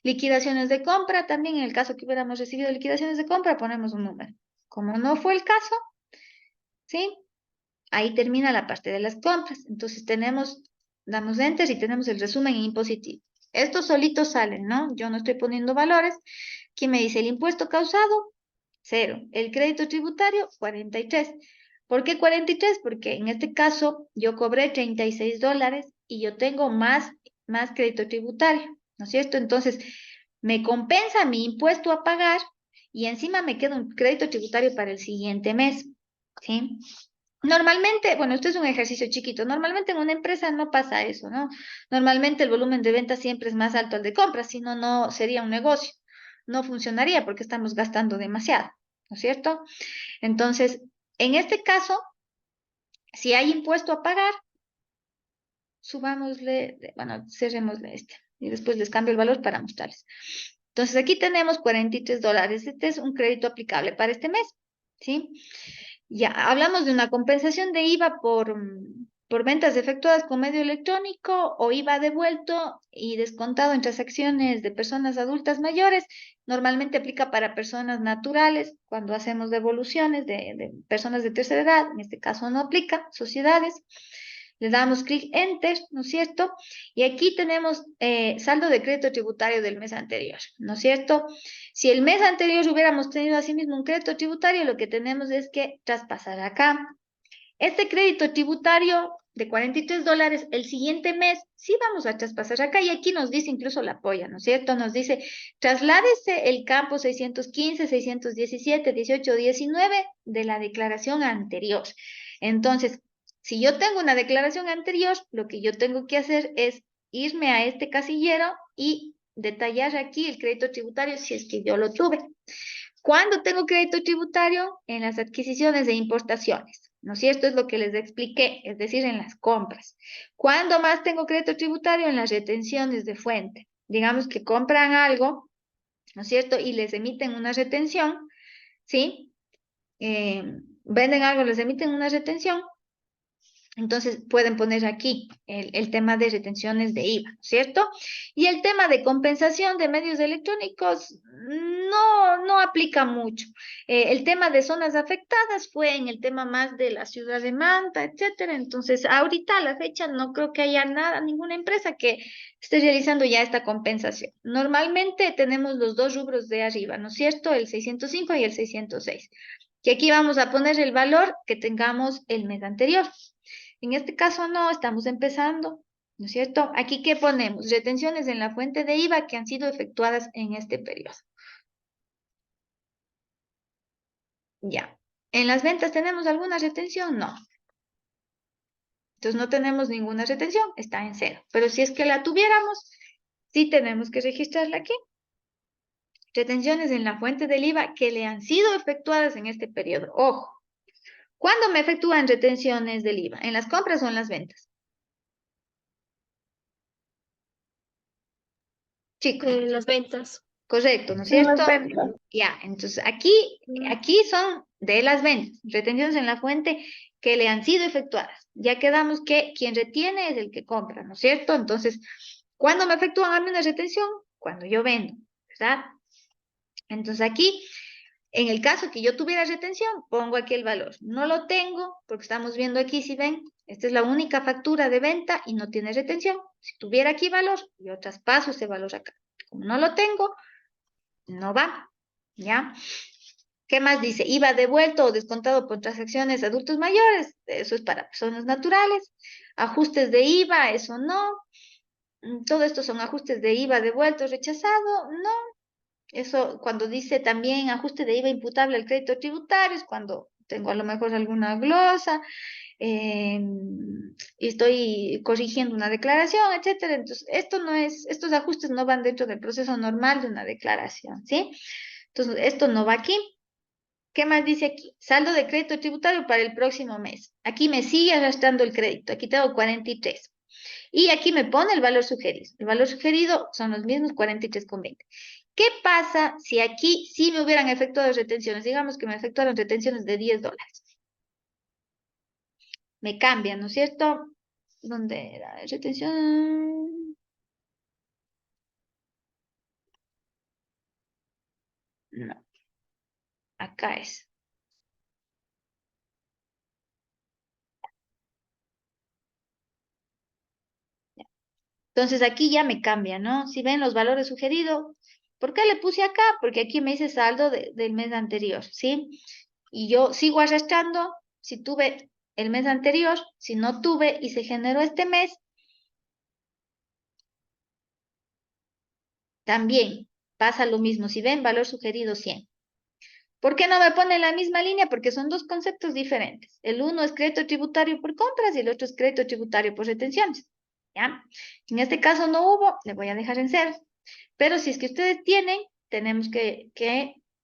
[SPEAKER 1] Liquidaciones de compra, también en el caso que hubiéramos recibido liquidaciones de compra, ponemos un número. Como no fue el caso, ¿sí? Ahí termina la parte de las compras. Entonces damos enter y tenemos el resumen en impositivo. Estos solitos salen, ¿no? Yo no estoy poniendo valores. Aquí me dice el impuesto causado, 0. El crédito tributario, 43. ¿Por qué 43? Porque en este caso yo cobré $36 y yo tengo más crédito tributario, ¿no es cierto? Entonces, me compensa mi impuesto a pagar y encima me queda un crédito tributario para el siguiente mes, ¿sí? Normalmente, bueno, esto es un ejercicio chiquito, normalmente en una empresa no pasa eso, ¿no? Normalmente el volumen de ventas siempre es más alto al de compras, si no, no sería un negocio, no funcionaría porque estamos gastando demasiado, ¿no es cierto? Entonces, en este caso, si hay impuesto a pagar, subámosle, bueno, cerrémosle este y después les cambio el valor para mostrarles. Entonces, aquí tenemos $43, este es un crédito aplicable para este mes, ¿sí? Ya, hablamos de una compensación de IVA por ventas efectuadas con medio electrónico o IVA devuelto y descontado en transacciones de personas adultas mayores. Normalmente aplica para personas naturales cuando hacemos devoluciones de personas de tercera edad. En este caso no aplica, sociedades. Le damos clic Enter, ¿no es cierto? Y aquí tenemos saldo de crédito tributario del mes anterior, ¿no es cierto? Si el mes anterior hubiéramos tenido asimismo un crédito tributario, lo que tenemos es que traspasar acá. Este crédito tributario de $43, el siguiente mes sí vamos a traspasar acá y aquí nos dice incluso la polla, ¿no es cierto? Nos dice, trasládese el campo 615, 617, 18, 19 de la declaración anterior. Entonces, si yo tengo una declaración anterior, lo que yo tengo que hacer es irme a este casillero y detallar aquí el crédito tributario si es que yo lo tuve. ¿Cuándo tengo crédito tributario? En las adquisiciones de importaciones, ¿no es cierto? Es lo que les expliqué, es decir, en las compras. ¿Cuándo más tengo crédito tributario? En las retenciones de fuente. Digamos que compran algo, ¿no es cierto? Y les emiten una retención, ¿sí? Venden algo, les emiten una retención. Entonces pueden poner aquí el tema de retenciones de IVA, ¿cierto? Y el tema de compensación de medios electrónicos no aplica mucho. El tema de zonas afectadas fue en el tema más de la ciudad de Manta, etcétera. Entonces, ahorita a la fecha no creo que haya ninguna empresa que esté realizando ya esta compensación. Normalmente tenemos los dos rubros de arriba, ¿no es cierto? El 605 y el 606. Y aquí vamos a poner el valor que tengamos el mes anterior. En este caso no, estamos empezando, ¿no es cierto? Aquí, ¿qué ponemos? Retenciones en la fuente de IVA que han sido efectuadas en este periodo. Ya. ¿En las ventas tenemos alguna retención? No. Entonces no tenemos ninguna retención, está en 0. Pero si es que la tuviéramos, sí tenemos que registrarla aquí. Retenciones en la fuente del IVA que le han sido efectuadas en este periodo. Ojo. ¿Cuándo me efectúan retenciones del IVA? ¿En las compras o en las ventas? Chicos,
[SPEAKER 10] Las ventas.
[SPEAKER 1] correcto, ¿no es
[SPEAKER 3] En las
[SPEAKER 1] cierto?
[SPEAKER 3] ventas.
[SPEAKER 1] Ya, entonces aquí son de las ventas, retenciones en la fuente que le han sido efectuadas. Ya quedamos que quien retiene es el que compra, ¿no es cierto? Entonces, ¿cuándo me efectúan a mí una retención? Cuando yo vendo, ¿verdad? Entonces aquí, en el caso que yo tuviera retención, pongo aquí el valor. No lo tengo, porque estamos viendo aquí, si ven, esta es la única factura de venta y no tiene retención. Si tuviera aquí valor, yo traspaso ese valor acá. Como no lo tengo, no va, ¿ya? ¿Qué más dice? IVA devuelto o descontado por transacciones de adultos mayores, eso es para personas naturales. Ajustes de IVA, eso no. Todo esto son ajustes de IVA devuelto, rechazado, no. Eso cuando dice también ajuste de IVA imputable al crédito tributario, es cuando tengo a lo mejor alguna glosa, y estoy corrigiendo una declaración, etcétera. Entonces, estos ajustes no van dentro del proceso normal de una declaración, ¿sí? Entonces, esto no va aquí. ¿Qué más dice aquí? Saldo de crédito tributario para el próximo mes. Aquí me sigue arrastrando el crédito. Aquí tengo 43. Y aquí me pone el valor sugerido. El valor sugerido son los mismos 43,20. ¿Qué pasa si aquí sí me hubieran efectuado retenciones? Digamos que me efectuaron retenciones de $10. Me cambian, ¿no es cierto? ¿Dónde era? Retención. No. Acá es. Entonces aquí ya me cambia, ¿no? Si ven los valores sugeridos, ¿por qué le puse acá? Porque aquí me dice saldo del mes anterior, ¿sí? Y yo sigo arrastrando si tuve el mes anterior, si no tuve y se generó este mes, también pasa lo mismo. Si ven valor sugerido 100. ¿Por qué no me pone en la misma línea? Porque son dos conceptos diferentes. El uno es crédito tributario por compras y el otro es crédito tributario por retenciones. ¿Ya? En este caso no hubo, le voy a dejar en cero. Pero si es que ustedes tienen, tenemos que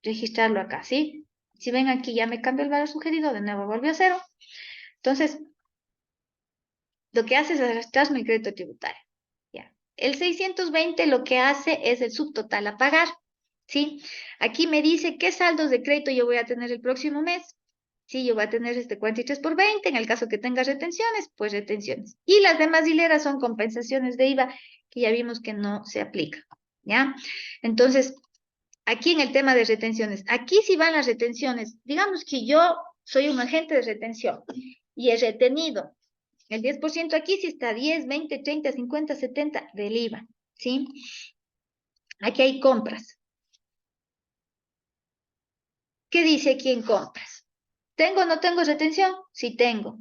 [SPEAKER 1] registrarlo acá, ¿sí? Si ven aquí ya me cambió el valor sugerido, de nuevo volvió a cero. Entonces, lo que hace es arrastrarme el crédito tributario. ¿Ya? El 620 lo que hace es el subtotal a pagar, ¿sí? Aquí me dice qué saldos de crédito yo voy a tener el próximo mes. Sí, yo voy a tener 43 por 20, en el caso que tenga retenciones, pues retenciones. Y las demás hileras son compensaciones de IVA, que ya vimos que no se aplica, ¿ya? Entonces, aquí en el tema de retenciones, aquí sí van las retenciones. Digamos que yo soy un agente de retención y he retenido el 10% aquí sí está 10, 20, 30, 50, 70 del IVA, ¿sí? Aquí hay compras. ¿Qué dice aquí en compras? ¿Tengo o no tengo retención? Sí tengo.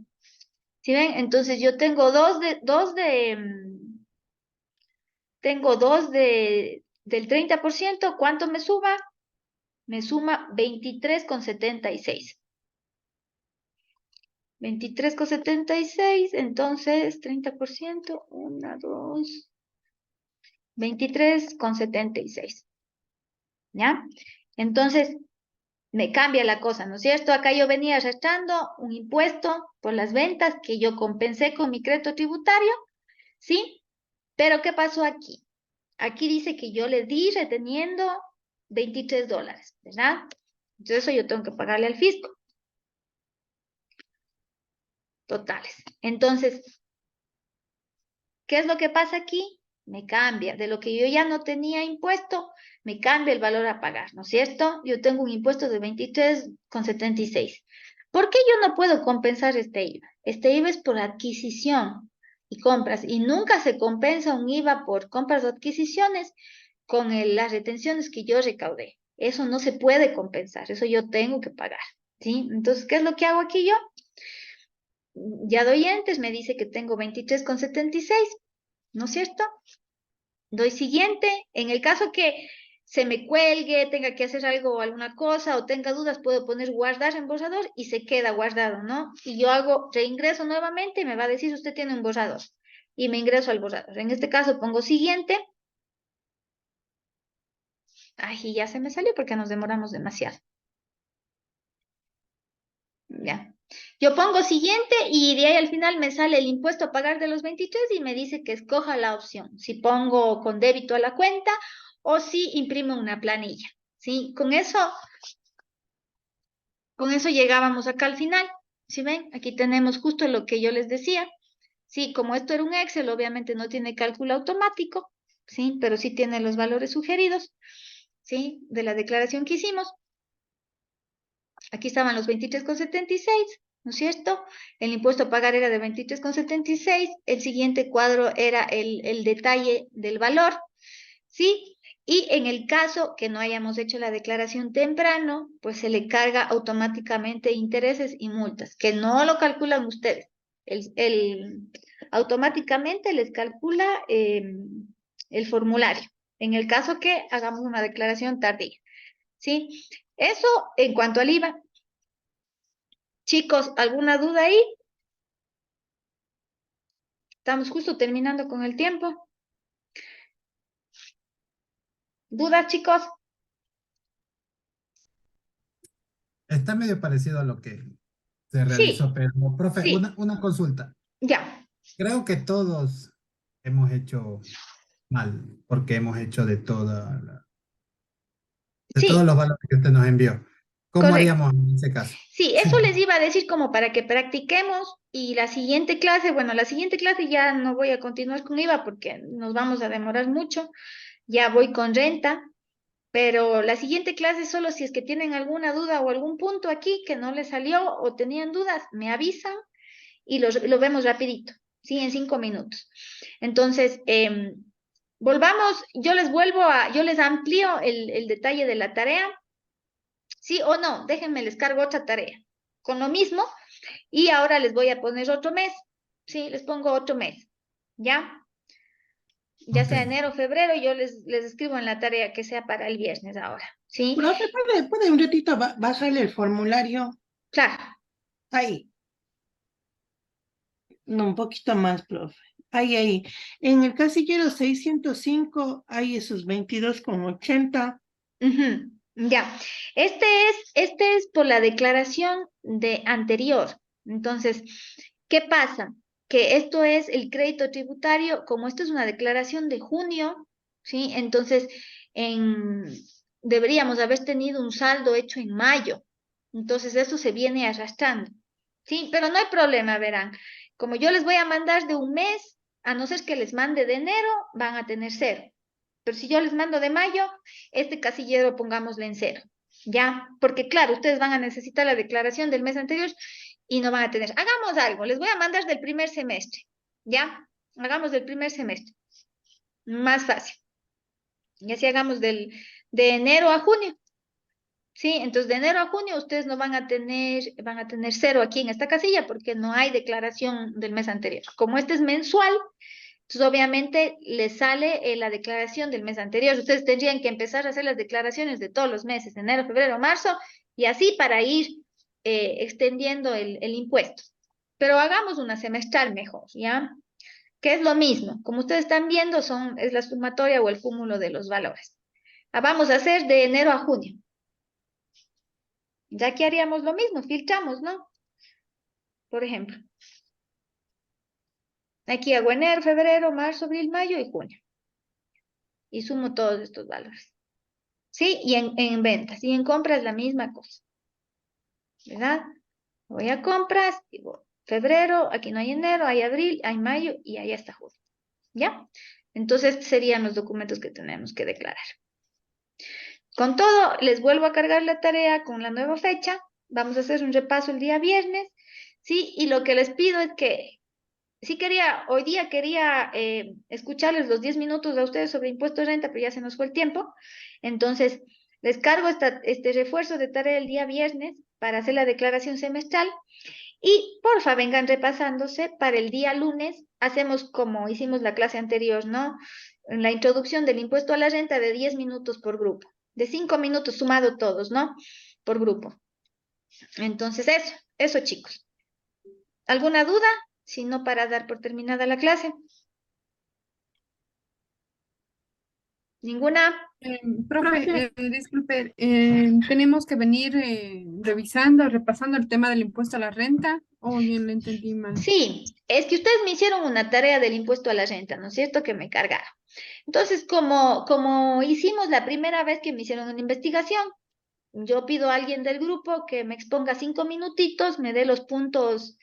[SPEAKER 1] ¿Sí ven? Entonces yo tengo tengo del 30%, ¿cuánto me suma? Me suma 23,76. 23,76, entonces 30%, 1, 2, 23,76. ¿Ya? Entonces, me cambia la cosa, ¿no es cierto? Acá yo venía arrastrando un impuesto por las ventas que yo compensé con mi crédito tributario, ¿sí? Pero ¿qué pasó aquí? Aquí dice que yo le di reteniendo $23, ¿verdad? Entonces eso yo tengo que pagarle al fisco. Totales. Entonces, ¿qué es lo que pasa aquí? Me cambia. De lo que yo ya no tenía impuesto, me cambia el valor a pagar, ¿no es cierto? Yo tengo un impuesto de 23,76. ¿Por qué yo no puedo compensar este IVA? Este IVA es por adquisición y compras y nunca se compensa un IVA por compras o adquisiciones con las retenciones que yo recaudé. Eso no se puede compensar, eso yo tengo que pagar, ¿sí? Entonces, ¿qué es lo que hago aquí yo? Ya doy entes, me dice que tengo 23,76, ¿no es cierto? Doy siguiente. En el caso que se me cuelgue, tenga que hacer algo o alguna cosa o tenga dudas, puedo poner guardar en borrador y se queda guardado, ¿no? Y yo hago reingreso nuevamente y me va a decir usted tiene un borrador y me ingreso al borrador. En este caso pongo siguiente. Ay, y ya se me salió porque nos demoramos demasiado. Ya. Yo pongo siguiente y de ahí al final me sale el impuesto a pagar de los 23 y me dice que escoja la opción, si pongo con débito a la cuenta o si imprimo una planilla, ¿sí? Con eso llegábamos acá al final, ¿sí ven? Aquí tenemos justo lo que yo les decía, sí, como esto era un Excel, obviamente no tiene cálculo automático, ¿sí? Pero sí tiene los valores sugeridos, ¿sí? De la declaración que hicimos. Aquí estaban los 23,76, ¿no es cierto? El impuesto a pagar era de 23,76. El siguiente cuadro era el detalle del valor, ¿sí? Y en el caso que no hayamos hecho la declaración temprano, pues se le carga automáticamente intereses y multas, que no lo calculan ustedes. Automáticamente les calcula el formulario, en el caso que hagamos una declaración tardía, ¿sí? Eso en cuanto al IVA. Chicos, ¿alguna duda ahí? Estamos justo terminando con el tiempo. ¿Dudas, chicos?
[SPEAKER 2] Está medio parecido a lo que se realizó,
[SPEAKER 1] Sí,
[SPEAKER 2] pero, profe,
[SPEAKER 1] sí,
[SPEAKER 2] una consulta.
[SPEAKER 1] ya.
[SPEAKER 2] Creo que todos hemos hecho mal, porque hemos hecho de todos
[SPEAKER 1] Sí,
[SPEAKER 2] los valores que usted nos envió. ¿Cómo
[SPEAKER 1] correcto.
[SPEAKER 2] haríamos en ese caso?
[SPEAKER 1] Sí, eso les iba a decir como para que practiquemos y la siguiente clase, bueno, la siguiente clase ya no voy a continuar con IVA porque nos vamos a demorar mucho, ya voy con renta, pero la siguiente clase solo si es que tienen alguna duda o algún punto aquí que no les salió o tenían dudas, me avisan y lo vemos rapidito, ¿sí? En 5 minutos. Entonces, volvamos, yo les amplío el detalle de la tarea, ¿sí o no? Déjenme, les cargo otra tarea con lo mismo y ahora les voy a poner otro mes, ¿sí? Les pongo otro mes, ¿ya? Ya
[SPEAKER 2] Ok.
[SPEAKER 1] sea enero, febrero, yo les escribo en la tarea que sea para el viernes ahora, ¿sí?
[SPEAKER 3] Profe, ¿puede un ratito bajarle el formulario?
[SPEAKER 1] Claro,
[SPEAKER 3] Ahí, no, un poquito más, profe. Ahí. En el casillero 605 hay esos 22,80.
[SPEAKER 1] ujú, ya. Este es por la declaración de anterior. Entonces, ¿qué pasa? Que esto es el crédito tributario, como esto es una declaración de junio, ¿sí? Entonces, en, deberíamos haber tenido un saldo hecho en mayo. Entonces, eso se viene arrastrando, ¿sí? Pero no hay problema, verán. Como yo les voy a mandar de un mes, a no ser que les mande de enero, van a tener cero. Pero si yo les mando de mayo, este casillero pongámosle en cero, ¿ya? Porque claro, ustedes van a necesitar la declaración del mes anterior y no van a tener. Hagamos algo, les voy a mandar del primer semestre, ¿ya? Hagamos del primer semestre, más fácil. Y así hagamos de enero a junio, ¿sí? Entonces, de enero a junio ustedes no van a tener cero aquí en esta casilla porque no hay declaración del mes anterior. Como este es mensual, entonces, obviamente, les sale la declaración del mes anterior. Ustedes tendrían que empezar a hacer las declaraciones de todos los meses, enero, febrero, marzo, y así para ir extendiendo el impuesto. Pero hagamos una semestral mejor, ¿ya? Que es lo mismo. Como ustedes están viendo, es la sumatoria o el cúmulo de los valores. Vamos a hacer de enero a junio. Ya que haríamos lo mismo, filtramos, ¿no? Por ejemplo. Aquí hago enero, febrero, marzo, abril, mayo y junio. Y sumo todos estos valores. ¿Sí? Y en ventas. Y en compras la misma cosa. ¿Verdad? Voy a compras, digo, febrero, aquí no hay enero, hay abril, hay mayo y ahí está junio. ¿Ya? Entonces, serían los documentos que tenemos que declarar. Con todo, les vuelvo a cargar la tarea con la nueva fecha. Vamos a hacer un repaso el día viernes. ¿Sí? Y lo que les pido es que, hoy día quería escucharles los 10 minutos a ustedes sobre impuesto de renta, pero ya se nos fue el tiempo. Entonces, les cargo este refuerzo de tarea el día viernes para hacer la declaración semestral y porfa vengan repasándose para el día lunes. Hacemos como hicimos la clase anterior, ¿no? En la introducción del impuesto a la renta de 10 minutos por grupo, de 5 minutos sumado todos, ¿no? Por grupo. Entonces, eso chicos. ¿Alguna duda? Si no, para dar por terminada la clase. ¿Ninguna?
[SPEAKER 8] Profe, disculpe, ¿tenemos que venir revisando, repasando el tema del impuesto a la renta? ¿O bien lo entendí mal?
[SPEAKER 1] Sí, es que ustedes me hicieron una tarea del impuesto a la renta, ¿no es cierto? Que me cargaron. Entonces, como hicimos la primera vez que me hicieron una investigación, yo pido a alguien del grupo que me exponga 5 minutitos, me dé los puntos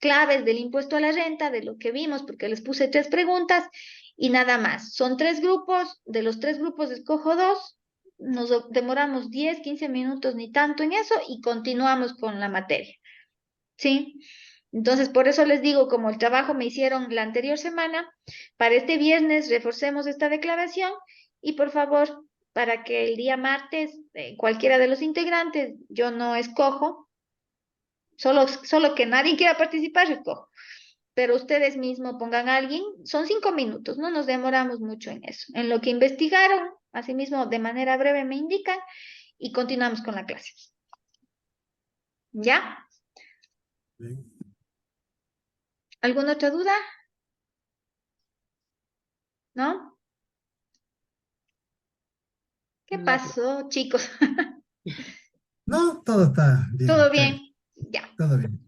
[SPEAKER 1] claves del impuesto a la renta, de lo que vimos, porque les puse 3 preguntas y nada más. Son 3 grupos, de los 3 grupos escojo 2, nos demoramos 10, 15 minutos, ni tanto en eso, y continuamos con la materia. ¿Sí? Entonces, por eso les digo, como el trabajo me hicieron la anterior semana, para este viernes reforcemos esta declaración y por favor, para que el día martes cualquiera de los integrantes, yo no escojo, solo que nadie quiera participar, escojo, pero ustedes mismos pongan a alguien, son 5 minutos, no nos demoramos mucho en eso. En lo que investigaron, asimismo, de manera breve me indican y continuamos con la clase. ¿Ya?
[SPEAKER 2] Bien.
[SPEAKER 1] ¿Alguna otra duda? ¿No? ¿Qué
[SPEAKER 3] No,
[SPEAKER 1] pasó, chicos?
[SPEAKER 2] No, todo está bien.
[SPEAKER 1] ¿Todo
[SPEAKER 2] chévere,
[SPEAKER 1] bien? Ya.
[SPEAKER 2] todo bien.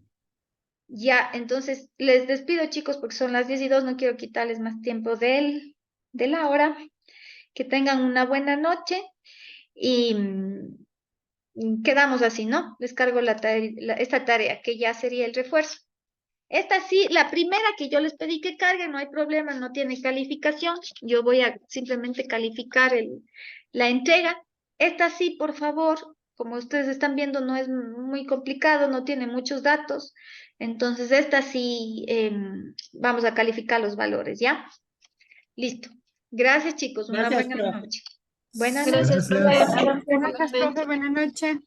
[SPEAKER 1] Ya, entonces les despido, chicos, porque son las 10:02, no quiero quitarles más tiempo de la hora. Que tengan una buena noche y quedamos así, ¿no? Les cargo esta tarea, que ya sería el refuerzo. Esta sí, la primera que yo les pedí que carguen, no hay problema, no tiene calificación. Yo voy a simplemente calificar la entrega. Esta sí, por favor, como ustedes están viendo, no es muy complicado, no tiene muchos datos. Entonces, esta sí, vamos a calificar los valores, ¿ya? Listo. Gracias, chicos. Una
[SPEAKER 3] gracias,
[SPEAKER 1] buena
[SPEAKER 3] profe.
[SPEAKER 1] noche. Buenas
[SPEAKER 4] Gracias,
[SPEAKER 1] noches.
[SPEAKER 4] profe.
[SPEAKER 2] Gracias.
[SPEAKER 8] Gracias, profe. Buenas noches.